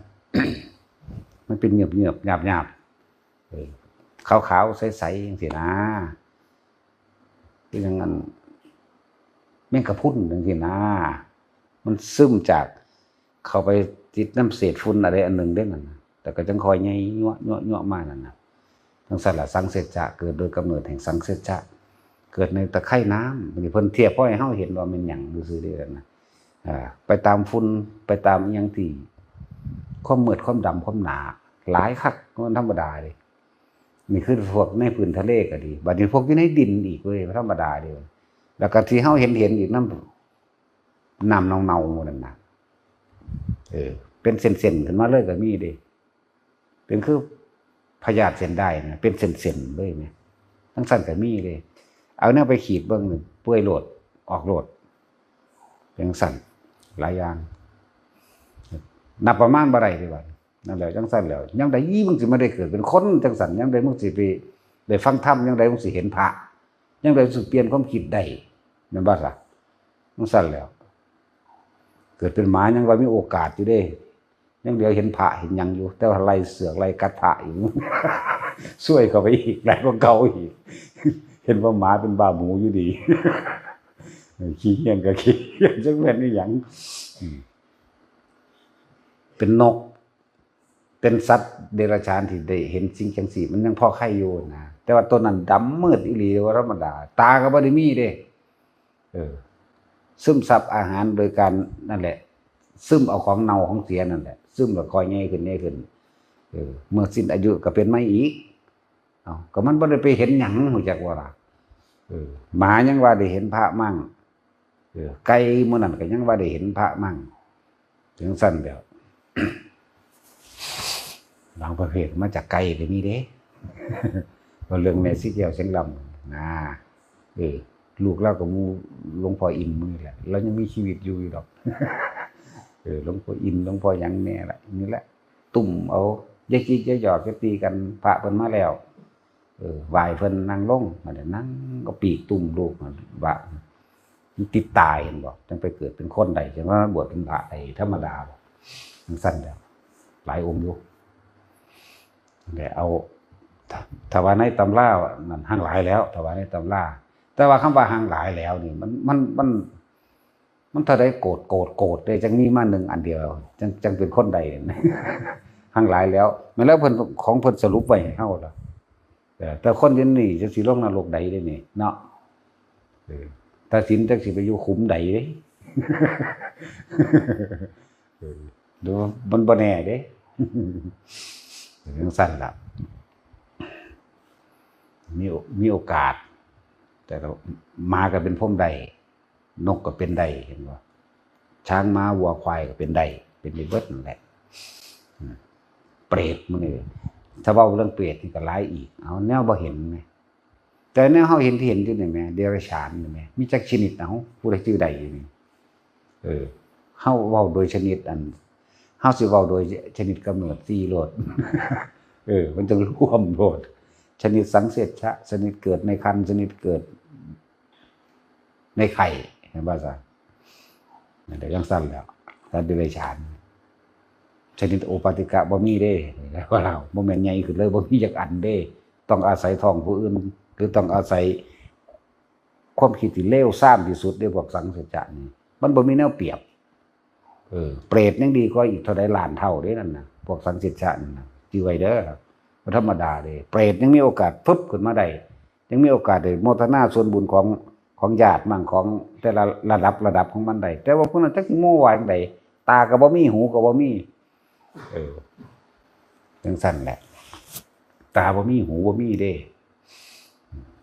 มันเป็นเงียบหยาบขาวๆใสๆอย่างสินะคืออย่างนั้นแม่งกระพุ่นอย่างสินะมันซึมจากเข้าไปติดน้ำเศษฝุ่นอะไรอันหนึ่งได้นั่นแต่ก็จังคอยไงยั่วมานั่นนะทั้งสัตว์ละสังเสชะเกิดโดยกำเนิดแห่งสังเสชะเกิดในตะไคร่น้ำมีเพิ่นเทียบพ่อให้เฮาเห็นว่ามันหยังซื่อๆได้แล้วนะไปตามฝุ่นไปตามอย่างที่ความมืดความดำความหนาหลายคักมันธรรมดาเลยนี่คือพวกในพื้นทะเลก็ดีบัดนี้พวกอยู่ในดินอีกเว้ยธรรมดาเดียวแล้วก็ที่เฮาเห็นอีกน้ำเนาๆนั่นน่ะเป็นเส้นๆขึ้นมาเลยก็มีเด้เป็นคือพยาธิเส้นได้นะเป็นเส้นๆเลยเนี่ยทั้งสั้นก็มีเลยเอาแนวไปขีดเบิ่งเปื่อยโลดออกโลดเป็นสั้นหลายอย่างนับประมาณบ่ได้ดีกว่านั่นแหละจังซั่นแล้วยังไดมึงสิมาได้เกิดเป็นคนจังซั่นยังไดมึงสิไปได้ฟังธรรมยังไดมึงสิเห็นพระยังไดสิเปลี่ยนความคิดได้แม่นบ่ล่ะจังซั่นแล้วเกิดเป็นหมายังว่ามีโอกาสอยู่เด้ยังเดี๋ยวเห็นพระเห็นหยังอยู่แต่ว่าไล่เสือกไล่กัดพระอีกช่วยเข้าไปอีกหลายกว่าเก่าอีกเห็นว่าหมาเป็นบ้าหมูอยู่ดีขี้เหี้ยนก็ขี้เหี้ยนจังแม่นอีหยังเป็นนก เป็นสัตว์เดรัจฉานที่ได้เห็นสิ่งจังซี่มันยังพอไข่อยู่นะแต่ว่าตัวนั้นดำมืดอีหลีว่าธรรมดาตาก็บ่ได้มีเด้ซึมซับอาหารโดยการนั่นแหละซึมเอาของเน่าของเสียนั่นแหละซึมแล้วค่อยใหญ่ขึ้นเมื่อสิ้นอายุก็เป็นไม่อีกก็มันบ่ได้ไปเห็นหยังฮู้จักว่าล่ะหมายังว่าได้เห็นพระมั่งไก่มื้อนั้นก็ยังว่าได้เห็นพระมั่งถึงสั้นเดียว บางประเภทมาจากไก่ก็มีเด้ ก็เรื่องแม่สิเกี่ยวเสียงลำลูกเราก็มูหลวงพ่ออินมื้อแหละเรายังมีชีวิตอยู่ดอก หลวงพ่ออินหลวงพ่อหยังแน่ล่ะนี่แหละตุ่มเอายายจิกยายหยอกจะตีกันพระเพิ่นมาแล้วไหว้เพิ่นนั่งลงมาได้นั่งก็ปีกตุ่มลูกว่ามันติดตายเห็นบ่จังไปเกิดเป็นคนใดจังว่าบวชเป็นพระไอ้ธรรมดาบ่มันสั้นแล้วหลายองค์อยู่แต่เอาถวายในตำรานั่นห่างหลายแล้วถวายในตำราแต่ว่าคำว่าห่างหลายแล้วนี่มันถ้าได้โกรธได้จังมีมาหนึ่งอันเดียวจังเป็นคนใด ห่างหลายแล้วแม้แล้วเพิ่นของเพิ่นสรุปไว้ให้เฮาแล้วแต่คนยันนี่จะสิลงนรกใดได้นี่เนาะถ้าศีลจักสิไปอยู่ขุมใดเด้ ดูมันบ่แน่เด้ จังซั่นล่ะมีโอกาสแต่เรามาก็เป็นพรหมใดนกก็เป็นใดเห็นบ่ช้างม้าวัวควายก็เป็นใดเป็นไปเบิดนั่นแหละเปรตมื้อนี้ถ้าเว้าเรื่องเปรตนี่ก็หลายอีกเอาแนวบ่เห็นแหมแต่แนวเฮาเห็นที่เห็นอยู่นี่แหมเดรัจฉานนี่แหมมีจักชนิดเอาผู้ใดชื่อใดอยู่นี่เฮาเว้าโดยชนิดอันเฮาสิเว้าโดยชนิดกำเนิด4โลด มันจะรวมโลดชนิดสังเสชชะชนิดเกิดในครรภ์ชนิดเกิดในไข่เห็นบ่ซะนั่นได้จังซั่นแล้วสัตว์เดรัจฉานชนิดโอปาติกะบ่มีเด้แล้วว่าเราบ่แม่นใหญ่ขึ้นเลยบ่มีจักอันเด้ต้องอาศัยท้องผู้อื่นหรือต้องอาศัยความคิดที่เลวทรามที่สุดเด้พวกสังเสชชะนี่มันบ่มีแนวเปรียบเปรตยังดีกว่าอีกเท่าใดล้านเท่าเด้นั่นน่ะพวกสังเสชชะนั่นน่ะจื่อไว้เด้อบ่ธรรมดาเด้เปรตยังมีโอกาสฟึบขึ้นมาได้ยังมีโอกาสได้โมทนาส่วนบุญของญาติมั่งของแต่ละระดับของมันได้แต่ว่าพวกนั้นจักสิโม้ว่าจังไดตาก็บ่มีหูก็บ่มีจังซั่นแหละตาบ่มีหูบ่มีเด้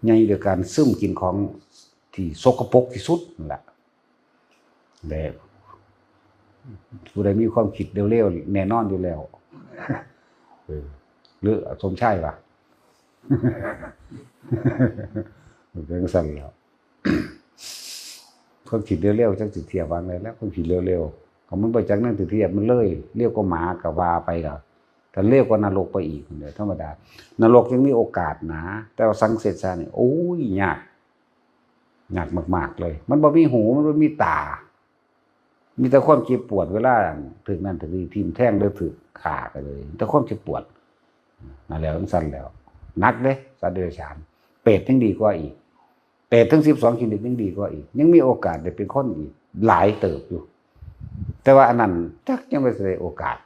ใหญ่ด้วยการซึมกินของที่สกปรกที่สุดนั่นแหละแต่ผู้ใดมีความคิดเร็วๆแน่นอนอยู่แล้วหรือสมชายวะ จังซั่นแล้วความคิดเร็วๆจังสิเทียบวางเลยแล้วความคิดเร็วๆก็มันบ่จักนั้นสิเทียบมันเลยเร็วกว่าหมาก็ว่าไปก็ถ้าเร็วกว่านรกไปอีกเด้อธรรมดานรกยังมีโอกาสนะแต่ว่าสังเสชชะนี่โอ้ยยากมากๆเลยมันบ่มีหูมันบ่มีตามีแต่ความเจ็บปวดเวลาถึงนั้นถึงนี่ทิ่มแทงหรือถึกฆ่าไปเลยแต่ความเจ็บปวดนั่นแล้วจังซั่นแล้วหนักเด้สัตว์เดรัจฉานเปรตยังดีกว่าอีกเปรตทั้ง12ชนิดยังดีกว่าอีกยังมีโอกาสได้เป็นคนอีกหลายเติบอยู่แต่ว่าอันนั้นจักยังไม่ได้โอกาส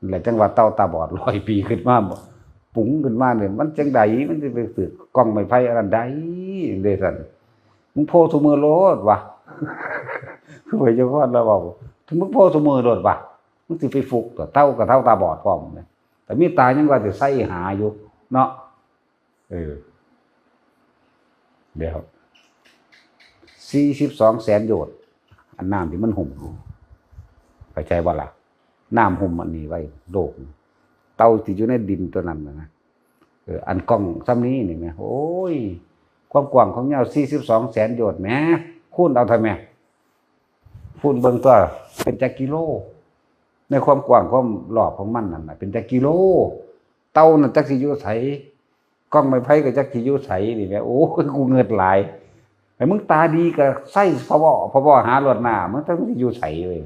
แล้วจังว่าเต่าตาบอด100 ปีขึ้นมาบ่ปุ๋งขึ้นมาเนี่ยมันจังไดมันสิไปฝึกกล้องไม้ไผ่อันใดเด้ซั่นมึงโพซุมื้อโลดวะ คือไปเจ้าพ่อเราเว้าถึงมึงโพซุมื้อโลดวะมึงสิไปฝึกต่อเต่ากับเต่าตาบอดพร้อมแต่มีตายังว่าสิใส่หาอยู่เนาะเดี๋ยว42 แสนโยชน์อันน้ำที่มันห่มเข้าใจบ่ล่ะน้ำห่มอันนี้ไว้โลกเต่าที่อยู่ในดินตัวนั้นนะอันกล้องซ้ำนี้นี่แหมโอ้ยความกว้างของยาว42 แสนโยชน์แหมคูณเอาทำไมคูณเบิ่งตัวเป็นจักกิโลในความกว้างความรอบของมันนั่นน่ะเป็นจักกิโลเต่านั่นจักสิอยู่ไสกล้องไม้ไผ่ก็จักสิอยู่ไสนี่แหละโอ้ยกูเงิดหลายไอ้มึงตาดีก็ไส้พอหารวดหน้ามึงต้องอยู่ไสเลย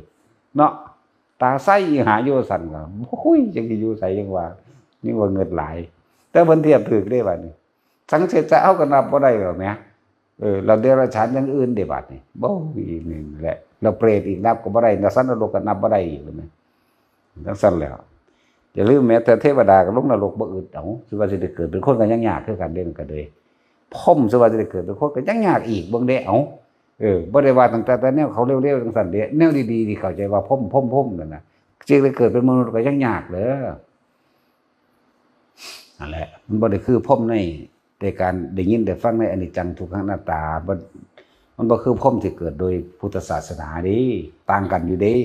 เนาะตาไส้หาอยู่สั่นก็โอ้ยจังสิอยู่ไสจังว่านี่ว่าเงิดหลายแต่เพิ่นเทียบถูกได้บัดนี้สังเสชจะเอาก็นับบ่ได้หรอกแหมเราเดรัจฉานอย่างอื่นได้บัดนี้บ่อีกนี่แหละเราเปรตอีกนับก็บ่ได้นรกก็นับบ่ได้อีกเลยแหมจังซั่นแล้ว อย่าลืมแม้แต่เทวดาก็ลงนรกบ่อึดเอาสิว่าสิได้เกิดเป็นคนก็ยังยากคือกันเด่นกันเลยพรหมสิว่าสิได้เกิดเป็นคนก็ยังยากอีกเบิ่งเด้เอาบ่ได้ว่าตั้งแต่แนวเขาเร็วๆจังซั่นเด้แนวดีๆที่เข้าใจว่าพรหมนั่นน่ะจึงได้เกิดเป็นมนุษย์ก็ยังยากเด้อนั่นแหละมันบ่ได้คือพรหมในการได้ยินได้ฟังในอนิจจังทุกขังอนัตตามันบ่คือพรหมที่เกิดโดยพุทธศาสนาเด้ต่างกันอยู่เด้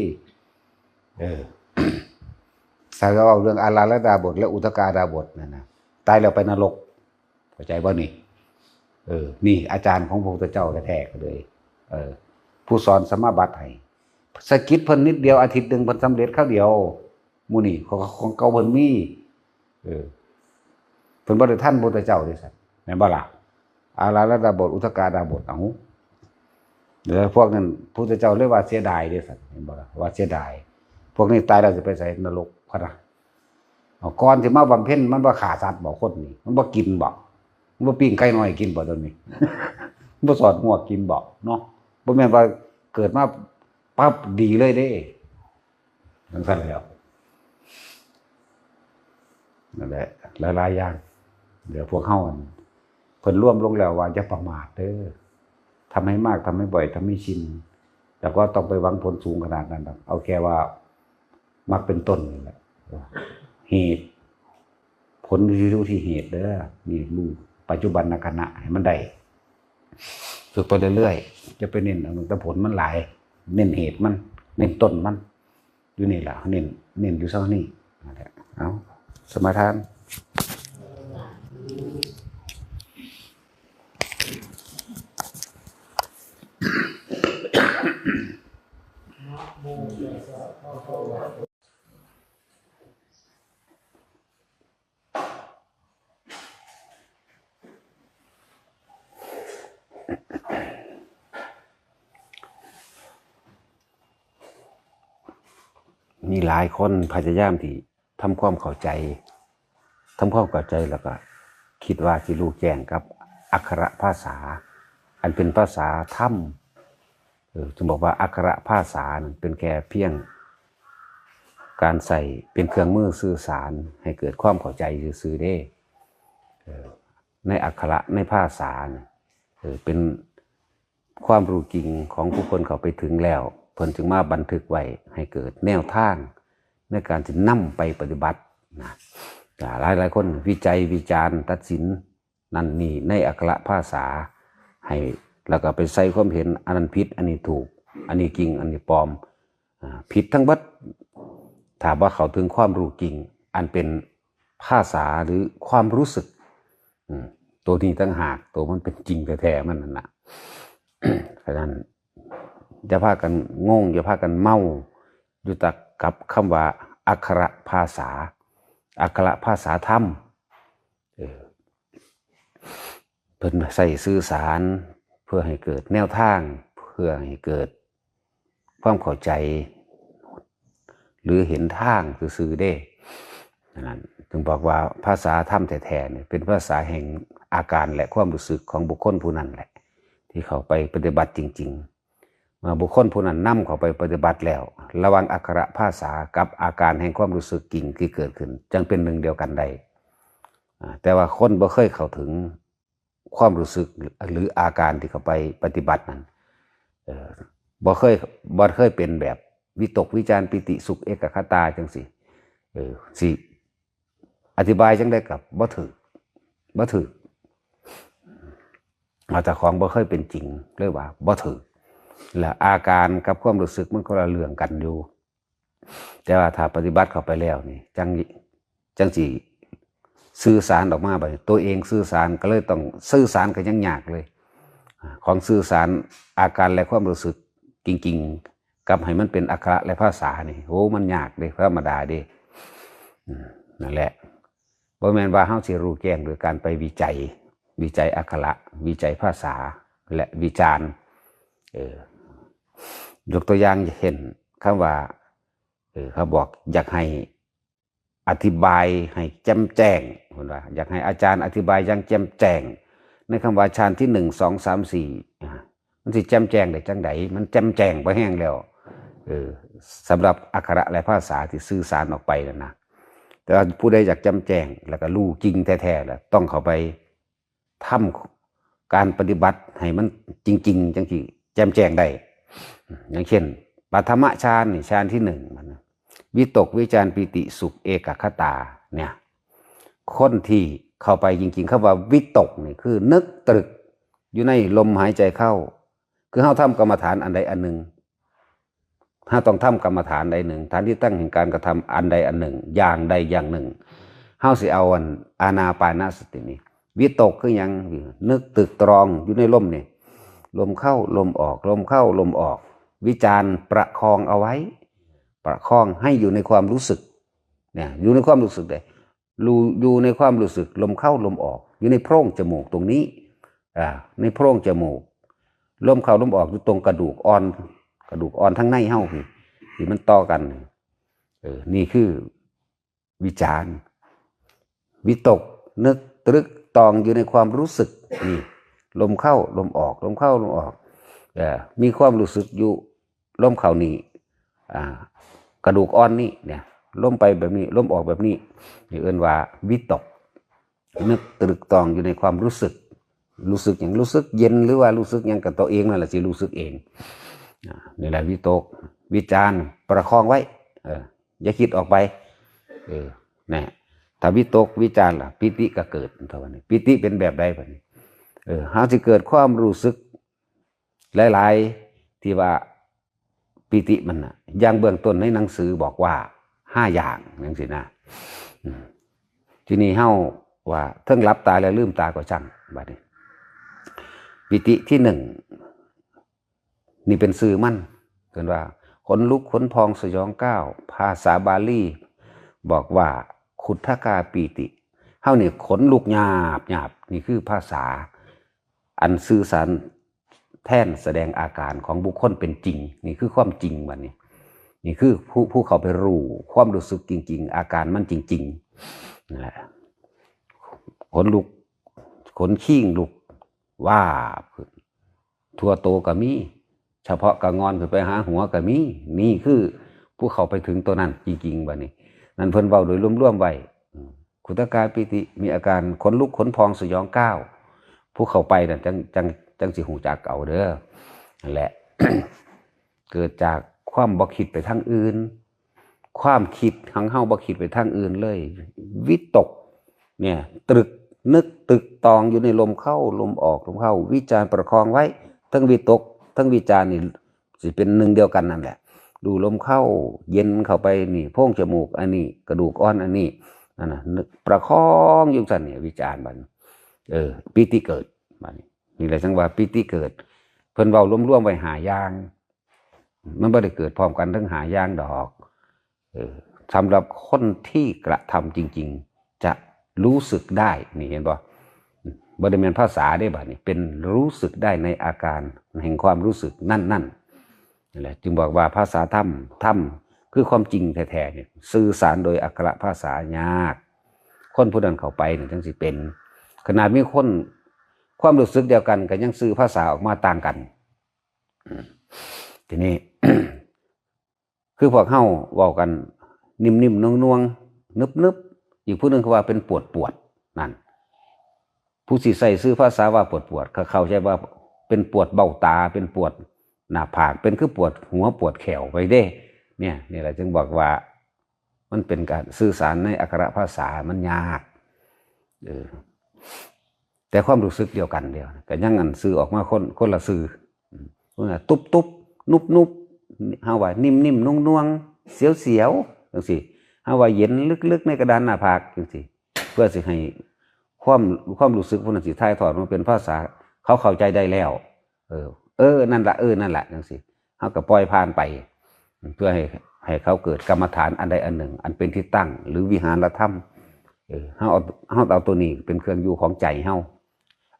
ถ้าเราเอาเรื่องอาราลดาบทและอุทกาดาบทนั่นนะตายแล้วไปนรกเข้าใจบ่นี่นี่อาจารย์ของพระพุทธเจ้าแท้ๆเลยผู้สอนสมาบัติให้สะกิดเพิ่นนิดเดียวอาทิตย์นึงเพิ่นสำเร็จคราวเดียวหมู่นี่ของเก่าเพิ่นมีเพิ่นบ่ได้ทันพระพุทธเจ้าเด้ซั่นแม่นบ่ล่ะอาราลดาบทอุทกาดาบทเอาเดี๋ยวพวกนั้นพระพุทธเจ้าเรียกว่าเสียดายเด้ซั่นเห็นบ่ล่ะว่าเสียดายพวกนี้ตายแล้วจะไปใส่นรกพะนะก่อนสิมาบำเพ็ญมันบ่ฆ่าสัตว์บ่คนนี่มันบ่กินบ่มันบ่ปิ้งไก่น้อยกินบ่ตอนนี้มันบ่สอดหัวกินบ่เนาะบ่แม่นว่าเกิดมาปั๊บดีเลยเด้จังซั่นแล้วนั่นแหละหลายๆอย่างเดี๋ยวพวกเฮาเพิ่นร่วมลงแล้วว่าอย่าประมาทเด้อทำให้มากทำให้บ่อยทำให้ชินแต่ก็ต้องไปหวังผลสูงขนาดนั้นเอาแค่ว่ามักเป็นต้นนี่แหละเหตุผลอยู่ที่เหตุเด้อนี่รู้ปัจจุบันขณะให้มันได้ฝึกไปเรื่อยๆจะไปเน้นเอาแต่ผลมันหลายเน้นเหตุมันเน้นต้นมันอยู่นี่แหละเน้นอยู่เท่านี้นั่นแหละเอาสมาทานมีหลายคนพยายามที่ทำความเข้าใจแล้วก็คิดว่าสิรู้แจ้งกับอักขระภาษาอันเป็นภาษาธรรมจึงบอกว่าอักขระภาษานั้นเป็นแค่เพียงการใส่เป็นเครื่องมือสื่อสารให้เกิดความเข้าใจซื่อๆเด้ในอักขระในภาษาเป็นความรู้จริงของผู้คนเขาไปถึงแล้วเพิ่นจึงมาบันทึกไว้ให้เกิดแนวทางในการที่นำไปปฏิบัตินะหลายคนวิจัยวิจารณ์ตัดสินนั่นนี่ในอักขระภาษาให้แล้วก็ไปใส่ความเห็นอันนั้นผิดอันนี้ถูกอันนี้จริงอันนี้ปลอมผิดทั้งบัดถามว่าเขาถึงความรู้จริงอันเป็นภาษาหรือความรู้สึกตัวนี้ตั้งหากตัวมันเป็นจริงแท้ๆมันนั่นน่ะเพราะฉะนั้นอย่าพากันงงอย่าพากันเมาอยู่แต่กับคำว่าอักขระภาษาอักขระภาษาธรรมเพิ่นใส่สื่อสารเพื่อให้เกิดแนวทางเพื่อให้เกิดความเข้าใจหรือเห็นทางซื่อๆได้นั่นถึงบอกว่าภาษาธรรมแท้ๆเนี่ยเป็นภาษาแห่งอาการและความรู้สึกของบุคคลผู้นั้นแหละที่เขาไปปฏิบัติจริงๆเมื่อบุคคลผู้นั้นนำเขาไปปฏิบัติแล้วระหว่างอักขระภาษากับอาการแห่งความรู้สึกจริงที่เกิดขึ้นจึงเป็นหนึ่งเดียวกันได้แต่ว่าคนบ่เคยเข้าถึงความรู้สึกหรืออาการที่เขาไปปฏิบัตินั้นบ่เคยเป็นแบบวิตกวิจารปิติสุขเอกคตาจังสิสิอธิบายจังได้กับบ่ถือเอาแต่ของบ่เคยเป็นจริงเลยว่าบ่ถือและอาการกับความรู้สึกมันคนละเรื่องกันอยู่แต่ว่าถ้าปฏิบัติเข้าไปแล้วนี่จังสิสื่อสารออกมาไปตัวเองสื่อสารก็เลยต้องสื่อสารกันยังยากเลยของสื่อสารอาการและความรู้สึกจริงๆกับให้มันเป็นอักขระและภาษานี่โอ้มันยากเลยธรรมดาเด้นั่นแหละบ่แม่นว่าเฮาสิรู้แจ้งโดยการไปวิจัยอักขระวิจัยภาษาและวิจารณ์ยกตัวอย่างเห็นคำว่าเขาบอกอยากให้อธิบายให้แจ่มแจ้งว่าอยากให้อาจารย์อธิบายอย่างแจ่มแจ้งในคำว่าฌานที่1 2 3 4มันสิแจ่มแจ้งได้จังไดมันแจ่มแจ้งไปแห้งแล้วสำหรับอักขระและภาษาที่สื่อสารออกไปนะแต่ แต่ผู้ใดอยากจำแจ้งแล้วก็รู้จริงแท้ๆแล้วต้องเข้าไปทำการปฏิบัติให้มันจริงๆจังที่แจ่มแจ้งได้อย่างเช่นปฐมฌานนี่ฌานที่หนึ่งมันวิตกวิจารปิติสุขเอกคตาเนี่ยคนที่เข้าไปจริงๆคำว่าวิตกนี่คือนึกตรึกอยู่ในลมหายใจเข้าคือเฮาทำกรรมฐานอันใดอันหนึ่งถ้าต้องทำกรรมฐานใดหนึ่งฐานที่ตั้งแห่งการกระทำอันใดอันหนึ่งอย่างใดอย่างหนึ่งเฮาสิเอาอันอานาปานสตินี่วิตกคือหยังนึกตึกตรองอยู่ในลมนี่ลมเข้าลมออกลมเข้าลมออกวิจารประคองเอาไว้ประคองให้อยู่ในความรู้สึกเนี่ยอยู่ในความรู้สึกเลยอยู่ในความรู้สึกลมเข้าลมออกอยู่ในโพรงจมูกตรงนี้ในโพรงจมูกลมเข้าลมออกอยู่ตรงกระดูกอ่อนทั้งในเฮ้าที่มันต่อกันนี่คือวิจารวิตกนึกตรึกตองอยู่ในความรู้สึกนี่ลมเข้าลมออกลมเข้าลมออกมีความรู้สึกอยู่ลมเข้านี่กระดูกอ่อนนี่เนี่ยลมไปแบบนี้ลมออกแบบนี้นี่เอิ้นว่าวิตกนึกตรึกตองอยู่ในความรู้สึกอย่างรู้สึกเย็นหรือว่ารู้สึกอย่างกับตัวเองนั่นแหละสิรู้สึกเองนี่แหละวิตกวิจารประคองไว้อย่าคิดออกไปนะถ้าวิตกวิจารล่ะปิติก็เกิดเท่านี้ปิติเป็นแบบใดบัดนี้หาสิเกิดความรู้สึกหลายๆที่ว่าปิติมันน่ะอย่างเบื้องต้นในหนังสือบอกว่า5อย่างจังซี่นะทีนี้เฮาว่าเทิงหลับตาแล้วลืมตาก็ช่างบัดนี้ปิติที่1นี่เป็นสื่อมั่นเกินว่าขนลุกขนพองสยองก้าวภาษาบาลีบอกว่าขุทธกาปีติเฮานี่ขนลุกหยาบนี่คือภาษาอันสื่อสารแทนแสดงอาการของบุคคลเป็นจริงนี่คือความจริงบัดนี้นี่คือผู้เขาไปรู้ความรู้สึกจริงๆอาการมันจริงๆนั่นแหละขนลุกขนขิ้งลุกว่าทั่วโตก็มีเฉพาะกระงอนขึ้นไปหาหัวก็มีนี่คือผู้เขาไปถึงตัวนั้นจริงๆบัดนี้นั่นเพิ่นเว้าโดยรวมๆไว้ขุทธกาปิติมีอาการขนลุกขนพองสยองก้าวผู้เข้าไปนั่นจังสิหูจักเอาเด้อนั่นแหละ เกิดจากความบ่คิดไปทางอื่นความคิดของเฮาบ่คิดไปทางอื่นเลยวิตกเนี่ยตรึกนึกตึกตองอยู่ในลมเข้าลมออกลมเข้าวิจารประคองไว้ทั้งวิตกทั้งวิจารนี่สิเป็นหนึ่งเดียวกันนั่นแหละดูลมเข้าเย็นเข้าไปนี่โพรงจมูกอันนี้กระดูกอ่อนอันนี้นั่นน่ะนึกประคองอยู่ซั่นเนี่ยวิจารบัดปิติเกิดบัดนี้นี่แหละจังว่าปิติเกิดเพิ่นเว้ารวมๆไว้5อย่างมันบ่ได้เกิดพร้อมกันทั้ง5อย่างดอกสำหรับคนที่กระทำจริงๆจะรู้สึกได้นี่เห็นบ่บ่ได้แม่นภาษาได้บัดนี้เป็นรู้สึกได้ในอาการแห่งความรู้สึกนั่นนั่นแหละจึงบอกว่าภาษาธรรมคือความจริงแท้ๆเนี่ยสื่อสารโดยอักขระภาษายากคนผู้นั้นเข้าไปเนี่ยจังสิเป็นขนาดมีคนความรู้สึกเดียวกันก็ยังสื่อภาษาออกมาต่างกันทีนี้ คือพวกเฮาเว้ากันนิ่มๆนวงๆนึบๆอีกผู้นึงเขาว่าเป็นปวดนั่นผู้สิใส่ชื่อภาษาว่าปวดเขาเข้าใจว่าเป็นปวดเบ้าตาเป็นปวดหน้าผากเป็นคือปวดหัวปวดแขวไปเด้เนี่ยนี่แหละจึงบอกว่ามันเป็นการสื่อสารในอักขระภาษามันยากแต่ความรู้สึกเดียวกันเดียวก็ยังอันสื่อออกมาคนละสื่อตุบนุบเฮาว่านิ่มนวงเสียวจังซี่เฮาว่าเย็นลึกๆในกระดานหน้าผากจังซี่เพื่อสิให้ความรู้สึกพวกนั้นสิถ่ายทอดมาเป็นภาษาเขาเข้าใจได้แล้วนั่นล่ะจังซี่เฮาก็ปล่อยผ่านไปเพื่อให้เขาเกิดกรรมฐานอันใดอันหนึ่งอันเป็นที่ตั้งหรือวิหารธรรมเฮาเอาตัวนี้เป็นเครื่องอยู่ของใจเฮา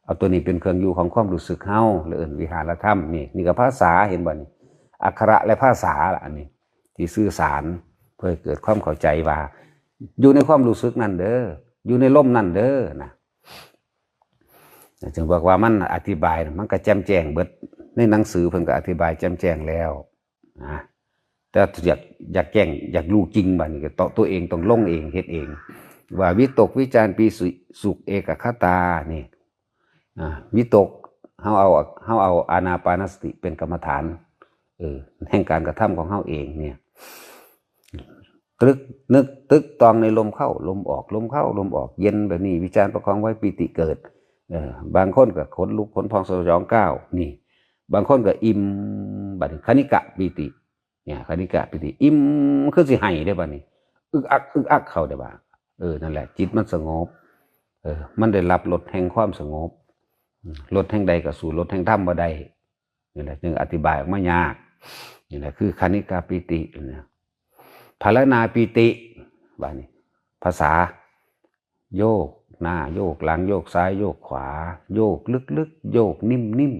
เอาตัวนี้เป็นเครื่องอยู่ของความรู้สึกเฮาหรือวิหารธรรมนี่ก็ภาษาเห็นบ่นี่อักขระและภาษาล่ะอันนี้ที่สื่อสารเพื่อเกิดความเข้าใจว่าอยู่ในความรู้สึกนั่นเด้ออยู่ในลมนั่นเด้อนะจึงบอกว่ามันอธิบายมันก็แจ่มแจ้งเบิดในหนังสือเพิ่นก็อธิบายแจ่มแจ้งแล้วนะ แต่อยากแกล้งอยากรู้จริงบัดนี้ก็ตัวเองต้องลงเองเฮ็ดเองว่าวิตกวิจารปีสุขเอกคตานี่วิตกเฮาเอาอานาปานสติเป็นกรรมฐานแห่งการกระทำของเฮาเองเนี่ยนึกตึกตองในลมเข้าลมออกลมเข้าลมออกเย็นแบบนี้วิจารประคองไว้ปีติเกิดบางคนก็ขนลุกขนพองสยองก้าวนี่บางคนก็อิ่มบัดนี้คณิกะปีติเนี่ยคณิกะปีติอิ่มคือสิให้ได้บัดนี้อึกอักเข้าได้บ่านั่นแหละจิตมันสงบมันได้รับรสแห่งความสงบรสแห่งใดก็สู่รสแห่งธรรมบ่ได้นี่แหละจึงอธิบายออกมายากนี่แหละคือคณิกะปีตินะภารณาปีติบัดนี้ภาษาโยกหน้าโยกหลังโยกซ้ายโยกขวาโยกลึกๆโยกนิ่ม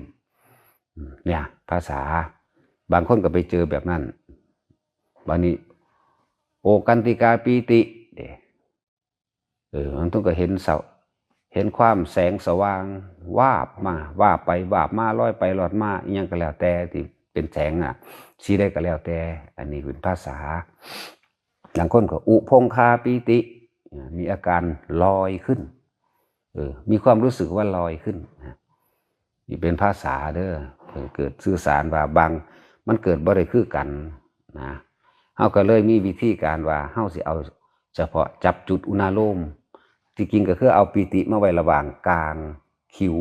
ๆเนี่ยภาษาบางคนก็ไปเจอแบบนั้นบางนี้โอกันติกาปีติมันต้องก็เห็นความแสงสว่างวาบมาวาบไปวาบมาลอยไปลอยมาอีหยังก็แล้วแต่ที่เป็นแสงชี้ได้ก็แล้วแต่อันนี้เป็นภาษาบางคนก็อุพงคาปีติมีอาการลอยขึ้นมีความรู้สึกว่าลอยขึ้นนี่เป็นภาษาเด้อเกิดสื่อสารว่าบางมันเกิดบ่ได้คือกันนะเฮาก็เลยมีวิธีการว่าเฮาสิเอาเฉพาะจับจุดอุณาโลมที่จริงก็คือเอาปีติมาไว้ระหว่างกลางคิ้ว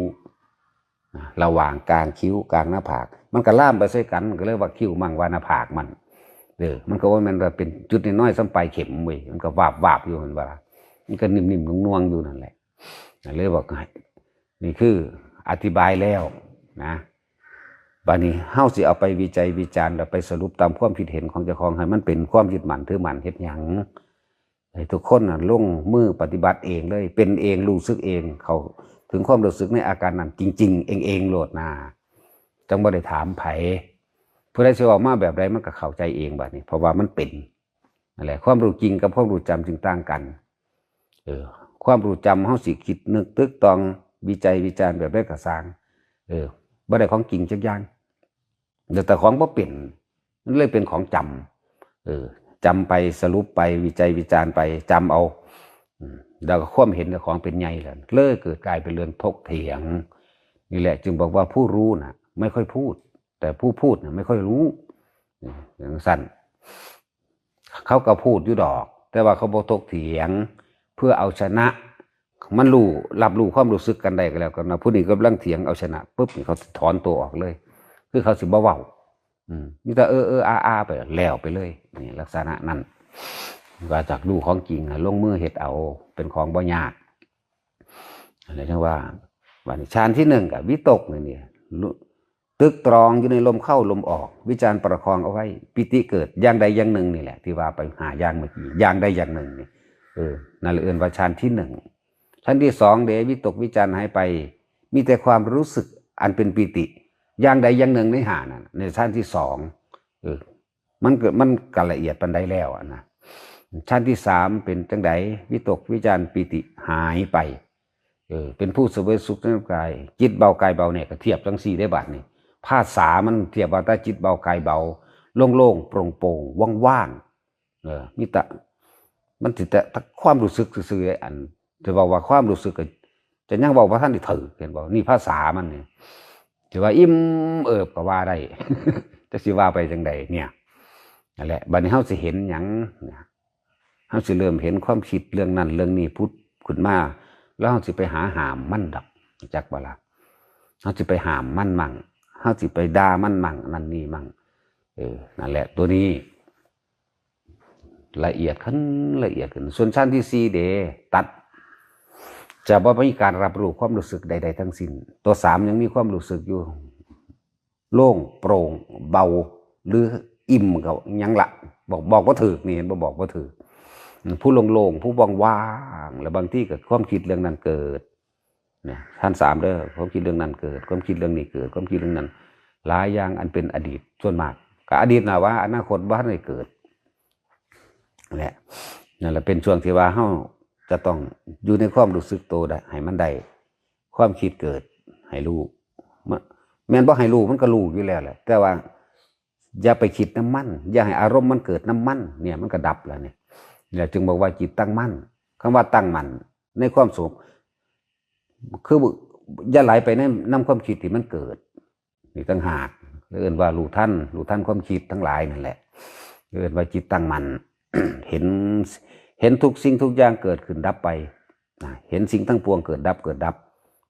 ระหว่างกลางคิ้วกลางหน้าผากมันก็ล่ามไปใส่กันก็เรียกว่าคิ้วมั่งว่าหน้าผากมันก็ว่ามันเป็นจุดน้อยๆซ้ำปลายเข็มเว้ยมันก็วาบอยู่มันว่ามันก็นิ่มๆน่วงๆอยู่นั่นแหละเลยบอกนี่คืออธิบายแล้วนะบัดนี้เฮาสิเอาไปวิจัยวิจารณ์แล้วไปสรุปตามความคิดเห็นของเจ้าของให้มันเป็นความยึดมั่นถือมั่นเฮ็ดหยังให้ทุกคนลงมือปฏิบัติเองเลยเป็นเองรู้สึกเองเขาถึงความรู้สึกในอาการนั้นจริงๆเองโลดนาจังบ่ได้ถามไผผู้ใดสิออกมาแบบใดมันก็เข้าใจเองบัดนี้เพราะว่ามันเป็นนั่นแหละความรู้จริงกับความรู้จำจึงต่างกันความรู้จำเฮาสิคิดนึกตึกตองวิจัยวิจารณ์แบบใดก็สร้างบ่ได้ของจริงจักอย่างแต่ของบ่เป็นมันเลยเป็นของจำจำไปสรุปไปวิจัยวิจารณ์ไปจำเอาแล้วก็ความเห็นของเป็นใหญ่เลยเกิดกลายเป็นเรื่องถกเถียงนี่แหละจึงบอกว่าผู้รู้น่ะไม่ค่อยพูดแต่ผู้พูดน่ะไม่ค่อยรู้อย่างสั้นเขาก็พูดอยู่ดอกแต่ว่าเขาบ่ถกเถียงเพื่อเอาชนะมันรับรู้ความรู้สึกกันได้ก็แล้วกันนะผู้นี้ก็กำลังเถียงเอาชนะปุ๊บเขาถอนตัวออกเลยคือเขาสิบ่เว้านี่แต่อาไปแล้วไปเลยนี่ลักษณะนั้นว่าจากดูของจริงลงมือเฮ็ดเอาเป็นของบ่ยากอะไรทั้งว่าวันฌานที่1กับวิตกนี่ตึกตรองอยู่ในลมเข้าลมออกวิจารประคองเอาไว้ปิติเกิดอย่างใดอย่างหนึ่งนี่แหละที่ว่าไปหาอย่างเมื่อกี้อย่างใดอย่างหนึ่งนี่นั่นเอิ้นว่าฌานที่1ชั้นที่2วิตกวิจารหายไปมีแต่ความรู้สึกอันเป็นปิติอย่างใดอย่างหนึ่งในหานั่นในชั้นที่2มันก็ละเอียดปานใดแล้วนะชั้นที่3เป็นจังไดวิตกวิจารปิติหายไปเป็นผู้เสวยสุขในกายจิตเบากายเบาเนี่ยก็เทียบจัง4ได้บัดนี่ภาษามันเทียบว่าถ้าจิตเบากายเบาโล่งๆโปร่งๆว่างๆมีแต่มันสิแต่ความรู้สึกซื่อๆอันจะบอกว่าความรู้สึกจะยังบอกว่าท่านได้ถือเห็นบ่นี่ภาษามันนี่จะว่าอิ่มก็ว่าได้ จะสิว่าไปจังใดเนี่ยนั่นแหละบัดนี้เฮาสิเห็นหยังเฮาสิเริ่มเห็นความคิดเรื่องนั้นเรื่องนี้พุทธขึ้นมาแล้วเฮาสิไปหามมันดอกจักบ่ล่ะเฮาสิไปหามมันมั่งเฮาสิไปด่ามันมั่งนั่นนี่มั่งนั่นแหละตัวนี้ละเอียดขึ้นส่วนชั้นที่4ตัดจะบ่มีการรับรู้ความรู้สึกใดๆทั้งสิ้นตัว3ยังมีความรู้สึกอยู่โล่งโปร่งเบาหรืออิ่มก็ยังละบอกว่าถือนี่เห็นบ่บอกว่าถือผู้โล่งๆผู้ว่างๆแล้วบางที่ก็ความคิดเรื่องนั้นเกิดเนี่ยชั้น3เด้อความคิดเรื่องนั้นเกิดความคิดเรื่องนี้เกิดความคิดเรื่องนั้นหลายอย่างอันเป็นอดีตส่วนมากก็อดีตน่ะว่าอนาคตบ่ทันได้เกิดนั่นแหละเป็นช่วงที่ว่าเฮาจะต้องอยู่ในความรู้สึกโตได้ให้มันได้ความคิดเกิดให้รู้แม่นบ่ให้รู้มันก็รู้อยู่แล้วแหละแต่ว่า อย่าไปคิดน้ำมันอย่าให้อารมณ์มันเกิดน้ำมันเนี่ยมันก็ดับแล้วเนี่ยจึงบอกว่าจิตตั้งมั่นคำว่าตั้งมั่นในความสุขคืออย่าไหลไปในน้ำความคิดที่มันเกิดนี่ตั้งหากเรียกว่ารู้ท่านความคิดทั้งหลายนั่นแหละเรียกว่าจิตตั้งมั่น เห็นทุกสิ่งทุกอย่างเกิดขึ้นดับไปเห็นสิ่งทั้งปวงเกิดดับ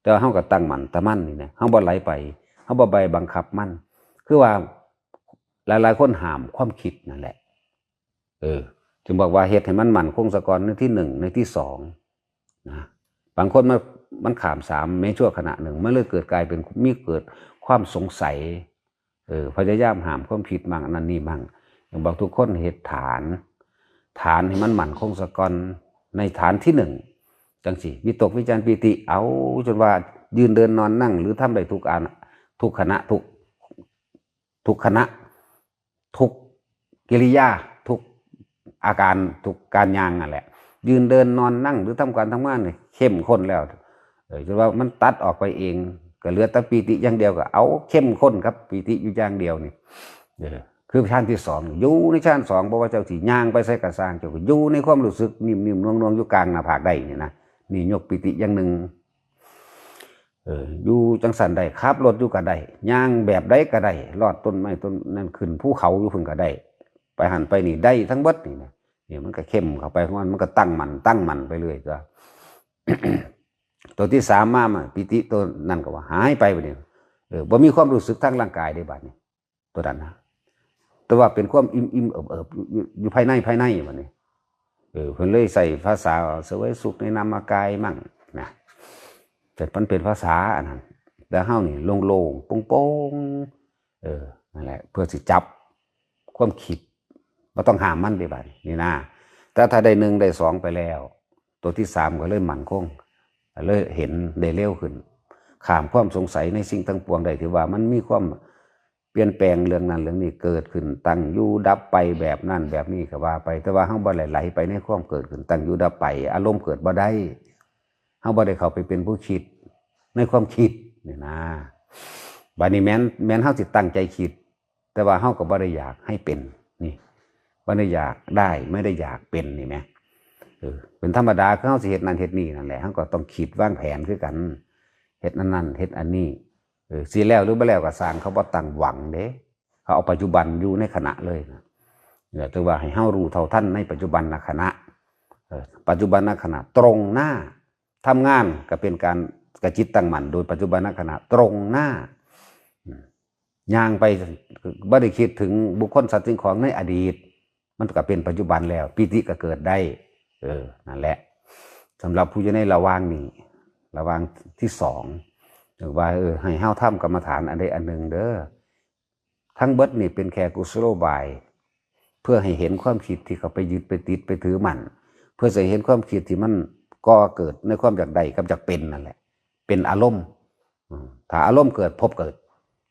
แต่เฮาก็ตั้งมั่นตะมั่นนี่นะเฮาบ่ไหลไปเฮาบ่ไปบังคับมันคือว่าหลายๆคนห้ามความคิดนั่นแหละจึงบอกว่าเฮ็ดให้มันมั่นคงซะก่อนในที่หนึ่งในที่สองนะบางคนมันข้ามสามในชั่วขณะหนึ่งมันเลยกลายเป็นมีเกิดความสงสัยพยายามห้ามความคิดมั่งอันนั้นนี่มั่งอย่างบอกทุกคนเฮ็ดฐานให้มันมั่นคงซะก่อนในฐานที่หนึ่งจังสิวิตกวิจารปีติเอาจนว่ายืนเดินนอนนั่งหรือทำได้ทุกอันทุกขณะทุกขณะทุกกิริยาทุกอาการทุกการย่างนั่นแหละยืนเดินนอนนั่งหรือทำการทำงานเนี่ยเข้มข้นแล้วจนว่ามันตัดออกไปเองก็เหลือแต่ปีติอย่างเดียวก็เอาเข้มข้นครับปีติอยู่อย่างเดียวนี่คือชั้นที่สองอยู่ในชั้นสองบอกว่าเจ้าสีย่างไปใส่กระซังเจ้าก็อยู่ในความรู้สึกนิ่มๆนวลๆอยู่กลางหน้าผากได้นี่นะนี่ยกปิติอย่างหนึ่งอยู่จังสันได้ขับรถอยู่ก็ได้ย่างแบบใดก็ได้ลอดต้นไม้ต้นนั่นขึ้นภูเขาอยู่พุ่นก็ได้ไปหันไปนี่ได้ทั้งเบิดนี่นะเนี่ยมันก็เข้มเข้าไปเพราะมันก็ตั้งมันไปเรื่อยจ้ะ ตัวที่สามมาปิติตัวนั่นก็ว่าหายไปเนี่ยบ่มีความรู้สึกทางร่างกายได้บัดนี้ตัวนั้นนะแต่ว่าเป็นความอิ่มเอิบอยู่ภายในบัดนี้เพิ่นเลยใส่ภาษาเสวยสุขในนามกายมั่งนะแต่มันเป็นภาษาอันนั้นแต่เฮานี่โล่งๆโป่งๆนั่นแหละเพื่อสิจับความคิดบ่ต้องห้ามมันได้บัดนี่นะแต่ถ้าได้1ได้2ไปแล้วตัวที่3ก็เลยมั่นคงเลยเห็นได้เร็วขึ้นข้ามความสงสัยในสิ่งทั้งปวงได้ถือว่ามันมีความเปลี่ยนแปลงเรื่องนั้นเรื่องนี้เกิดขึ้นตั้งอยู่ดับไปแบบนั้นแบบนี้ก็ว่าไปแต่ว่าเฮาบ่ไหลไปในความเกิดขึ้นตั้งอยู่ดับไปอารมณ์เกิดบ่ได้เฮาบ่ได้เข้าไปเป็นผู้คิดในความคิดนี่นะบัดนี้แม้นเฮาสิตั้งใจคิดแต่ว่าเฮาก็บ่ได้อยากให้เป็นนี่บ่ได้อยากได้ไม่ได้อยากเป็นนี่แหมเป็นธรรมดาคือเฮาสิเฮ็ดนั่นเฮ็ดนี่นั่นแหละเฮาก็ต้องคิดวางแผนคือกันเฮ็ดนั่นเฮ็ดอันนี้สิแล้วหรือบ่แล้วก็สร้างเขาบ่ตั้งหวังเด้เขาเอาปัจจุบันอยู่ในขณะเลยนะถือว่าให้เฮารู้เท่าทันในปัจจุบันขณะปัจจุบันขณะตรงหน้าทำงานก็เป็นการกระจิตตั้งมั่นโดยปัจจุบันขณะตรงหน้าย่างไปบ่ได้คิดถึงบุคคลสัตว์สิ่งของในอดีตมันก็เป็นปัจจุบันแล้วปิติก็เกิดได้นั่นแหละสำหรับผู้อยู่ในระหว่างนี้ระหว่างที่สองถือว่าให้เฮาทำกรรมฐานอันใดอันหนึ่งเด้อทั้งเบิดนี่เป็นแค่กุศโลบายเพื่อให้เห็นความคิดที่เขาไปยึดไปติดไปถือมันเพื่อจะเห็นความคิดที่มันก่อเกิดในความอยากได้กับอยากเป็นนั่นแหละเป็นอารมณ์ถ้าอารมณ์เกิดพบเกิด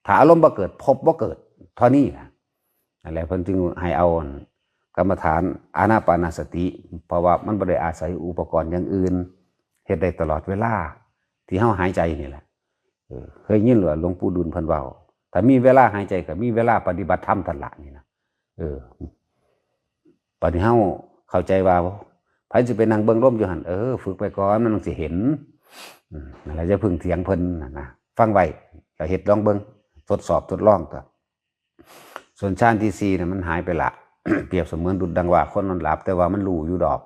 ถ้าอารมณ์บ่เกิดพบบ่เกิดเท่านี้นะนั่นแหละเพิ่นจึงให้เอากรรมฐานอานาปานสติเพราะว่ามันบ่ได้อาศัยอุปกรณ์อย่างอื่นเฮ็ดได้ตลอดเวลาที่เฮาหายใจนี่แหละเคยยินหลวงปู่ดุลเพิ่นเว้าถ้ามีเวลาหายใจก็มีเวลาปฏิบัติธรรมนั่นล่ะนี่นะปฏิเฮาเข้าใจว่าไผสิไปนั่งเบิ่งลมอยู่หั่นฝึกไปก่อนมันสิเห็นนั่นแหละจะพึ่งเถียงเพิ่นนะฟังไว้ก็เฮ็ดลองเบิ่งทดสอบทดลองตัวส่วนฌานที่4เนี่ยมันหายไปละ เปรียบเสมือนดุจดังว่าคนนอนหลับแต่ว่ามันรู้อยู่ดอก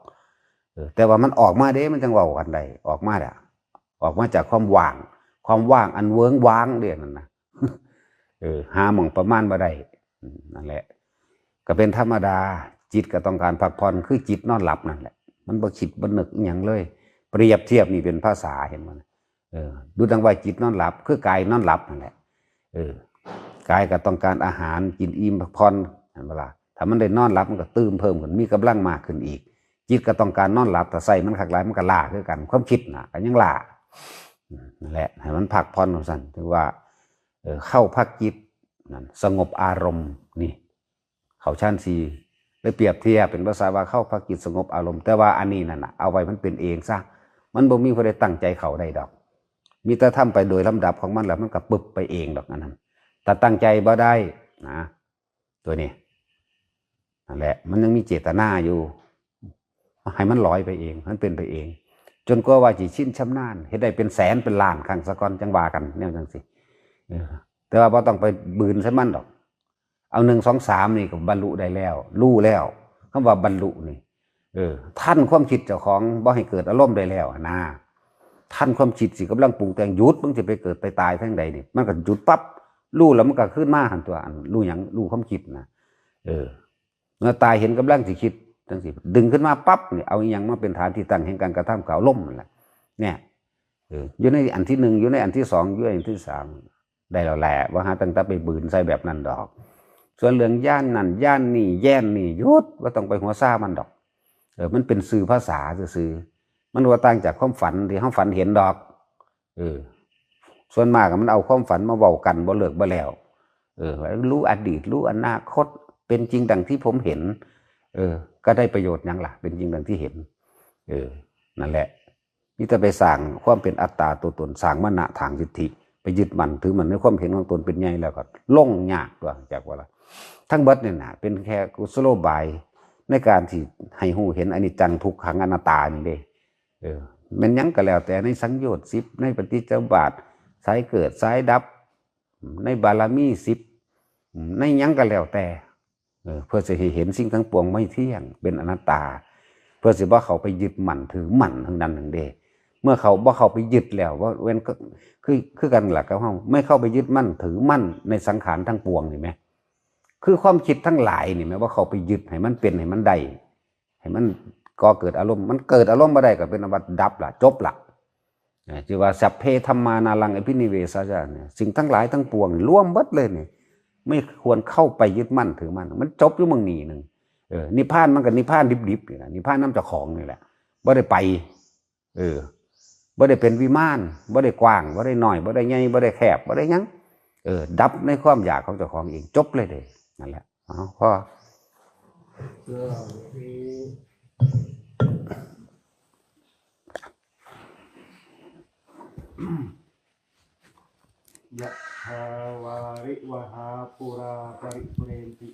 แต่ว่ามันออกมาเด้มันจังเว้ากันได้ออกมาอ่ะออกมาจากความว่างอันเวิ้งว้างเด้นั่นนะหาหม่องประมาณบ่ได้นั่นแหละก็เป็นธรรมดาจิตก็ต้องการพักผ่อนคือจิตนอนหลับนั่นแหละมันบ่คิดบ่นึกอิหยังเลยเปรียบเทียบนี่เป็นภาษาเห็นบ่ดูดังว่าจิตนอนหลับคือกายนอนหลับนั่นแหละกายก็ต้องการอาหารกินอิ่มพักผ่อนเห็นบ่ล่ะถ้ามันได้นอนหลับมันก็ตื่นเพิ่มขึ้นมีกำลังมากขึ้นอีกจิตก็ต้องการนอนหลับแต่ใส่มันคักหลายมันก็ล้าคือกันความคิดน่ะก็ยังล้านั่นแหละให้มันพักผ่อนสั่นถือว่าเข้าพักจิตนั่นสงบอารมณ์นี่เขาชั้น4เลยเปรียบเทียบเป็นภาษาว่าเข้าพักจิตสงบอารมณ์แต่ว่าอันนี้นั่นน่ะเอาไว้มันเป็นเองซะมันบ่มีผู้ใดตั้งใจเข้าได้ดอกมีแต่ทำไปโดยลำดับของมันแล้วมันก็ปึบไปเองดอกนั้นถ้าตั้งใจบ่ได้นะ ตัวนี้นั่นแหละมันยังมีเจตนาอยู่ให้มันลอยไปเองมันเป็นไปเอง จนกว่าจิชินชำนาญเฮ็ดได้เป็นแสนเป็นล้านครั้งสะก่อนจังว่ากันแนวจังสิแต่ว่าบ่ต้องไปบืนใส่มันดอกเอา1 2 3นี่ก็บรรลุได้แล้วรู้แล้วคำว่าบรรลุนี่ท่านความคิดเจ้าของบ่ให้เกิดอารมณ์ได้แล้วนะท่านความคิดสิกำลังปรุงแต่งหยุดมึงสิไปเกิดไปตายทั้งใดนี่มันก็หยุดปั๊บรู้แล้วมันก็ขึ้นมาหันตัวอันรู้หยังรู้ความคิดนะเมื่อตายเห็นกำลังสิคิดจังสิดึงขึ้นมาปั๊บเนี่ยเอาอีหยังมาเป็นฐานที่ตั้งแห่งการกระทำข่าวล่มนั่นแหละเนี่ยอยู่ในอันที่1อยู่ในอันที่2อยู่ในอันที่3ได้แล้วแหละว่าหาตั้งแต่ไปบืนใส่แบบนั้นดอกส่วนเรื่องย่านนั่นย่านนี่แย่นนี่ยุดว่าต้องไปหัวซ่ามันดอกมันเป็นสื่อภาษาสื่อมันว่าต่างจากความฝันที่เขาฝันเห็นดอกส่วนมากมันเอาความฝันมาเว้ากันบ่เลิกบ่แล้วรู้อดีตรู้อนาคตเป็นจริงดังที่ผมเห็นก็ได้ประโยชน์ยังล่ะเป็นจริงดังที่เห็นนั่นแหละนี่จะไปสร้างความเป็นอัตตาตัวตนสร้างมณะทางสิทธิไปยึดมันถือมันในความเห็นของตนเป็นใหญ่แล้วก็ล่งยากตัวจากว่าละทั้งเบิดเนี่ยนะเป็นแค่กุศโลบายในการที่ให้หูเห็นอนิจจังทุกขังอนัตตานี่เด้มันยังก็แล้วแต่ในสังโยชน์10ในปฏิจจสมุปบาทสายเกิดสายดับในบารมี10ในยังก็แล้วแต่เพื่อจะเห็นสิ่งทั้งปวงไม่เที่ยงเป็นอนัตตาเพื่อสิว่าเขาไปยึดมั่นถือมั่นทั้งนั้นทั้งเดเมื่อเขาบ่เข้าไปยึดแล้วว่าเว้นก็คือกันหลักกับเฮาไม่เข้าไปยึดมั่นถือมั่นในสังขารทั้งปวงนี่ไหมคือความคิดทั้งหลายนี่ไหมว่าเขาไปยึดให้มันเป็นให้มันได้ให้มันก่อเกิดอารมณ์มันเกิดอารมณ์มาได้ก็เป็นอวัตดับละจบละจือว่าสัพเพธัมมานารังอภินิเวสสะเนี่ยสิ่งทั้งหลายทั้งปวงรวมหมดเลยนี่ไม่ควรเข้าไปยึดมั่นถือมั่นมันจบอยู่มึงนี่นึงนิพพานมันก็นิพพานดิบๆนี่แหละนิพพานน้ำเจ้าของนี่แหละบ่ได้ไปบ่ได้เป็นวิมานบ่ได้กว้างบ่ได้น้อยบ่ได้ใหญ่บ่ได้แคบบ่ได้หยังดับในความอยากของเจ้าของเองจบเลยเด้นั่นแหละพอยะถาวาริวหาปุราปริปุเรนติ